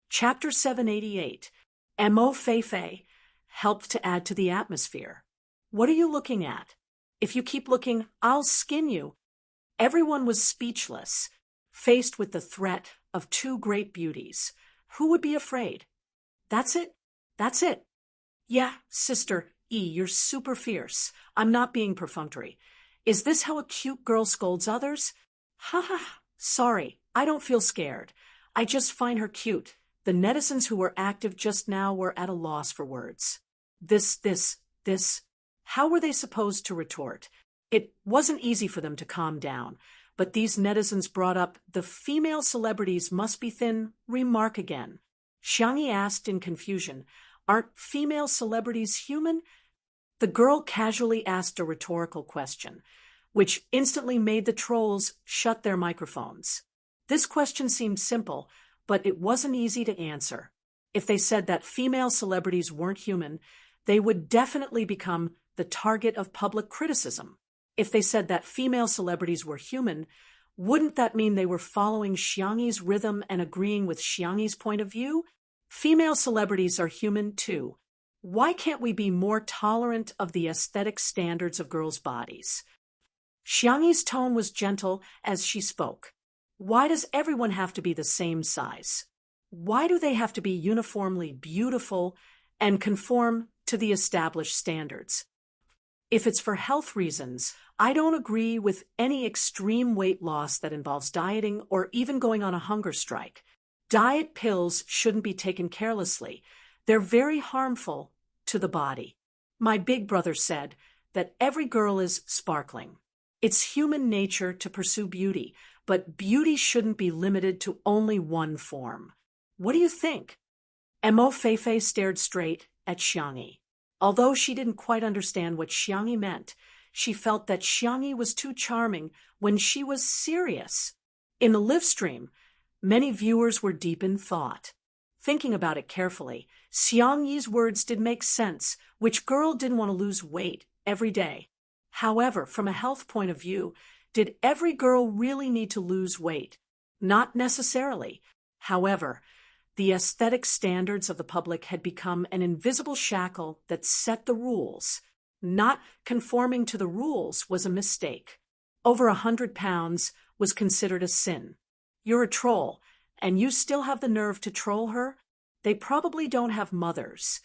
Chapter 788. Mo Feifei helped to add to the atmosphere. What are you looking at? If you keep looking, I'll skin you. Everyone was speechless, faced with the threat of two great beauties. Who would be afraid? That's it? That's it. Yeah, Sister E, you're super fierce. I'm not being perfunctory. Is this how a cute girl scolds others? Ha ha, sorry, I don't feel scared. I just find her cute. The netizens who were active just now were at a loss for words. This. How were they supposed to retort? It wasn't easy for them to calm down, but these netizens brought up the female celebrities must be thin remark again. Xiangyi asked in confusion, aren't female celebrities human? The girl casually asked a rhetorical question, which instantly made the trolls shut their microphones. This question seemed simple, but it wasn't easy to answer. If they said that female celebrities weren't human, they would definitely become the target of public criticism. If they said that female celebrities were human, wouldn't that mean they were following Xiangyi's rhythm and agreeing with Xiangyi's point of view? Female celebrities are human too. Why can't we be more tolerant of the aesthetic standards of girls' bodies? Xiangyi's tone was gentle as she spoke. Why does everyone have to be the same size? Why do they have to be uniformly beautiful and conform to the established standards? If it's for health reasons, I don't agree with any extreme weight loss that involves dieting or even going on a hunger strike. Diet pills shouldn't be taken carelessly. They're very harmful to the body. My big brother said that every girl is sparkling. It's human nature to pursue beauty, but beauty shouldn't be limited to only one form. What do you think? Mo Feifei stared straight at Xiangyi. Although she didn't quite understand what Xiangyi meant, she felt that Xiangyi was too charming when she was serious. In the live stream, many viewers were deep in thought. Thinking about it carefully, Xiangyi's words did make sense. Which girl didn't want to lose weight every day? However, from a health point of view, did every girl really need to lose weight? Not necessarily. However, the aesthetic standards of the public had become an invisible shackle that set the rules. Not conforming to the rules was a mistake. Over 100 pounds was considered a sin. You're a troll, and you still have the nerve to troll her? They probably don't have mothers.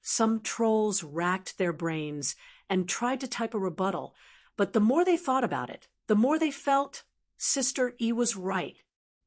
Some trolls racked their brains and tried to type a rebuttal, but the more they thought about it, the more they felt Sister E was right.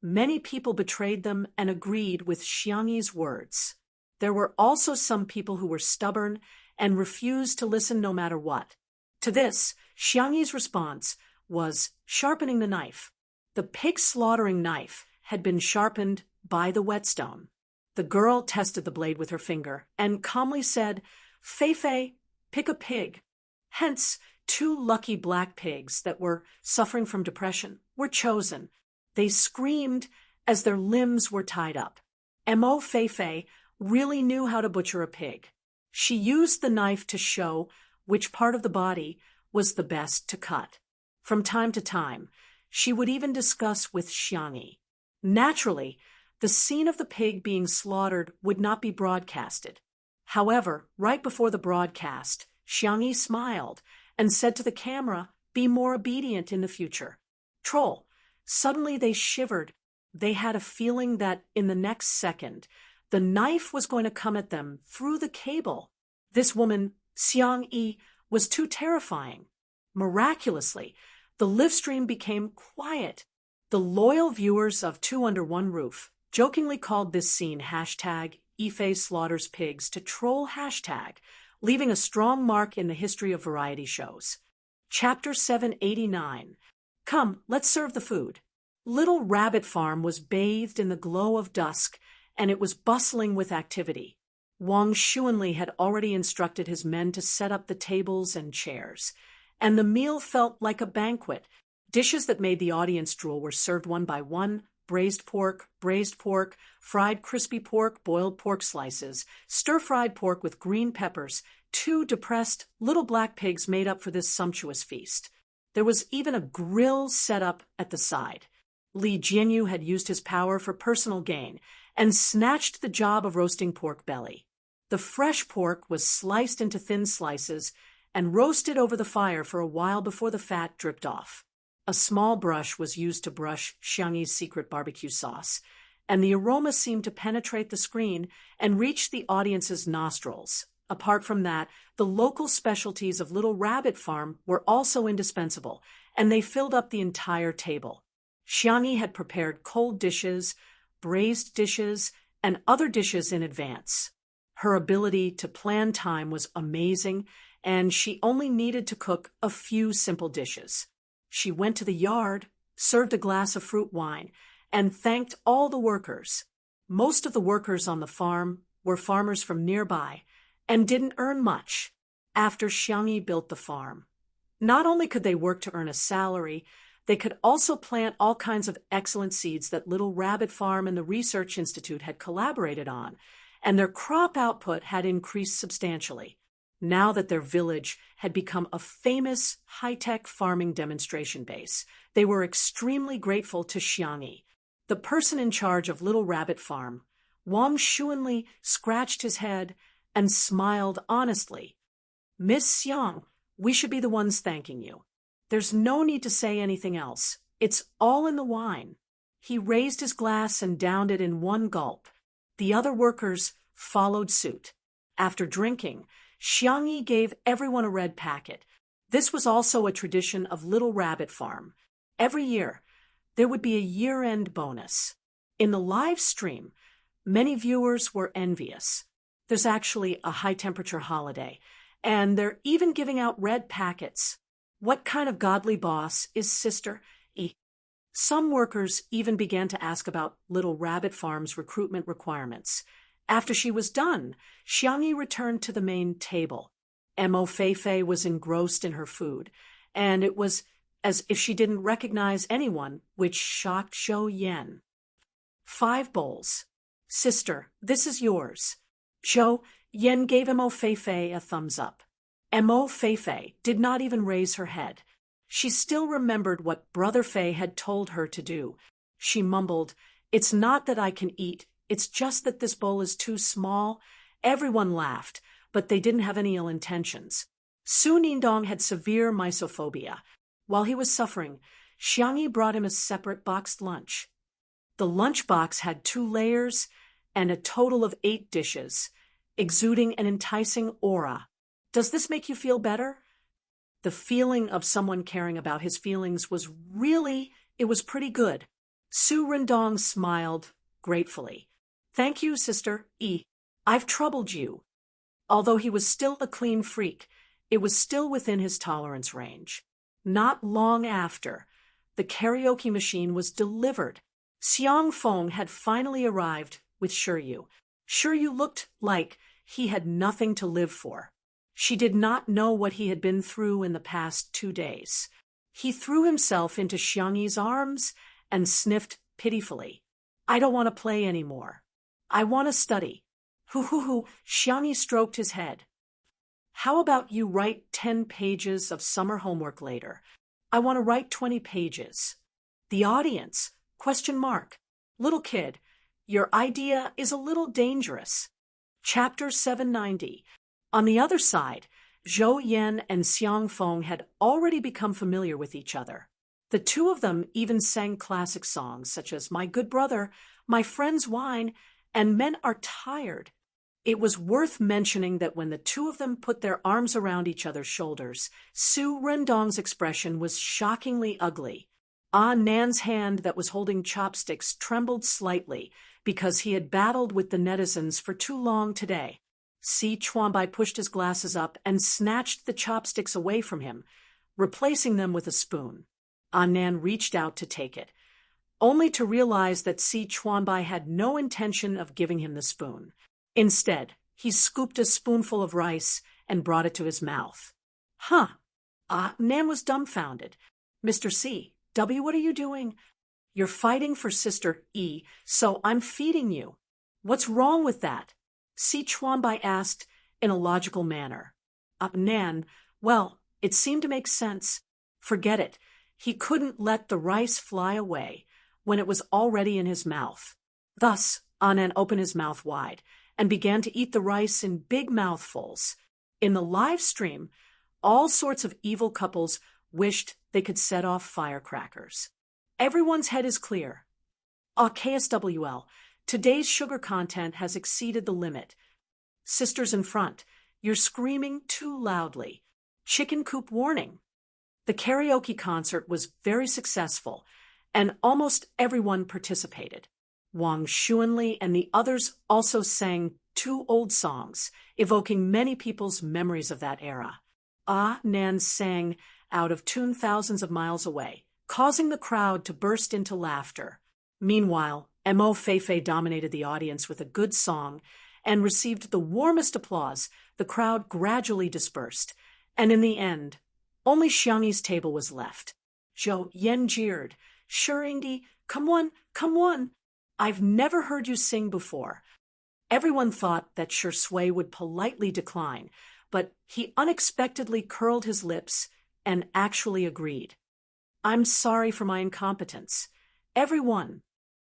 Many people betrayed them and agreed with Xiangyi's words. There were also some people who were stubborn and refused to listen no matter what. To this, Xiangyi's response was sharpening the knife. The pig slaughtering knife had been sharpened by the whetstone. The girl tested the blade with her finger and calmly said, "Fei, pick a pig." Hence, 2 lucky black pigs that were suffering from depression were chosen. They screamed as their limbs were tied up. Mo Fei really knew how to butcher a pig. She used the knife to show which part of the body was the best to cut. From time to time, she would even discuss with Xiangyi. Naturally, the scene of the pig being slaughtered would not be broadcasted. However, right before the broadcast, Xiangyi smiled and said to the camera, "Be more obedient in the future." Troll. Suddenly they shivered. They had a feeling that in the next second, the knife was going to come at them through the cable. This woman, Xiangyi, was too terrifying. Miraculously, the live stream became quiet. The loyal viewers of Two Under One Roof jokingly called this scene #Ife slaughters pigs to troll hashtag, leaving a strong mark in the history of variety shows. Chapter 789. Come, let's serve the food. Little Rabbit Farm was bathed in the glow of dusk, and it was bustling with activity. Wang Xuanli had already instructed his men to set up the tables and chairs, and the meal felt like a banquet. Dishes that made the audience drool were served one by one: braised pork, fried crispy pork, boiled pork slices, stir-fried pork with green peppers. 2 depressed little black pigs made up for this sumptuous feast. There was even a grill set up at the side. Li Jianyu had used his power for personal gain and snatched the job of roasting pork belly. The fresh pork was sliced into thin slices and roasted over the fire for a while before the fat dripped off. A small brush was used to brush Xiangyi's secret barbecue sauce, and the aroma seemed to penetrate the screen and reach the audience's nostrils. Apart from that, the local specialties of Little Rabbit Farm were also indispensable, and they filled up the entire table. Xiangyi had prepared cold dishes, braised dishes, and other dishes in advance. Her ability to plan time was amazing, and she only needed to cook a few simple dishes. She went to the yard, served a glass of fruit wine, and thanked all the workers. Most of the workers on the farm were farmers from nearby and didn't earn much after Xiangyi built the farm. Not only could they work to earn a salary, they could also plant all kinds of excellent seeds that Little Rabbit Farm and the Research Institute had collaborated on, and their crop output had increased substantially. Now that their village had become a famous high-tech farming demonstration base, they were extremely grateful to Xiangyi. The person in charge of Little Rabbit Farm, Wang Xuanli, scratched his head and smiled honestly. "Miss Xiang, we should be the ones thanking you. There's no need to say anything else. It's all in the wine." He raised his glass and downed it in one gulp. The other workers followed suit. After drinking, Xiangyi gave everyone a red packet. This was also a tradition of Little Rabbit Farm. Every year, there would be a year-end bonus. In the live stream, many viewers were envious. There's actually a high-temperature holiday, and they're even giving out red packets. What kind of godly boss is Sister E? Some workers even began to ask about Little Rabbit Farm's recruitment requirements. After she was done, Xiangyi returned to the main table. Mo Fei was engrossed in her food, and it was as if she didn't recognize anyone, which shocked Zhou Yan. 5 bowls. "Sister, this is yours." Zhou Yan gave Mo Fei a thumbs up. Mo Fei did not even raise her head. She still remembered what Brother Fei had told her to do. She mumbled, "It's not that I can eat. It's just that this bowl is too small." Everyone laughed, but they didn't have any ill intentions. Su Nindong had severe misophobia. While he was suffering, Xiangyi brought him a separate boxed lunch. The lunchbox had 2 layers and a total of 8 dishes, exuding an enticing aura. Does this make you feel better? The feeling of someone caring about his feelings was it was pretty good. Su Rendong smiled gratefully. Thank you, Sister E. I've troubled you. Although he was still a clean freak, it was still within his tolerance range. Not long after, the karaoke machine was delivered. Xiang Feng had finally arrived with Shiryu. Shiryu looked like he had nothing to live for. She did not know what he had been through in the past 2 days. He threw himself into Xiangyi's arms and sniffed pitifully. I don't want to play anymore. I want to study. Hoo. Xiangyi stroked his head. How about you write 10 pages of summer homework later? I want to write 20 pages. The audience? ? Little kid, your idea is a little dangerous. Chapter 790. On the other side, Zhou Yan and Xiang Feng had already become familiar with each other. The 2 of them even sang classic songs such as My Good Brother, My Friend's Wine, and Men Are Tired. It was worth mentioning that when the 2 of them put their arms around each other's shoulders, Su Rendong's expression was shockingly ugly. Ah Nan's hand that was holding chopsticks trembled slightly because he had battled with the netizens for too long today. Si Chuanbai pushed his glasses up and snatched the chopsticks away from him, replacing them with a spoon. Ah Nan reached out to take it, only to realize that Si Chuanbai had no intention of giving him the spoon. Instead, he scooped a spoonful of rice and brought it to his mouth. Huh. Ah Nan was dumbfounded. Mr. C. W, what are you doing? You're fighting for Sister E, so I'm feeding you. What's wrong with that? Si Chuanbai asked in a logical manner. Nan, well, it seemed to make sense. Forget it. He couldn't let the rice fly away when it was already in his mouth. Thus, Anan opened his mouth wide and began to eat the rice in big mouthfuls. In the live stream, all sorts of evil couples wished they could set off firecrackers. Everyone's head is clear. KSWL, today's sugar content has exceeded the limit. Sisters in front, you're screaming too loudly. Chicken coop warning. The karaoke concert was very successful, and almost everyone participated. Wang Xuanli and the others also sang 2 old songs, evoking many people's memories of that era. Ah Nan sang out of tune thousands of miles away, causing the crowd to burst into laughter. Meanwhile, Mo Feifei dominated the audience with a good song and received the warmest applause. The crowd gradually dispersed, and in the end, only Xiangyi's table was left. Zhou Yan jeered, Shirindi, come on. I've never heard you sing before. Everyone thought that Shui would politely decline, but he unexpectedly curled his lips and actually agreed. I'm sorry for my incompetence. Everyone.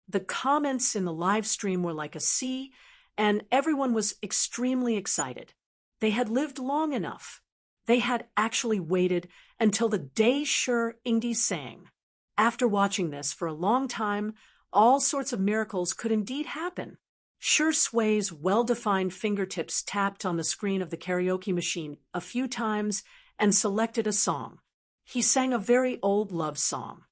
The comments in the live stream were like a sea, and everyone was extremely excited. They had lived long enough. They had actually waited until the day Ingdi sang. After watching this for a long time, all sorts of miracles could indeed happen. Shui's well-defined fingertips tapped on the screen of the karaoke machine a few times and selected a song. He sang a very old love song.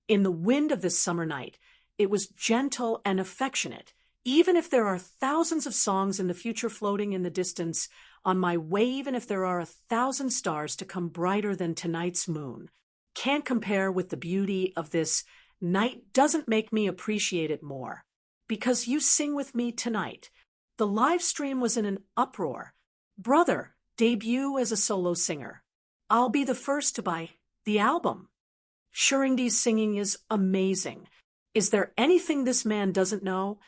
In the wind of this summer night, it was gentle and affectionate. Even if there are thousands of songs in the future floating in the distance, on my way, even if there are 1,000 stars to come brighter than tonight's moon, can't compare with the beauty of this night, doesn't make me appreciate it more. Because you sing with me tonight. The live stream was in an uproar. Brother, debut as a solo singer. I'll be the first to buy the album. Shuri's singing is amazing. Is there anything this man doesn't know?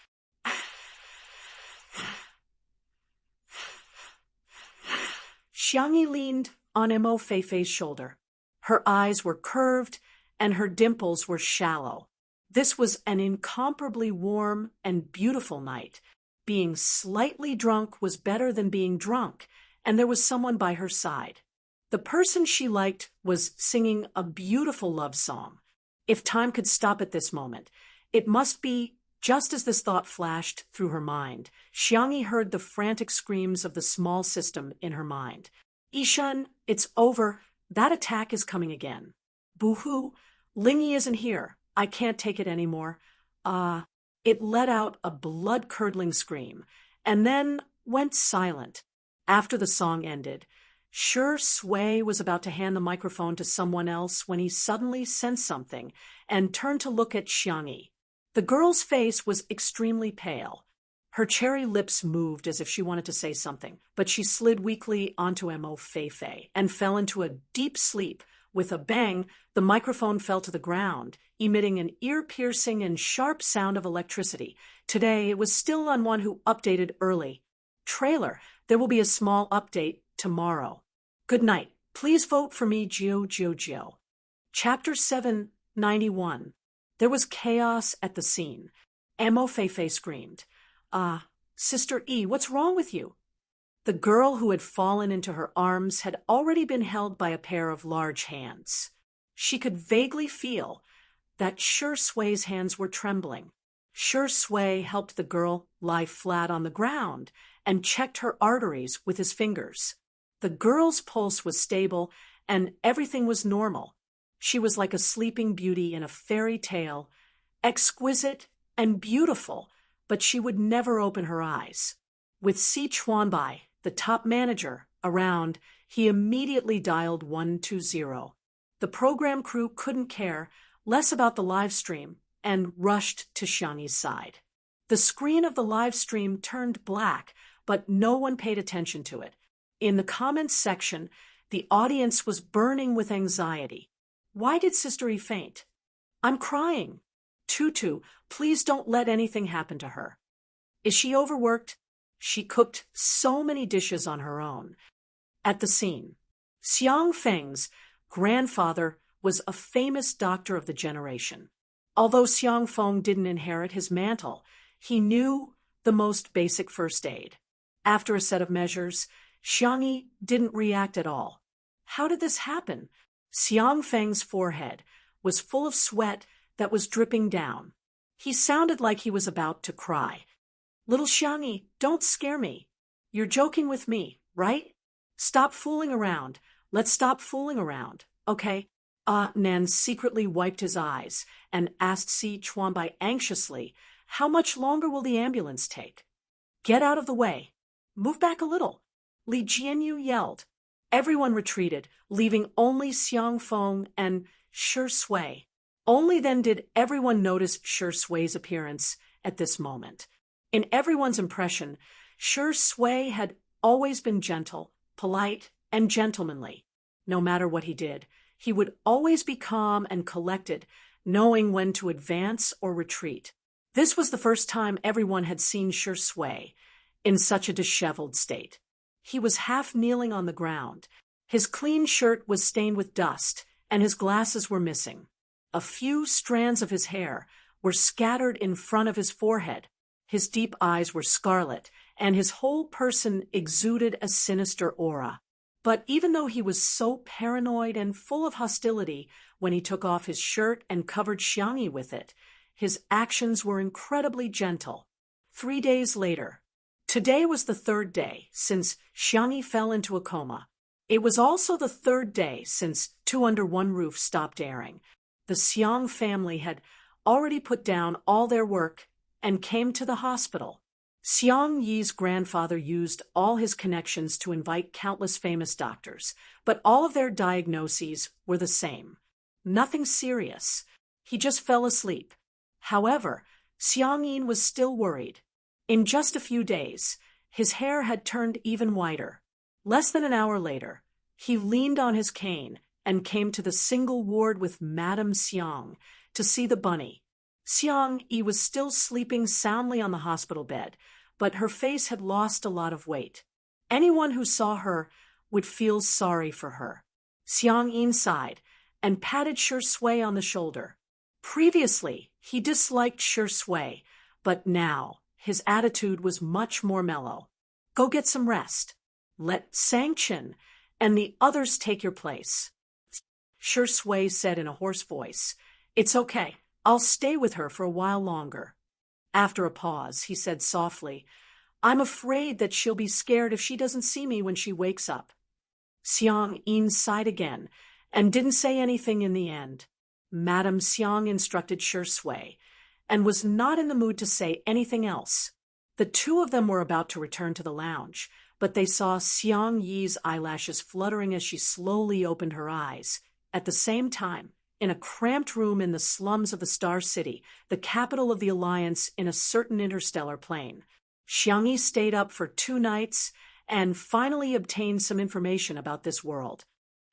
Xiangyi leaned on Mo Feifei's shoulder. Her eyes were curved and her dimples were shallow. This was an incomparably warm and beautiful night. Being slightly drunk was better than being drunk, and there was someone by her side. The person she liked was singing a beautiful love song. If time could stop at this moment, it must be Just as this thought flashed through her mind, Xiangyi heard the frantic screams of the small system in her mind. Yishun, it's over. That attack is coming again. Boo-hoo, Lingyi isn't here. I can't take it anymore. It let out a blood-curdling scream, and then went silent. After the song ended, Shui was about to hand the microphone to someone else when he suddenly sensed something and turned to look at Xiangyi. The girl's face was extremely pale. Her cherry lips moved as if she wanted to say something, but she slid weakly onto Mo Feifei and fell into a deep sleep. With a bang, the microphone fell to the ground, emitting an ear-piercing and sharp sound of electricity. Today, it was still on one who updated early. Trailer, there will be a small update tomorrow. Good night. Please vote for me, Gio. Chapter 791. There was chaos at the scene. Mo Feifei screamed. Sister E, what's wrong with you? The girl who had fallen into her arms had already been held by a pair of large hands. She could vaguely feel that Shui's hands were trembling. Shui helped the girl lie flat on the ground and checked her arteries with his fingers. The girl's pulse was stable and everything was normal. She was like a sleeping beauty in a fairy tale, exquisite and beautiful, but she would never open her eyes. With Si Chuanbai, the top manager, around, he immediately dialed 120. The program crew couldn't care less about the live stream and rushed to Xiangyi's side. The screen of the live stream turned black, but no one paid attention to it. In the comments section, the audience was burning with anxiety. Why did Sister E faint? I'm crying. Tutu, please don't let anything happen to her. Is she overworked? She cooked so many dishes on her own. At the scene, Xiang Feng's grandfather was a famous doctor of the generation. Although Xiang Feng didn't inherit his mantle, he knew the most basic first aid. After a set of measures, Xiangyi didn't react at all. How did this happen? Xiang Feng's forehead was full of sweat that was dripping down. He sounded like he was about to cry. Little Xiangyi, don't scare me. You're joking with me, right? Stop fooling around. Let's stop fooling around, okay? Nan secretly wiped his eyes and asked Si Chuanbai anxiously, how much longer will the ambulance take? Get out of the way. Move back a little. Li Jianyu yelled. Everyone retreated, leaving only Xiang Feng and Shui. Only then did everyone notice Shui's appearance at this moment. In everyone's impression, Shui had always been gentle, polite, and gentlemanly. No matter what he did, he would always be calm and collected, knowing when to advance or retreat. This was the first time everyone had seen Shui in such a disheveled state. He was half kneeling on the ground. His clean shirt was stained with dust, and his glasses were missing. A few strands of his hair were scattered in front of his forehead. His deep eyes were scarlet, and his whole person exuded a sinister aura. But even though he was so paranoid and full of hostility when he took off his shirt and covered Xiangyi with it, his actions were incredibly gentle. 3 days later. Today was the third day since Xiangyi fell into a coma. It was also the third day since Two Under One Roof stopped airing. The Xiang family had already put down all their work and came to the hospital. Xiang Yi's grandfather used all his connections to invite countless famous doctors, but all of their diagnoses were the same. Nothing serious. He just fell asleep. However, Xiang Yin was still worried. In just a few days, his hair had turned even whiter. Less than an hour later, he leaned on his cane and came to the single ward with Madame Xiang to see the bunny. Xiang Yi was still sleeping soundly on the hospital bed, but her face had lost a lot of weight. Anyone who saw her would feel sorry for her. Xiang Yin sighed and patted Shui on the shoulder. Previously, he disliked Shui, but now his attitude was much more mellow. Go get some rest. Let Sanction and the others take your place. Shui said in a hoarse voice. It's okay. I'll stay with her for a while longer. After a pause, he said softly, I'm afraid that she'll be scared if she doesn't see me when she wakes up. Xiang Yin sighed again and didn't say anything in the end. Madame Xiang instructed Shui and was not in the mood to say anything else. The two of them were about to return to the lounge, but they saw Xiang Yi's eyelashes fluttering as she slowly opened her eyes. At the same time, in a cramped room in the slums of the Star City, the capital of the Alliance in a certain interstellar plane, Xiang Yi stayed up for 2 nights and finally obtained some information about this world.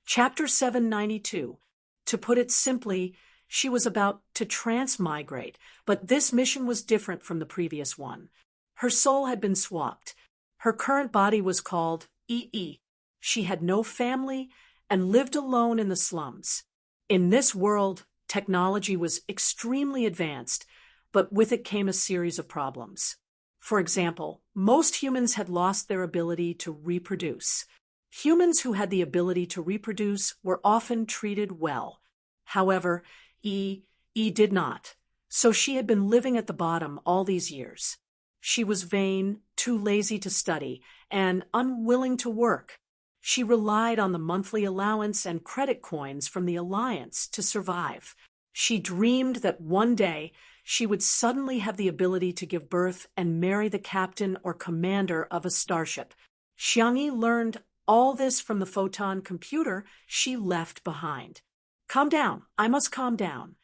Chapter 792. To put it simply, she was about to transmigrate, but this mission was different from the previous one. Her soul had been swapped. Her current body was called EE. She had no family and lived alone in the slums. In this world, technology was extremely advanced, but with it came a series of problems. For example, most humans had lost their ability to reproduce. Humans who had the ability to reproduce were often treated well. However, E did not, so she had been living at the bottom all these years. She was vain, too lazy to study, and unwilling to work. She relied on the monthly allowance and credit coins from the Alliance to survive. She dreamed that one day she would suddenly have the ability to give birth and marry the captain or commander of a starship. Xiang Yi learned all this from the photon computer she left behind. Calm down. I must calm down.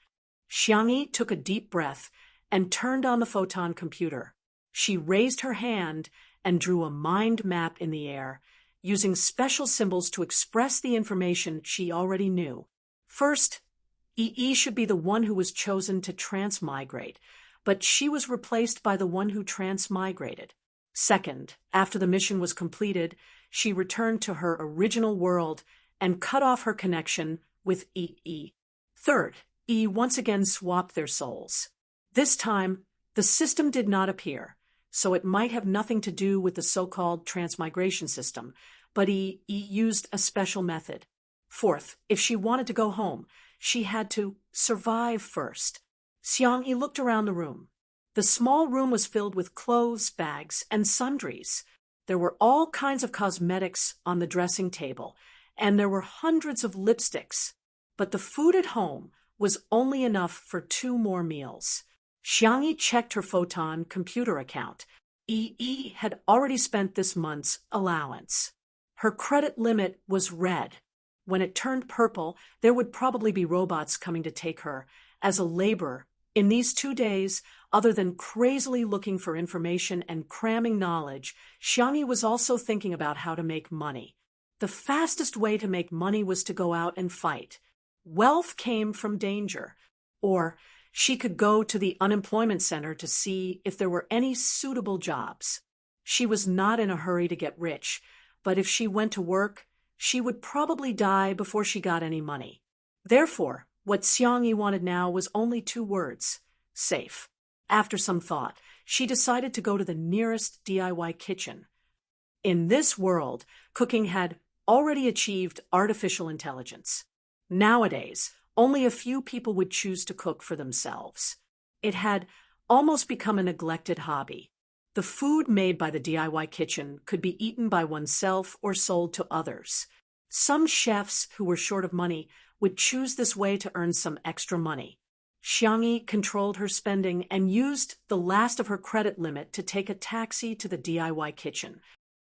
Xiang Yi took a deep breath and turned on the photon computer. She raised her hand and drew a mind map in the air, using special symbols to express the information she already knew. First, EE should be the one who was chosen to transmigrate, but she was replaced by the one who transmigrated. Second, after the mission was completed, she returned to her original world and cut off her connection with EE. Third, E once again swapped their souls. This time, the system did not appear, so it might have nothing to do with the so-called transmigration system, but E used a special method. Fourth, if she wanted to go home, she had to survive first. Xiang Yi looked around the room. The small room was filled with clothes, bags, and sundries. There were all kinds of cosmetics on the dressing table, and there were hundreds of lipsticks. But the food at home was only enough for 2 more meals. Xiang Yi checked her photon computer account. EE had already spent this month's allowance. Her credit limit was red. When it turned purple, there would probably be robots coming to take her as a laborer. In these 2 days, other than crazily looking for information and cramming knowledge, Xiang Yi was also thinking about how to make money. The fastest way to make money was to go out and fight. Wealth came from danger. Or she could go to the unemployment center to see if there were any suitable jobs. She was not in a hurry to get rich, but if she went to work, she would probably die before she got any money. Therefore, what Xiang Yi wanted now was only 2 words: safe. After some thought, she decided to go to the nearest DIY kitchen. In this world, cooking had already achieved artificial intelligence. Nowadays, only a few people would choose to cook for themselves. It had almost become a neglected hobby. The food made by the DIY kitchen could be eaten by oneself or sold to others. Some chefs who were short of money would choose this way to earn some extra money. Xiang Yi controlled her spending and used the last of her credit limit to take a taxi to the DIY kitchen.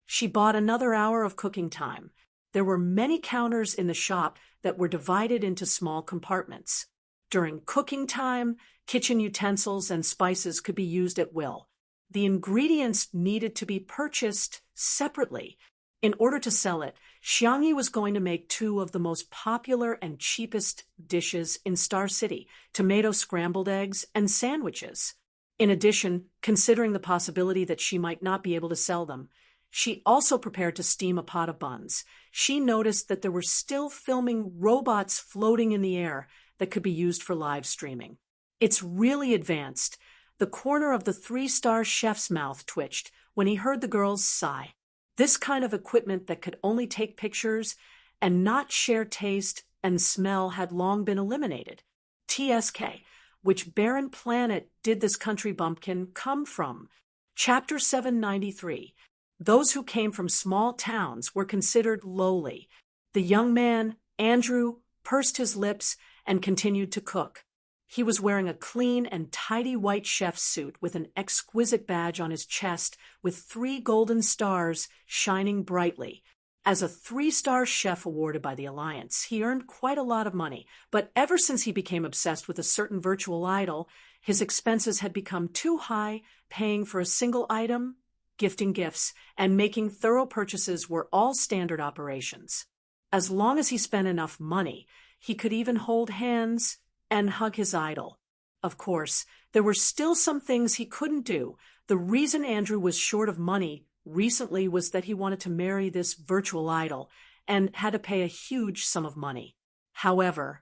She bought another hour of cooking time. There were many counters in the shop that were divided into small compartments. During cooking time, kitchen utensils and spices could be used at will. The ingredients needed to be purchased separately. In order to sell it, Xiang Yi was going to make 2 of the most popular and cheapest dishes in Star City: tomato scrambled eggs and sandwiches. In addition, considering the possibility that she might not be able to sell them, she also prepared to steam a pot of buns. She noticed that there were still filming robots floating in the air that could be used for live streaming. It's really advanced. The corner of the 3-star chef's mouth twitched when he heard the girl's sigh. This kind of equipment that could only take pictures and not share taste and smell had long been eliminated. TSK, Which barren planet did this country bumpkin come from? Chapter 793. Those who came from small towns were considered lowly. The young man, Andrew, pursed his lips and continued to cook. He was wearing a clean and tidy white chef's suit with an exquisite badge on his chest with 3 golden stars shining brightly. As a 3-star chef awarded by the Alliance, he earned quite a lot of money, but ever since he became obsessed with a certain virtual idol, his expenses had become too high. Paying for a single item, gifting gifts, and making thorough purchases were all standard operations. As long as he spent enough money, he could even hold hands and hug his idol. Of course, there were still some things he couldn't do. The reason Andrew was short of money recently was that he wanted to marry this virtual idol and had to pay a huge sum of money. However,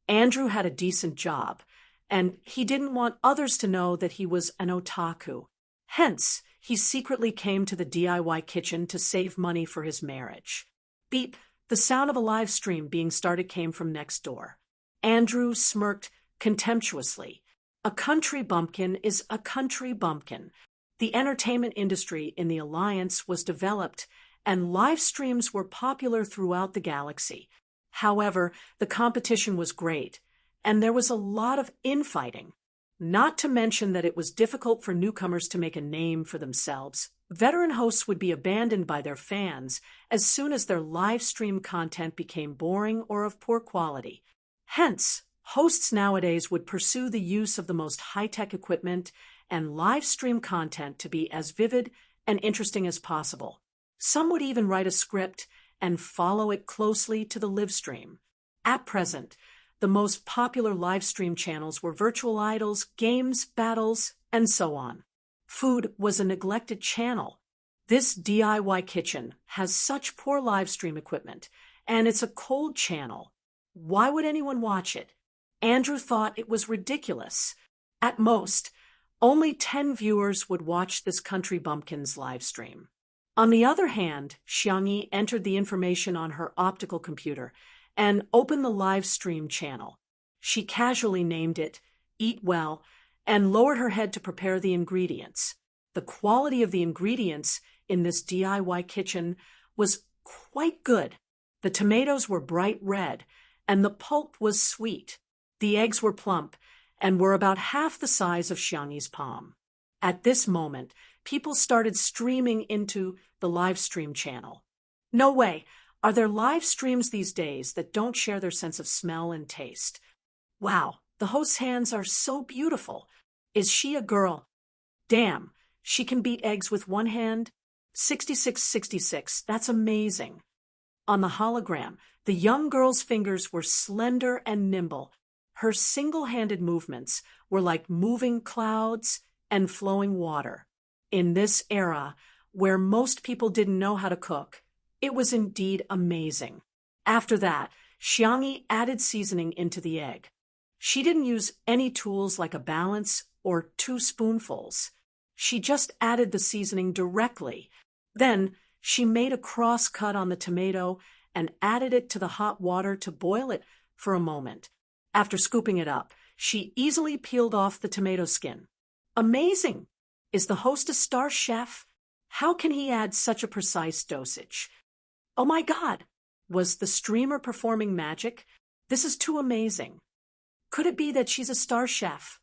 Andrew had a decent job, and he didn't want others to know that he was an otaku. Hence, he secretly came to the DIY kitchen to save money for his marriage. Beep, the sound of a live stream being started came from next door. Andrew smirked contemptuously. A country bumpkin is a country bumpkin. The entertainment industry in the Alliance was developed, and live streams were popular throughout the galaxy. However, the competition was great, and there was a lot of infighting. Not to mention that it was difficult for newcomers to make a name for themselves. Veteran hosts would be abandoned by their fans as soon as their live stream content became boring or of poor quality. Hence, hosts nowadays would pursue the use of the most high-tech equipment and live stream content to be as vivid and interesting as possible. Some would even write a script and follow it closely to the live stream. At present, the most popular live stream channels were virtual idols, games, battles, and so on. Food was a neglected channel. This DIY kitchen has such poor live stream equipment, and it's a cold channel. Why would anyone watch it? Andrew thought it was ridiculous. At most, only 10 viewers would watch this country bumpkin's live stream. On the other hand, Xiangyi entered the information on her optical computer and opened the live stream channel. She casually named it Eat Well and lowered her head to prepare the ingredients. The quality of the ingredients in this DIY kitchen was quite good. The tomatoes were bright red, and the pulp was sweet. The eggs were plump and were about half the size of Xiangyi's palm. At this moment, people started streaming into the live stream channel. No way! Are there live streams these days that don't share their sense of smell and taste? Wow, the host's hands are so beautiful. Is she a girl? Damn, she can beat eggs with one hand? 6666, that's amazing. On the hologram, the young girl's fingers were slender and nimble. Her single-handed movements were like moving clouds and flowing water. In this era, where most people didn't know how to cook, it was indeed amazing. After that, Xiangyi added seasoning into the egg. She didn't use any tools like a balance or 2 spoonfuls. She just added the seasoning directly. Then, she made a cross cut on the tomato and added it to the hot water to boil it for a moment. After scooping it up, she easily peeled off the tomato skin. Amazing! Is the host a star chef? How can he add such a precise dosage? Oh my God! Was the streamer performing magic? This is too amazing. Could it be that she's a star chef?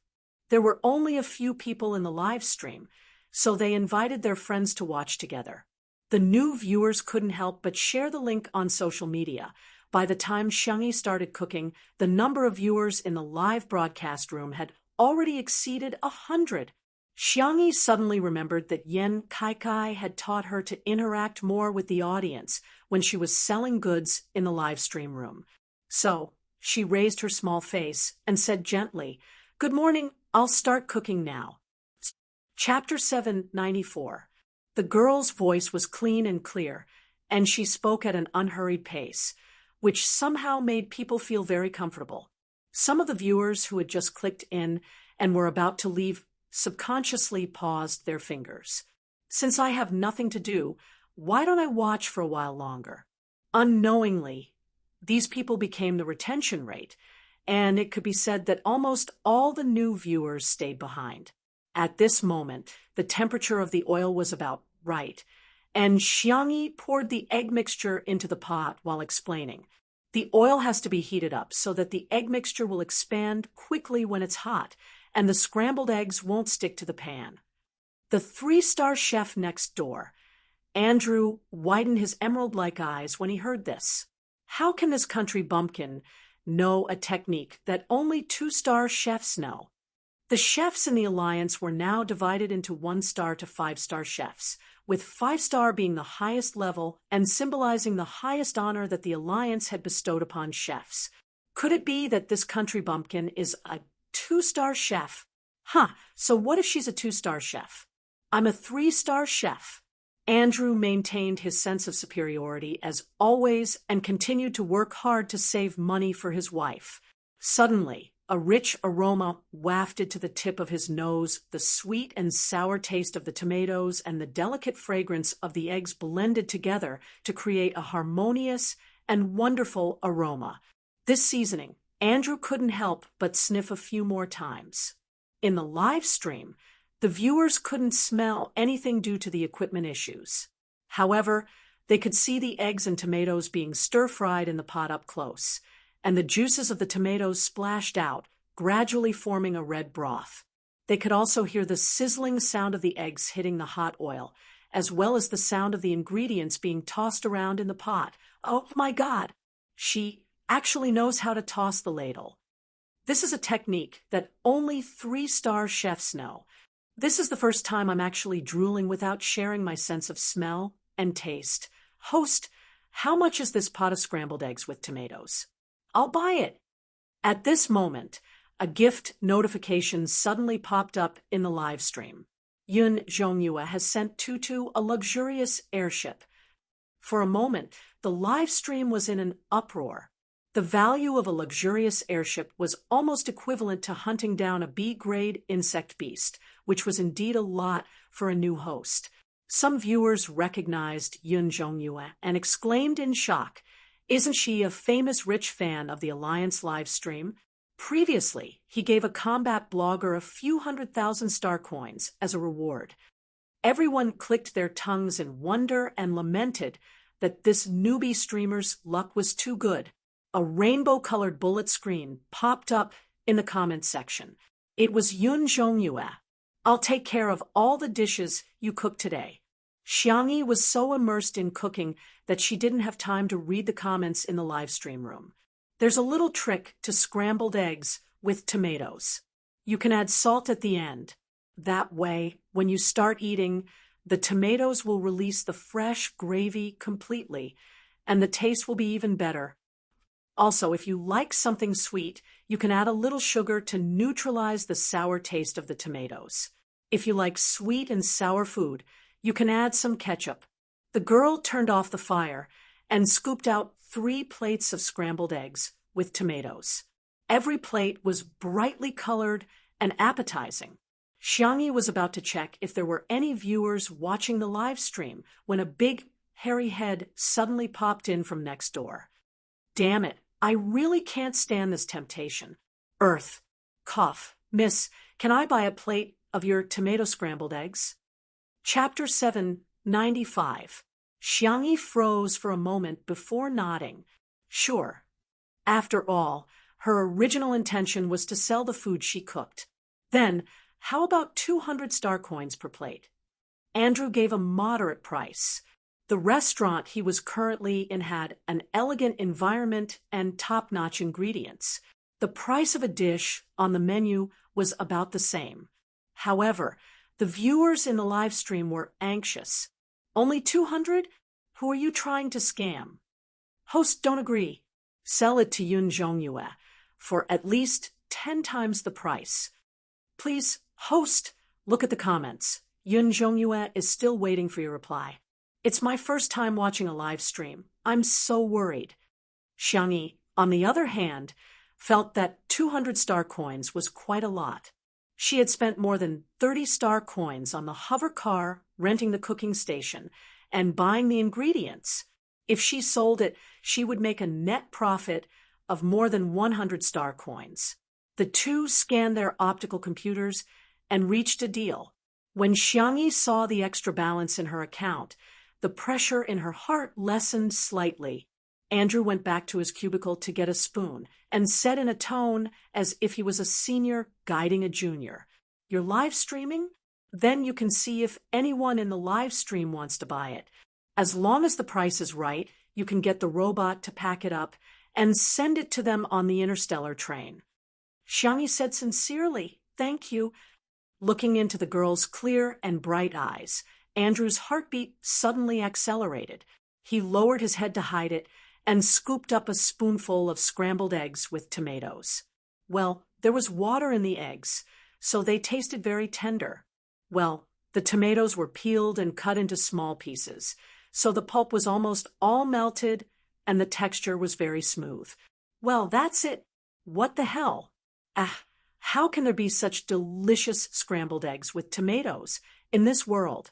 There were only a few people in the live stream, so they invited their friends to watch together. The new viewers couldn't help but share the link on social media. By the time Xiangyi started cooking, the number of viewers in the live broadcast room had already exceeded 100. Xiangyi suddenly remembered that Yan Kaikai had taught her to interact more with the audience when she was selling goods in the live stream room. So, she raised her small face and said gently, "Good morning, I'll start cooking now." Chapter 794. The girl's voice was clean and clear, and she spoke at an unhurried pace, which somehow made people feel very comfortable. Some of the viewers who had just clicked in and were about to leave subconsciously paused their fingers. Since I have nothing to do, why don't I watch for a while longer? Unknowingly, these people became the retention rate, and it could be said that almost all the new viewers stayed behind. At this moment, the temperature of the oil was about right, and Xiangyi poured the egg mixture into the pot while explaining. The oil has to be heated up so that the egg mixture will expand quickly when it's hot, and the scrambled eggs won't stick to the pan. The 3-star chef next door, Andrew, widened his emerald-like eyes when he heard this. How can this country bumpkin know a technique that only 2-star chefs know? The chefs in the alliance were now divided into 1-star to 5-star chefs, with 5-star being the highest level and symbolizing the highest honor that the alliance had bestowed upon chefs. Could it be that this country bumpkin is a 2-star chef? So what if she's a 2-star chef? I'm a 3-star chef. Andrew maintained his sense of superiority as always and continued to work hard to save money for his wife. Suddenly, a rich aroma wafted to the tip of his nose. The sweet and sour taste of the tomatoes and the delicate fragrance of the eggs blended together to create a harmonious and wonderful aroma. This seasoning, Andrew couldn't help but sniff a few more times. In the live stream, the viewers couldn't smell anything due to the equipment issues. However, they could see the eggs and tomatoes being stir-fried in the pot up close, and the juices of the tomatoes splashed out, gradually forming a red broth. They could also hear the sizzling sound of the eggs hitting the hot oil, as well as the sound of the ingredients being tossed around in the pot. Oh my God! She actually knows how to toss the ladle. This is a technique that only 3-star chefs know. This is the first time I'm actually drooling without sharing my sense of smell and taste. Host, how much is this pot of scrambled eggs with tomatoes? I'll buy it. At this moment, a gift notification suddenly popped up in the live stream. Yun Zhongyue has sent Tutu a luxurious airship. For a moment, the live stream was in an uproar. The value of a luxurious airship was almost equivalent to hunting down a B-grade insect beast, which was indeed a lot for a new host. Some viewers recognized Yun Zhongyue and exclaimed in shock, "Isn't she a famous rich fan of the Alliance live stream?" Previously, he gave a combat blogger a few 100,000 star coins as a reward. Everyone clicked their tongues in wonder and lamented that this newbie streamer's luck was too good. A rainbow-colored bullet screen popped up in the comments section. It was Yun Zhongyue. "I'll take care of all the dishes you cook today." Xiangyi was so immersed in cooking that she didn't have time to read the comments in the live stream room. There's a little trick to scrambled eggs with tomatoes. You can add salt at the end. That way, when you start eating, the tomatoes will release the fresh gravy completely, and the taste will be even better. Also, if you like something sweet, you can add a little sugar to neutralize the sour taste of the tomatoes. If you like sweet and sour food, you can add some ketchup. The girl turned off the fire and scooped out 3 plates of scrambled eggs with tomatoes. Every plate was brightly colored and appetizing. Xiangyi was about to check if there were any viewers watching the live stream when a big, hairy head suddenly popped in from next door. "Damn it, I really can't stand this temptation. Earth. Cough. Miss, can I buy a plate of your tomato scrambled eggs?" Chapter 795. Xiangyi froze for a moment before nodding. Sure. After all, her original intention was to sell the food she cooked. Then, how about 200 star coins per plate? Andrew gave a moderate price. The restaurant he was currently in had an elegant environment and top-notch ingredients. The price of a dish on the menu was about the same. However, the viewers in the live stream were anxious. "Only 200? Who are you trying to scam?" "Host, don't agree. Sell it to Yun Zhongyue for at least 10 times the price." "Please, host, look at the comments. Yun Zhongyue is still waiting for your reply." "It's my first time watching a live stream. I'm so worried." Xiangyi, on the other hand, felt that 200 star coins was quite a lot. She had spent more than 30 star coins on the hover car, renting the cooking station, and buying the ingredients. If she sold it, she would make a net profit of more than 100 star coins. The two scanned their optical computers and reached a deal. When Xiangyi saw the extra balance in her account, the pressure in her heart lessened slightly. Andrew went back to his cubicle to get a spoon and said in a tone as if he was a senior guiding a junior, "You're live streaming? Then you can see if anyone in the live stream wants to buy it. As long as the price is right, you can get the robot to pack it up and send it to them on the interstellar train." Xiangyi said sincerely, "Thank you." Looking into the girl's clear and bright eyes, Andrew's heartbeat suddenly accelerated. He lowered his head to hide it and scooped up a spoonful of scrambled eggs with tomatoes. Well, there was water in the eggs, so they tasted very tender. Well, the tomatoes were peeled and cut into small pieces, so the pulp was almost all melted and the texture was very smooth. Well, that's it. What the hell? How can there be such delicious scrambled eggs with tomatoes in this world?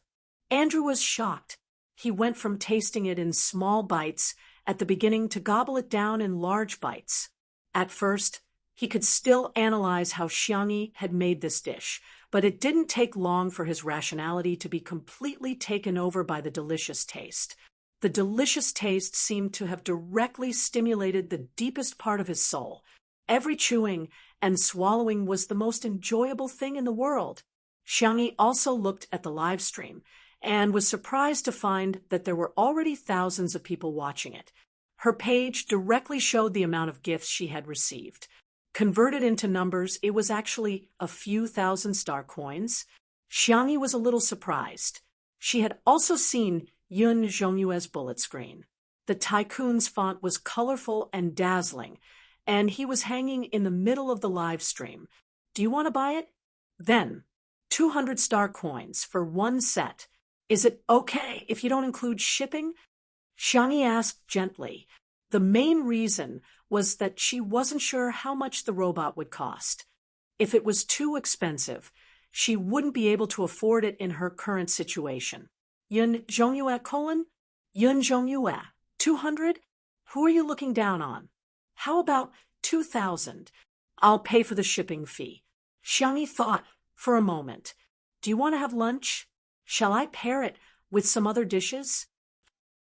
Andrew was shocked. He went from tasting it in small bites at the beginning to gobble it down in large bites. At first, he could still analyze how Xiangyi had made this dish, but it didn't take long for his rationality to be completely taken over by the delicious taste. The delicious taste seemed to have directly stimulated the deepest part of his soul. Every chewing and swallowing was the most enjoyable thing in the world. Xiangyi also looked at the live stream and was surprised to find that there were already thousands of people watching it. Her page directly showed the amount of gifts she had received. Converted into numbers, it was actually a few thousand star coins. Xiangyi was a little surprised. She had also seen Yun Zhongyue's bullet screen. The tycoon's font was colorful and dazzling, and he was hanging in the middle of the live stream. "Do you want to buy it?" Then, 200 star coins for one set. "Is it okay if you don't include shipping?" Xiangyi asked gently. The main reason was that she wasn't sure how much the robot would cost. If it was too expensive, she wouldn't be able to afford it in her current situation. "Yun Zhongyue : Yun Zhongyue, 200? Who are you looking down on? How about 2,000? I'll pay for the shipping fee." Xiangyi thought for a moment. "Do you want to have lunch? Shall I pair it with some other dishes?"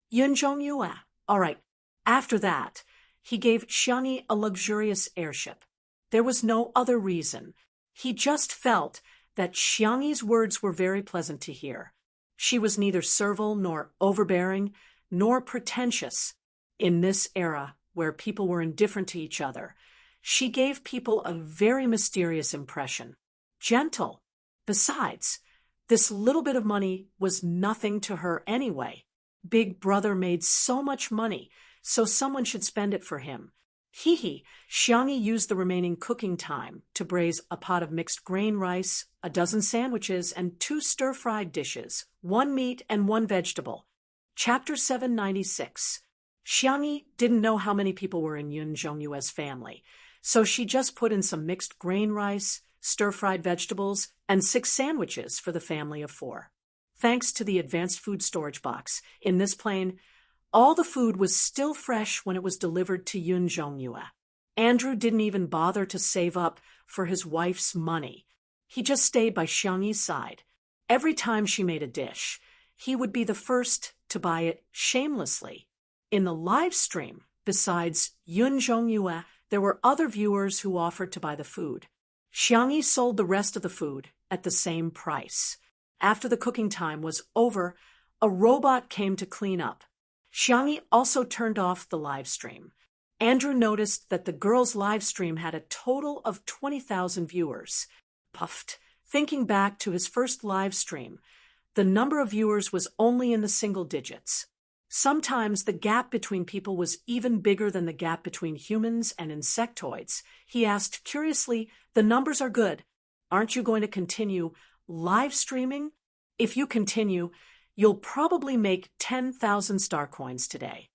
"Yun Zhongyue. All right." After that, he gave Xiangyi a luxurious airship. There was no other reason. He just felt that Xiangyi's words were very pleasant to hear. She was neither servile nor overbearing nor pretentious. In this era where people were indifferent to each other, she gave people a very mysterious impression. Gentle. Besides, this little bit of money was nothing to her anyway. Big Brother made so much money, so someone should spend it for him. Xiangyi used the remaining cooking time to braise a pot of mixed grain rice, a dozen sandwiches, and 2 stir-fried dishes, 1 meat and 1 vegetable. Chapter 796. Xiangyi didn't know how many people were in Yun Zhongyue's family, so she just put in some mixed grain rice, stir-fried vegetables, and 6 sandwiches for the family of 4. Thanks to the advanced food storage box in this plane, all the food was still fresh when it was delivered to Yun Zhongyue. Andrew didn't even bother to save up for his wife's money. He just stayed by Xiangyi's side. Every time she made a dish, he would be the first to buy it shamelessly. In the live stream, besides Yun Zhongyue, there were other viewers who offered to buy the food. Xiangyi sold the rest of the food at the same price. After the cooking time was over, a robot came to clean up. Xiangyi also turned off the live stream. Andrew noticed that the girl's live stream had a total of 20,000 viewers. Puffed. Thinking back to his first live stream, the number of viewers was only in the single digits. Sometimes the gap between people was even bigger than the gap between humans and insectoids. He asked curiously, "The numbers are good. Aren't you going to continue live streaming? If you continue, you'll probably make 10,000 star coins today."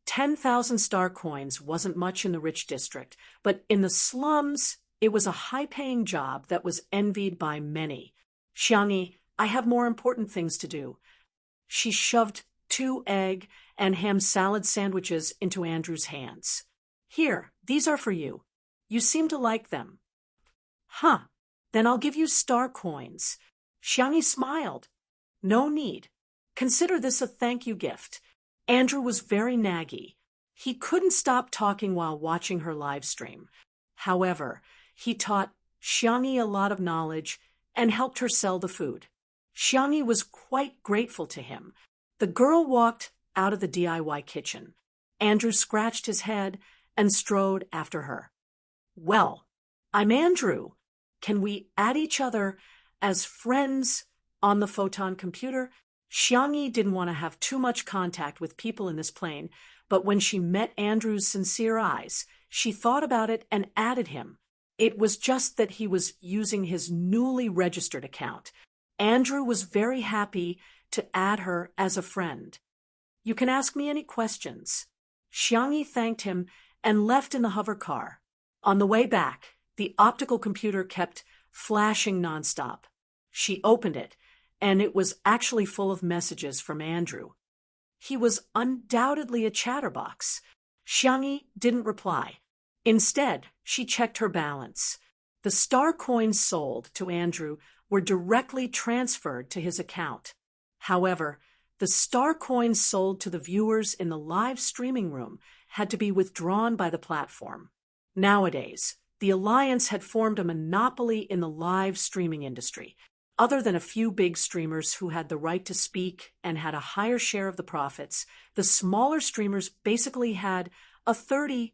10,000 star coins wasn't much in the rich district, but in the slums, it was a high-paying job that was envied by many. "Xiangyi, I have more important things to do." She shoved 2 egg and ham salad sandwiches into Andrew's hands. Here, these are for you. You seem to like them. Huh, then I'll give you star coins. Xiangyi smiled. No need. Consider this a thank you gift. Andrew was very naggy. He couldn't stop talking while watching her live stream. However, he taught Xiangyi a lot of knowledge and helped her sell the food. Xiangyi was quite grateful to him. The girl walked out of the DIY kitchen. Andrew scratched his head and strode after her. Well, I'm Andrew. Can we add each other as friends on the photon computer? Xiangyi didn't want to have too much contact with people in this plane, but when she met Andrew's sincere eyes, she thought about it and added him. It was just that he was using his newly registered account. Andrew was very happy to add her as a friend. You can ask me any questions. Xiangyi thanked him and left in the hover car. On the way back, the optical computer kept flashing nonstop. She opened it, and it was actually full of messages from Andrew. He was undoubtedly a chatterbox. Xiangyi didn't reply. Instead, she checked her balance. The star coins sold to Andrew were directly transferred to his account. However, the star coins sold to the viewers in the live streaming room had to be withdrawn by the platform. Nowadays, the Alliance had formed a monopoly in the live streaming industry. Other than a few big streamers who had the right to speak and had a higher share of the profits, the smaller streamers basically had a 30-70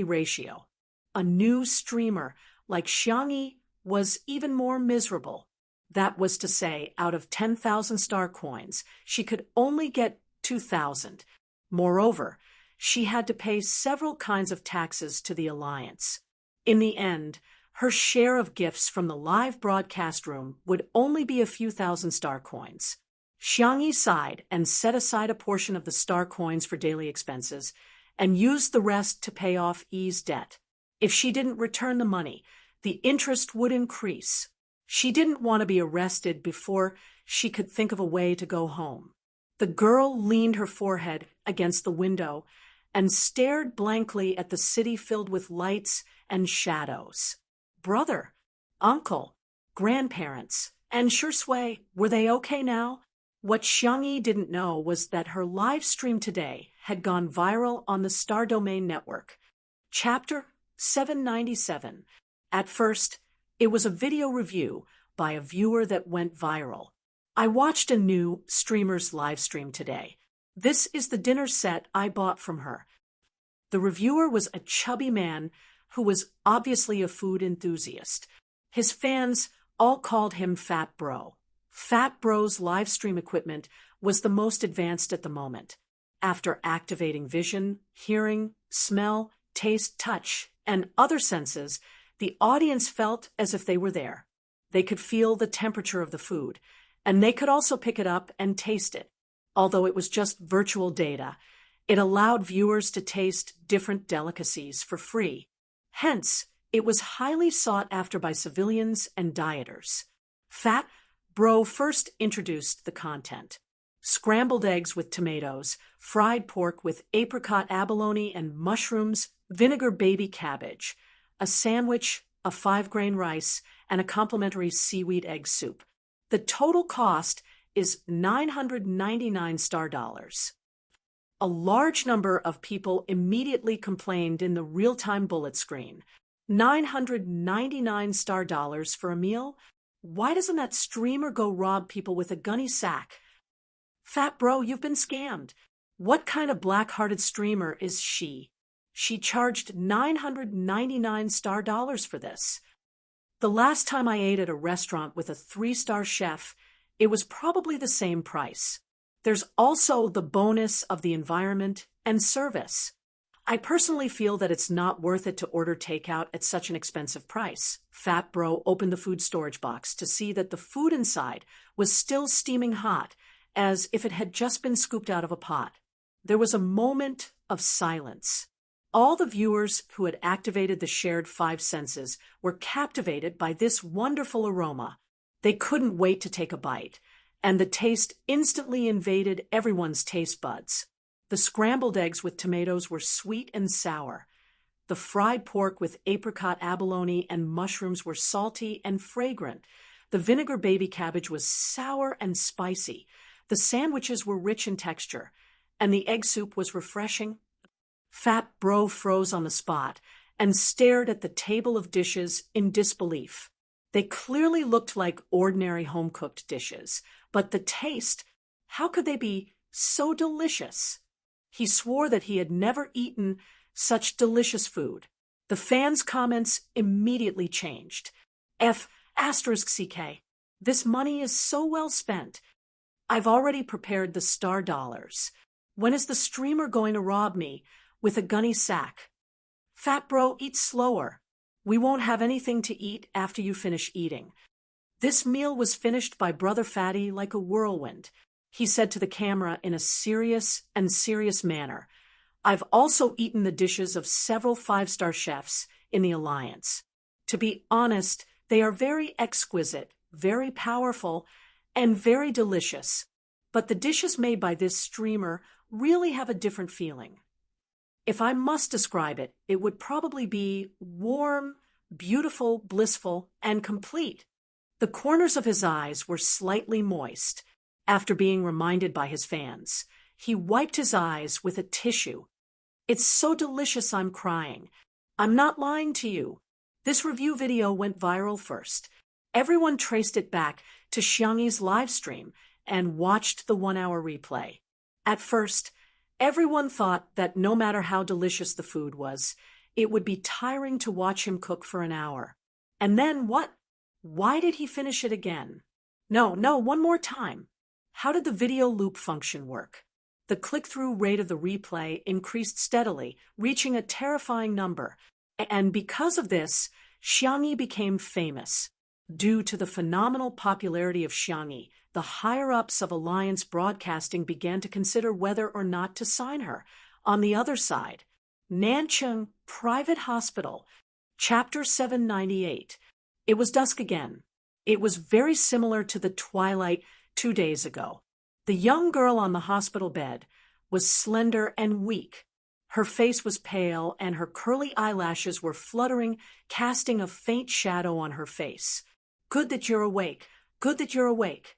ratio. A new streamer like Xiangyi was even more miserable. That was to say, out of 10,000 star coins, she could only get 2,000. Moreover, she had to pay several kinds of taxes to the Alliance. In the end, her share of gifts from the live broadcast room would only be a few thousand star coins. Xiangyi sighed and set aside a portion of the star coins for daily expenses and used the rest to pay off Yi's debt. If she didn't return the money, the interest would increase. She didn't want to be arrested before she could think of a way to go home. The girl leaned her forehead against the window and stared blankly at the city filled with lights and shadows. Brother, uncle, grandparents, and Shui, were they okay now? What Xiangyi didn't know was that her live stream today had gone viral on the Star Domain Network. Chapter 797. At first, it was a video review by a viewer that went viral. I watched a new streamer's live stream today. This is the dinner set I bought from her. The reviewer was a chubby man who was obviously a food enthusiast. His fans all called him Fat Bro. Fat Bro's live stream equipment was the most advanced at the moment. After activating vision, hearing, smell, taste, touch, and other senses, the audience felt as if they were there. They could feel the temperature of the food, and they could also pick it up and taste it. Although it was just virtual data, it allowed viewers to taste different delicacies for free. Hence, it was highly sought after by civilians and dieters. Fat Bro first introduced the content. Scrambled eggs with tomatoes, fried pork with apricot abalone and mushrooms, vinegar baby cabbage, a sandwich, a 5-grain rice, and a complimentary seaweed egg soup. The total cost is 999 star dollars. A large number of people immediately complained in the real-time bullet screen. 999 star dollars for a meal? Why doesn't that streamer go rob people with a gunny sack? Fat Bro, you've been scammed. What kind of black-hearted streamer is she? She charged 999 star dollars for this. The last time I ate at a restaurant with a 3-star chef, it was probably the same price. There's also the bonus of the environment and service. I personally feel that it's not worth it to order takeout at such an expensive price. Fat Bro opened the food storage box to see that the food inside was still steaming hot, as if it had just been scooped out of a pot. There was a moment of silence. All the viewers who had activated the shared 5 senses were captivated by this wonderful aroma. They couldn't wait to take a bite, and the taste instantly invaded everyone's taste buds. The scrambled eggs with tomatoes were sweet and sour. The fried pork with apricot abalone and mushrooms were salty and fragrant. The vinegar baby cabbage was sour and spicy. The sandwiches were rich in texture, and the egg soup was refreshing. Fat Bro froze on the spot and stared at the table of dishes in disbelief. They clearly looked like ordinary home-cooked dishes, but the taste, how could they be so delicious? He swore that he had never eaten such delicious food. The fans' comments immediately changed. F***CK. This money is so well spent. I've already prepared the star dollars. When is the streamer going to rob me with a gunny sack? Fat Bro, eat slower. We won't have anything to eat after you finish eating. This meal was finished by Brother Fatty like a whirlwind. He said to the camera in a serious manner. I've also eaten the dishes of several five-star chefs in the Alliance. To be honest, they are very exquisite, very powerful, and very delicious. But the dishes made by this streamer really have a different feeling. If I must describe it, it would probably be warm, beautiful, blissful, and complete. The corners of his eyes were slightly moist. After being reminded by his fans, he wiped his eyes with a tissue. It's so delicious I'm crying. I'm not lying to you. This review video went viral first. Everyone traced it back to Xiangyi's live stream and watched the 1-hour replay. At first, everyone thought that no matter how delicious the food was, it would be tiring to watch him cook for an hour. And then what? Why did he finish it again? No, one more time. How did the video loop function work? The click-through rate of the replay increased steadily, reaching a terrifying number. And because of this, Xiangyi became famous. Due to the phenomenal popularity of Xiangyi, the higher-ups of Alliance Broadcasting began to consider whether or not to sign her. On the other side, Nancheng Private Hospital, Chapter 798. It was dusk again. It was very similar to the twilight 2 days ago. The young girl on the hospital bed was slender and weak. Her face was pale, and her curly eyelashes were fluttering, casting a faint shadow on her face. Good that you're awake. Good that you're awake.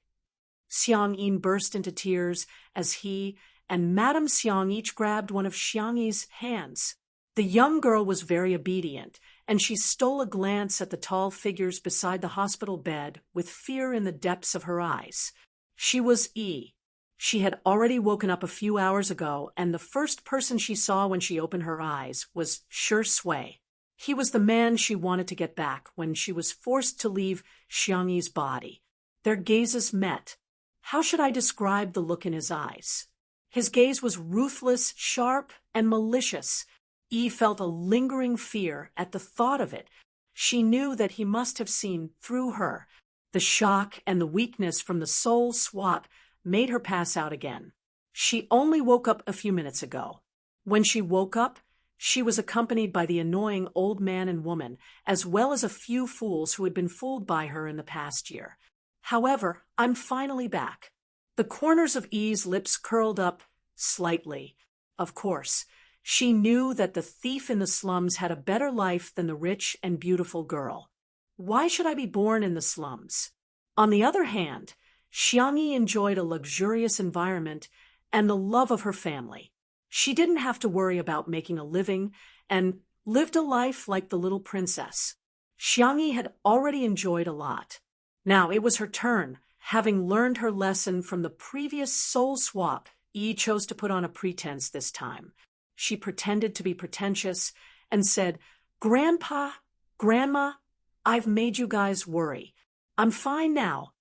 Xiang Yin burst into tears as he and Madame Xiang each grabbed one of Xiangyi's hands. The young girl was very obedient, and she stole a glance at the tall figures beside the hospital bed with fear in the depths of her eyes. She was Yi. She had already woken up a few hours ago, and the first person she saw when she opened her eyes was Shui. He was the man she wanted to get back when she was forced to leave Xiangyi's body. Their gazes met. How should I describe the look in his eyes? His gaze was ruthless, sharp, and malicious. Yi felt a lingering fear at the thought of it. She knew that he must have seen through her. The shock and the weakness from the soul swap made her pass out again. She only woke up a few minutes ago. When she woke up, she was accompanied by the annoying old man and woman, as well as a few fools who had been fooled by her in the past year. However, I'm finally back. The corners of Yi's lips curled up slightly. Of course, she knew that the thief in the slums had a better life than the rich and beautiful girl. Why should I be born in the slums? On the other hand, Xiangyi enjoyed a luxurious environment and the love of her family. She didn't have to worry about making a living and lived a life like the little princess. Xiangyi had already enjoyed a lot. Now it was her turn. Having learned her lesson from the previous soul swap, Yi chose to put on a pretense this time. She pretended to be pretentious and said, "Grandpa, Grandma, I've made you guys worry. I'm fine now."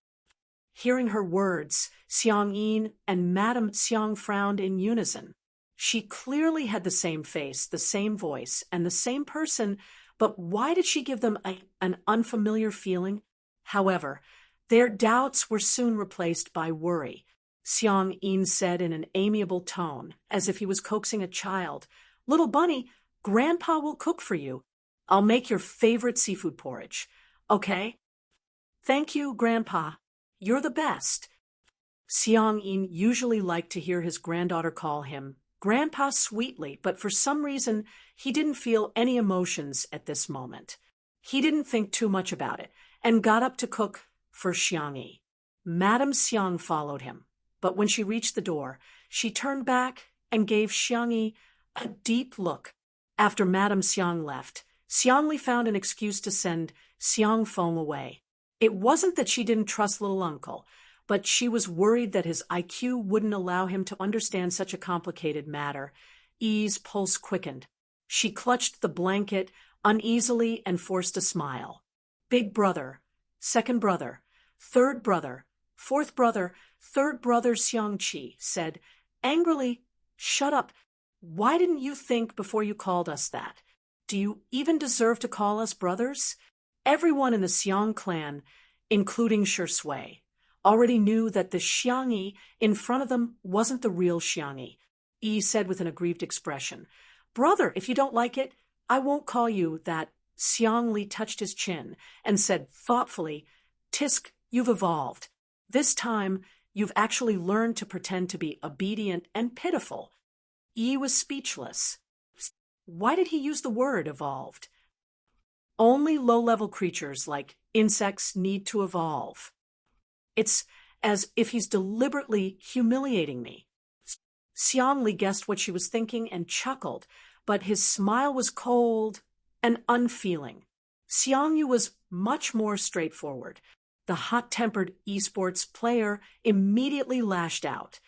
Hearing her words, Xiang Yin and Madame Xiang frowned in unison. She clearly had the same face, the same voice, and the same person, but why did she give them an unfamiliar feeling? However, their doubts were soon replaced by worry. Xiang Yin said in an amiable tone, as if he was coaxing a child, "Little bunny, Grandpa will cook for you. I'll make your favorite seafood porridge. Okay?" "Thank you, Grandpa. You're the best." Xiang Yin usually liked to hear his granddaughter call him Grandpa sweetly, but for some reason he didn't feel any emotions at this moment. He didn't think too much about it and got up to cook for Xiangyi. Madame Xiang followed him, but when she reached the door, she turned back and gave Xiangyi a deep look. After Madame Xiang left, Xiangli found an excuse to send Xiang Feng away. It wasn't that she didn't trust little uncle, but she was worried that his IQ wouldn't allow him to understand such a complicated matter. Yi's pulse quickened. She clutched the blanket uneasily and forced a smile. Big brother, second brother, third brother, fourth brother, third brother, Xiangqi said angrily, "Shut up. Why didn't you think before you called us that? Do you even deserve to call us brothers?" Everyone in the Xiang clan, including Shui, already knew that the Xiangyi in front of them wasn't the real Xiangyi. Yi said with an aggrieved expression, "Brother, if you don't like it, I won't call you that." Xiang Li touched his chin and said thoughtfully, "Tisk, you've evolved. This time, you've actually learned to pretend to be obedient and pitiful." Yi was speechless. Why did he use the word evolved? Only low-level creatures like insects need to evolve. It's as if he's deliberately humiliating me. Xiangli guessed what she was thinking and chuckled, but his smile was cold and unfeeling. Xiangyu was much more straightforward. The hot-tempered esports player immediately lashed out.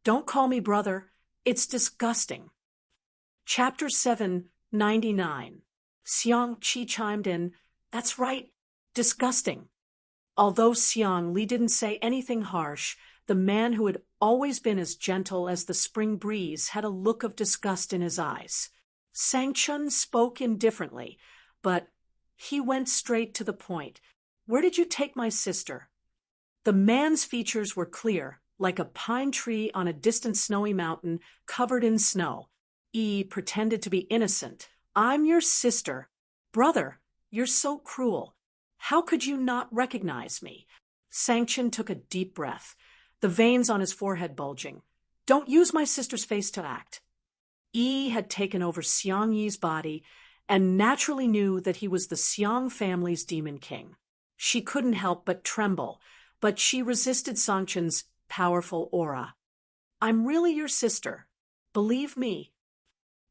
"Don't call me brother. It's disgusting." Chapter 799. Xiang Qi chimed in, "That's right, disgusting." Although Xiang Li didn't say anything harsh, the man who had always been as gentle as the spring breeze had a look of disgust in his eyes. Sangchun spoke indifferently, but he went straight to the point. "Where did you take my sister?" The man's features were clear, like a pine tree on a distant snowy mountain covered in snow. Yi pretended to be innocent. "I'm your sister." "Brother, you're so cruel. How could you not recognize me?" Sangchun took a deep breath, the veins on his forehead bulging. "Don't use my sister's face to act." Yi had taken over Xiang Yi's body and naturally knew that he was the Xiang family's demon king. She couldn't help but tremble, but she resisted Sangchun's powerful aura. "I'm really your sister. Believe me."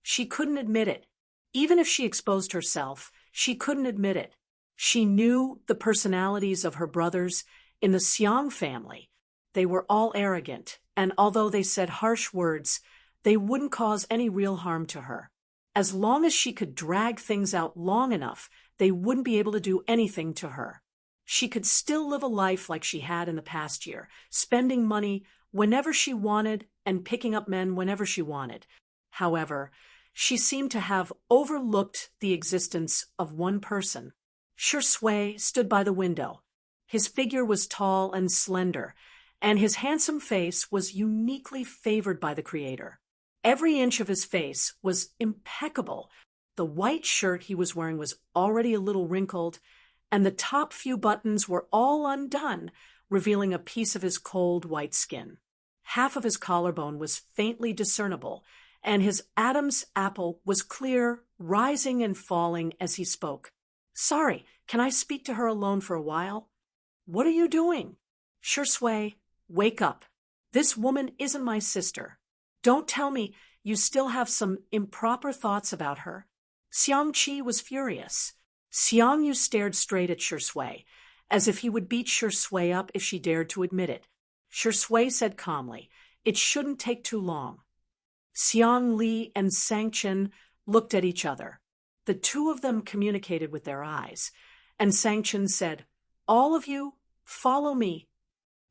She couldn't admit it. Even if she exposed herself, she couldn't admit it. She knew the personalities of her brothers in the Xiang family. They were all arrogant, and although they said harsh words, they wouldn't cause any real harm to her. As long as she could drag things out long enough, they wouldn't be able to do anything to her. She could still live a life like she had in the past year, spending money whenever she wanted and picking up men whenever she wanted. However, she seemed to have overlooked the existence of one person. Shui stood by the window. His figure was tall and slender, and his handsome face was uniquely favored by the Creator. Every inch of his face was impeccable. The white shirt he was wearing was already a little wrinkled, and the top few buttons were all undone, revealing a piece of his cold white skin. Half of his collarbone was faintly discernible, and his Adam's apple was clear, rising and falling as he spoke. "Sorry, can I speak to her alone for a while?" "What are you doing?" "Shui, wake up. This woman isn't my sister. Don't tell me you still have some improper thoughts about her." Xiang Qi was furious. Xiang Yu stared straight at Shui, as if he would beat Shui up if she dared to admit it. Shui said calmly, "It shouldn't take too long." Xiang Li and Sangchun looked at each other. The two of them communicated with their eyes, and Sangchun said, "All of you, follow me."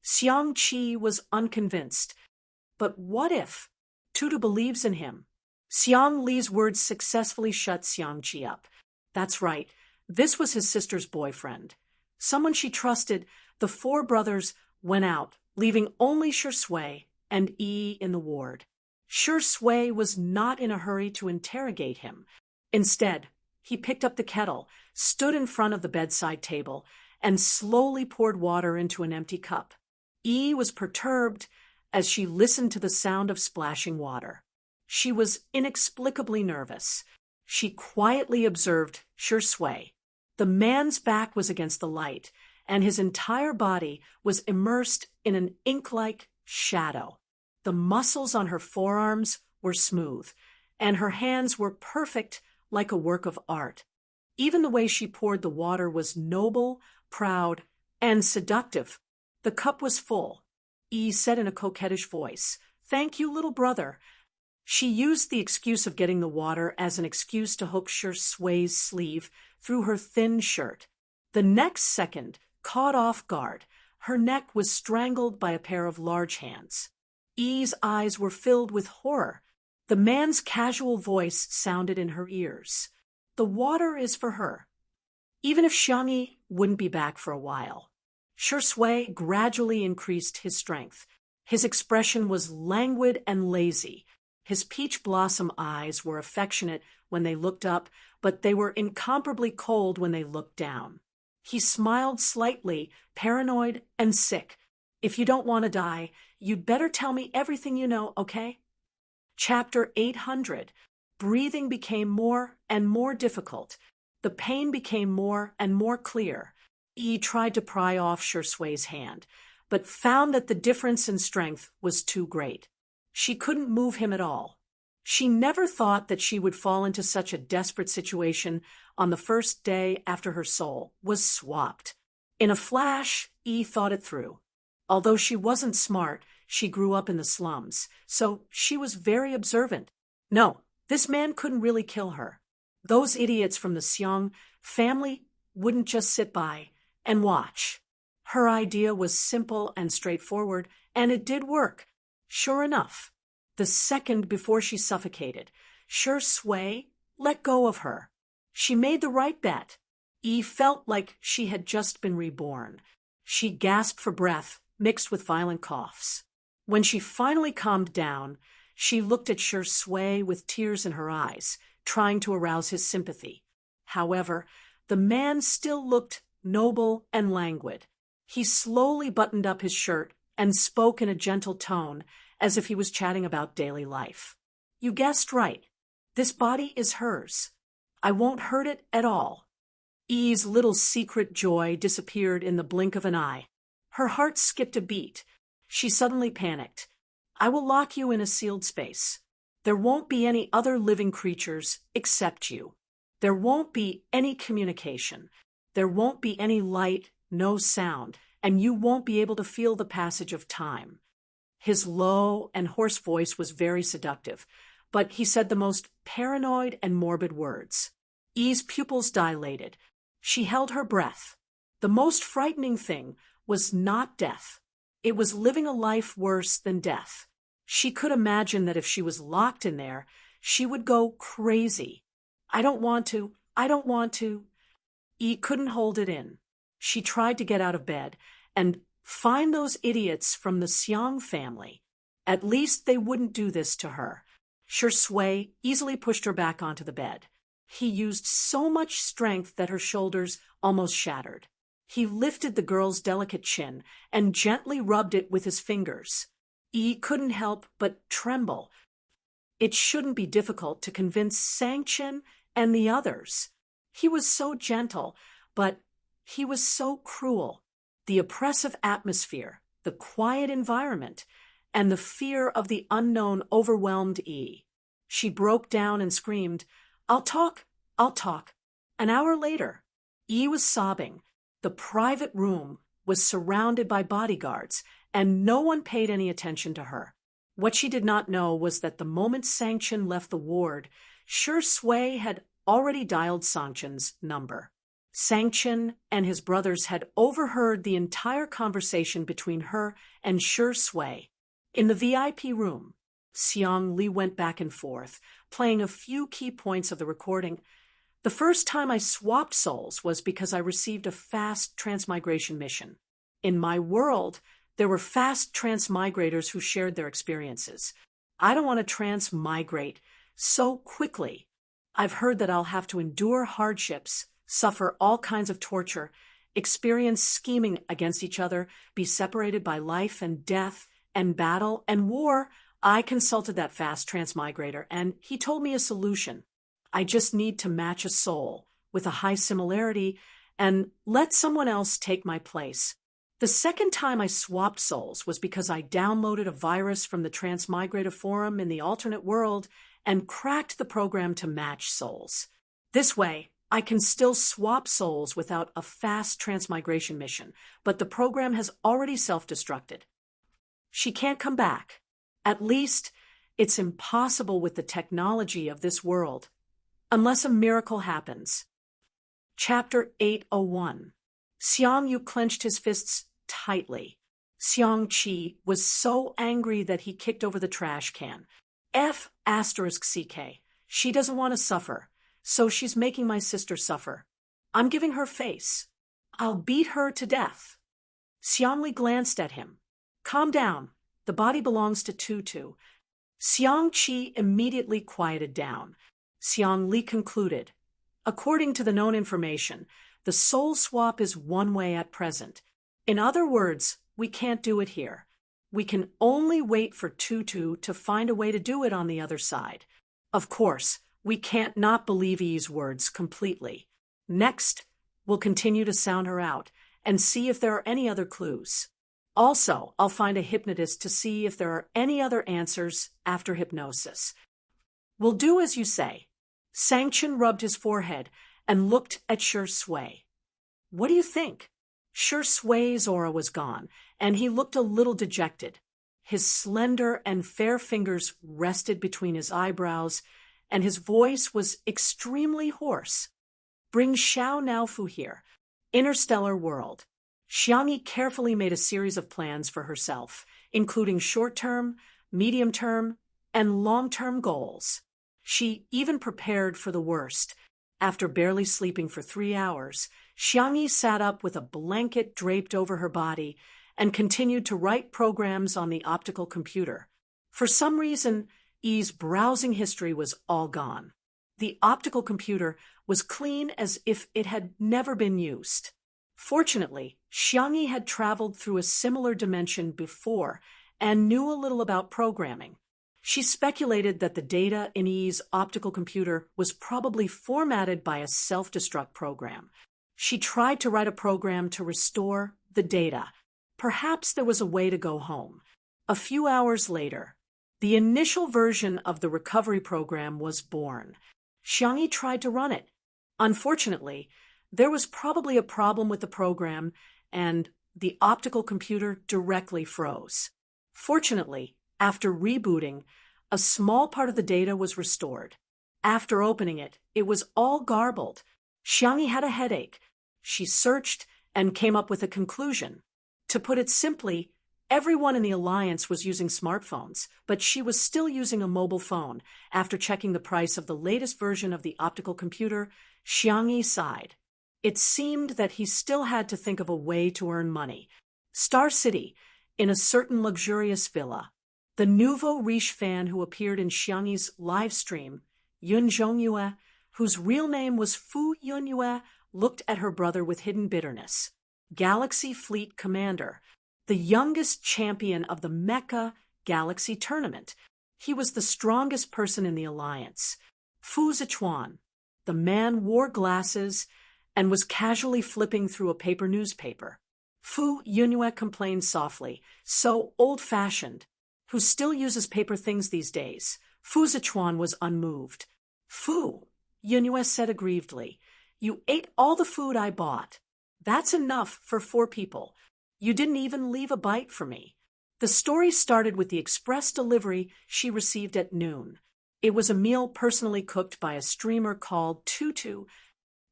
Xiang Qi was unconvinced. But what if? Tutu believes in him. Xiang Li's words successfully shut Xiang Qi up. That's right, this was his sister's boyfriend. Someone she trusted. The four brothers went out, leaving only Shui and Yi in the ward. Shui was not in a hurry to interrogate him. Instead, he picked up the kettle, stood in front of the bedside table, and slowly poured water into an empty cup. Yi was perturbed as she listened to the sound of splashing water. She was inexplicably nervous. She quietly observed Shui. The man's back was against the light, and his entire body was immersed in an ink-like shadow. The muscles on her forearms were smooth, and her hands were perfect like a work of art. Even the way she poured the water was noble, proud, and seductive. The cup was full. Yi said in a coquettish voice, "Thank you, little brother." She used the excuse of getting the water as an excuse to hook Shui's sleeve through her thin shirt. The next second, caught off guard, her neck was strangled by a pair of large hands. Yi's eyes were filled with horror. The man's casual voice sounded in her ears. "The water is for her." Even if Xiangyi wouldn't be back for a while. Shui gradually increased his strength. His expression was languid and lazy. His peach blossom eyes were affectionate when they looked up, but they were incomparably cold when they looked down. He smiled slightly, paranoid and sick. "If you don't want to die, you'd better tell me everything you know, okay?" Chapter 800. Breathing became more and more difficult. The pain became more and more clear. Yi tried to pry off Shui's hand, but found that the difference in strength was too great. She couldn't move him at all. She never thought that she would fall into such a desperate situation on the first day after her soul was swapped. In a flash, Yi thought it through. Although she wasn't smart, she grew up in the slums, so she was very observant. No, this man couldn't really kill her. Those idiots from the Xiang family wouldn't just sit by and watch. Her idea was simple and straightforward, and it did work. Sure enough, the second before she suffocated, Shui let go of her. She made the right bet. Yi felt like she had just been reborn. She gasped for breath, mixed with violent coughs. When she finally calmed down, she looked at Shui with tears in her eyes, trying to arouse his sympathy. However, the man still looked noble and languid. He slowly buttoned up his shirt and spoke in a gentle tone, as if he was chatting about daily life. "You guessed right. This body is hers. I won't hurt it at all." Yi's little secret joy disappeared in the blink of an eye. Her heart skipped a beat. She suddenly panicked. "I will lock you in a sealed space. There won't be any other living creatures except you. There won't be any communication. There won't be any light, no sound, and you won't be able to feel the passage of time." His low and hoarse voice was very seductive, but he said the most paranoid and morbid words. Yi's pupils dilated. She held her breath. The most frightening thing was not death. It was living a life worse than death. She could imagine that if she was locked in there, she would go crazy. I don't want to. Yi couldn't hold it in. She tried to get out of bed and find those idiots from the Xiang family. At least they wouldn't do this to her. Shui easily pushed her back onto the bed. He used so much strength that her shoulders almost shattered. He lifted the girl's delicate chin and gently rubbed it with his fingers. Yi couldn't help but tremble. It shouldn't be difficult to convince Sanchen and the others. He was so gentle, but he was so cruel. The oppressive atmosphere, the quiet environment, and the fear of the unknown overwhelmed Yi. She broke down and screamed, I'll talk. An hour later, Yi was sobbing. The private room was surrounded by bodyguards, and no one paid any attention to her. What she did not know was that the moment Sanchen left the ward, Shui had already dialed Sangchen's number. Sanchen and his brothers had overheard the entire conversation between her and Shui. In the VIP room, Xiang Li went back and forth, playing a few key points of the recording. The first time I swapped souls was because I received a fast transmigration mission. In my world, there were fast transmigrators who shared their experiences. I don't want to transmigrate so quickly. I've heard that I'll have to endure hardships, suffer all kinds of torture, experience scheming against each other, be separated by life and death and battle and war, I consulted that fast transmigrator, and he told me a solution. I just need to match a soul with a high similarity and let someone else take my place. The second time I swapped souls was because I downloaded a virus from the Transmigrator forum in the alternate world and cracked the program to match souls. This way, I can still swap souls without a fast transmigration mission, but the program has already self-destructed. She can't come back. At least, it's impossible with the technology of this world. Unless a miracle happens. Chapter 801. Xiang Yu clenched his fists tightly. Xiang Qi was so angry that he kicked over the trash can. F***CK. She doesn't want to suffer, so she's making my sister suffer. I'm giving her face. I'll beat her to death. Xiang Li glanced at him. Calm down. The body belongs to Tutu. Xiang Qi immediately quieted down. Xiang Li concluded. According to the known information, the soul swap is one way at present. In other words, we can't do it here. We can only wait for Tutu to find a way to do it on the other side. Of course, we can't not believe Yi's words completely. Next, we'll continue to sound her out and see if there are any other clues. Also, I'll find a hypnotist to see if there are any other answers after hypnosis. We'll do as you say. Sanction rubbed his forehead and looked at Shi Sui. What do you think? Shi Sui's aura was gone, and he looked a little dejected. His slender and fair fingers rested between his eyebrows, and his voice was extremely hoarse. Bring Xiao Naofu here. Interstellar world. Xiang Yi carefully made a series of plans for herself, including short-term, medium-term, and long-term goals. She even prepared for the worst. After barely sleeping for 3 hours, Xiang Yi sat up with a blanket draped over her body and continued to write programs on the optical computer. For some reason, Yi's browsing history was all gone. The optical computer was clean as if it had never been used. Fortunately, Xiang Yi had traveled through a similar dimension before and knew a little about programming. She speculated that the data in Yi's optical computer was probably formatted by a self-destruct program. She tried to write a program to restore the data. Perhaps there was a way to go home. A few hours later, the initial version of the recovery program was born. Xiang Yi tried to run it. Unfortunately, there was probably a problem with the program, and the optical computer directly froze. Fortunately, after rebooting, a small part of the data was restored. After opening it, it was all garbled. Xiang Yi had a headache. She searched and came up with a conclusion. To put it simply, everyone in the Alliance was using smartphones, but she was still using a mobile phone. After checking the price of the latest version of the optical computer, Xiang Yi sighed. It seemed that he still had to think of a way to earn money. Star City, in a certain luxurious villa. The nouveau riche fan who appeared in Xiang Yi's live stream, Yun Zhongyue, whose real name was Fu Yunyue, looked at her brother with hidden bitterness. Galaxy Fleet Commander, the youngest champion of the Mecha Galaxy Tournament. He was the strongest person in the Alliance. Fu Zichuan, the man wore glasses and was casually flipping through a paper newspaper. Fu Yunyue complained softly, so old-fashioned. Who still uses paper things these days? Fu Zichuan was unmoved. Fu, Yunyue said aggrievedly, you ate all the food I bought. That's enough for 4 people. You didn't even leave a bite for me. The story started with the express delivery she received at noon. It was a meal personally cooked by a streamer called Tutu.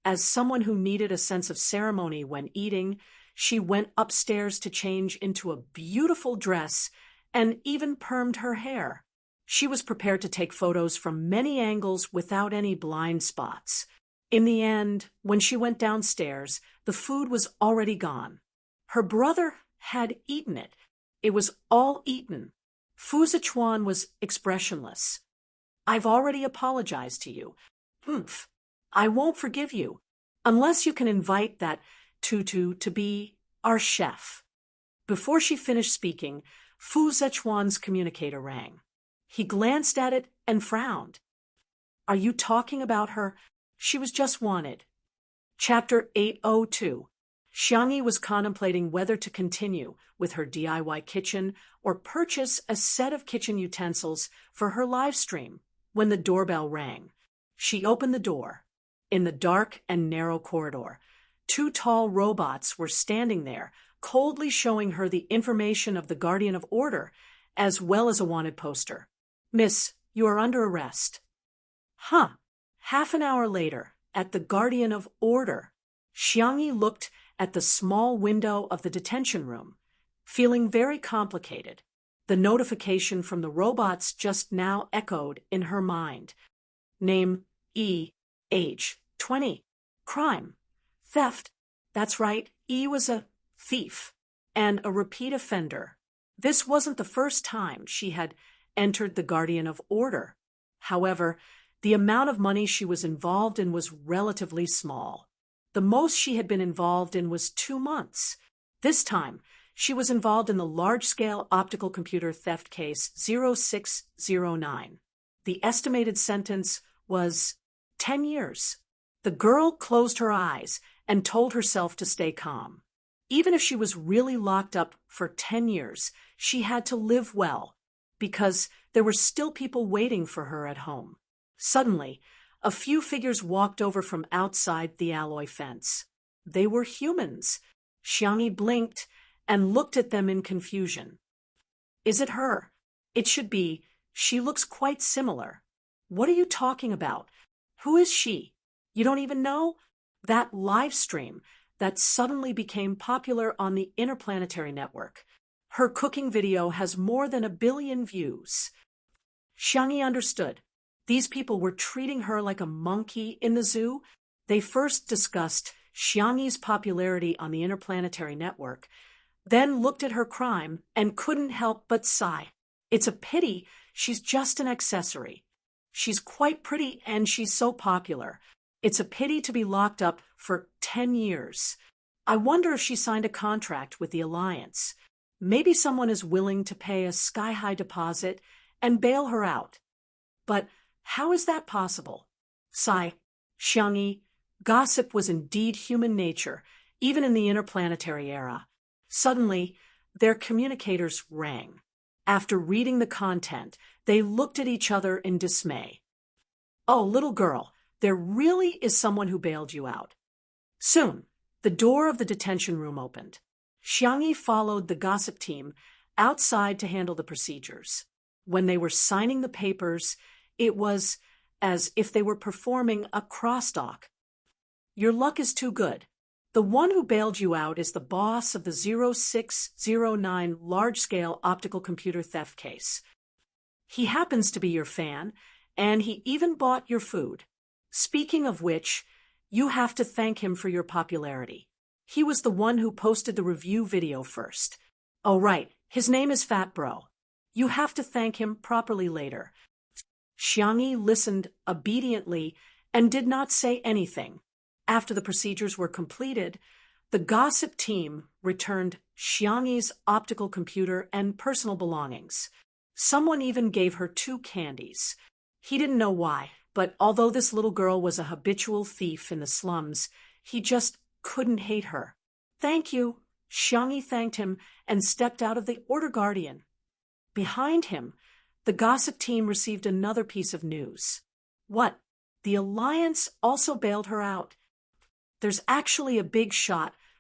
As someone who needed a sense of ceremony when eating, she went upstairs to change into a beautiful dress and even permed her hair. She was prepared to take photos from many angles without any blind spots. In the end, when she went downstairs, the food was already gone. Her brother had eaten it. It was all eaten. Fu Zichuan was expressionless. I've already apologized to you. Humph. I won't forgive you, unless you can invite that Tutu to be our chef. Before she finished speaking, Fu Zichuan's communicator rang. He glanced at it and frowned. Are you talking about her? She was just wanted. Chapter 802. Xiangyi was contemplating whether to continue with her DIY kitchen or purchase a set of kitchen utensils for her live stream when the doorbell rang. She opened the door. In the dark and narrow corridor, 2 tall robots were standing there, coldly showing her the information of the Guardian of Order, as well as a wanted poster. Miss, you are under arrest. Huh. Half an hour later, at the Guardian of Order, Xiangyi looked at the small window of the detention room, feeling very complicated. The notification from the robots just now echoed in her mind. Name E. Age 20. Crime. Theft. That's right, E was a thief and a repeat offender. This wasn't the first time she had entered the Guardian of Order. However, the amount of money she was involved in was relatively small. The most she had been involved in was 2 months. This time, she was involved in the large-scale optical computer theft case 0609. The estimated sentence was 10 years. The girl closed her eyes and told herself to stay calm. Even if she was really locked up for 10 years, she had to live well, because there were still people waiting for her at home. Suddenly, a few figures walked over from outside the alloy fence. They were humans. Xiangyi blinked and looked at them in confusion. Is it her? It should be. She looks quite similar. What are you talking about? Who is she? You don't even know? That live stream that suddenly became popular on the Interplanetary Network. Her cooking video has more than 1 billion views. Xiangyi understood. These people were treating her like a monkey in the zoo. They first discussed Xiangyi's popularity on the Interplanetary Network, then looked at her crime and couldn't help but sigh. It's a pity she's just an accessory. She's quite pretty and she's so popular. It's a pity to be locked up for 10 years. I wonder if she signed a contract with the Alliance. Maybe someone is willing to pay a sky-high deposit and bail her out. But how is that possible? Sigh. Xiangyi, gossip was indeed human nature, even in the interplanetary era. Suddenly, their communicators rang. After reading the content, they looked at each other in dismay. Oh, little girl, there really is someone who bailed you out. Soon, the door of the detention room opened. Xiangyi followed the gossip team outside to handle the procedures. When they were signing the papers, it was as if they were performing a crosstalk. Your luck is too good. The one who bailed you out is the boss of the 0609 large-scale optical computer theft case. He happens to be your fan, and he even bought your food. Speaking of which, you have to thank him for your popularity. He was the one who posted the review video first. Oh, right, his name is Fat Bro. You have to thank him properly later. Xiangyi listened obediently and did not say anything. After the procedures were completed, the gossip team returned Xiangyi's optical computer and personal belongings. Someone even gave her 2 candies. He didn't know why, but although this little girl was a habitual thief in the slums, he just couldn't hate her. Thank you. Xiangyi thanked him and stepped out of the Order Guardian. Behind him, the gossip team received another piece of news. What? The Alliance also bailed her out. There's actually a big shot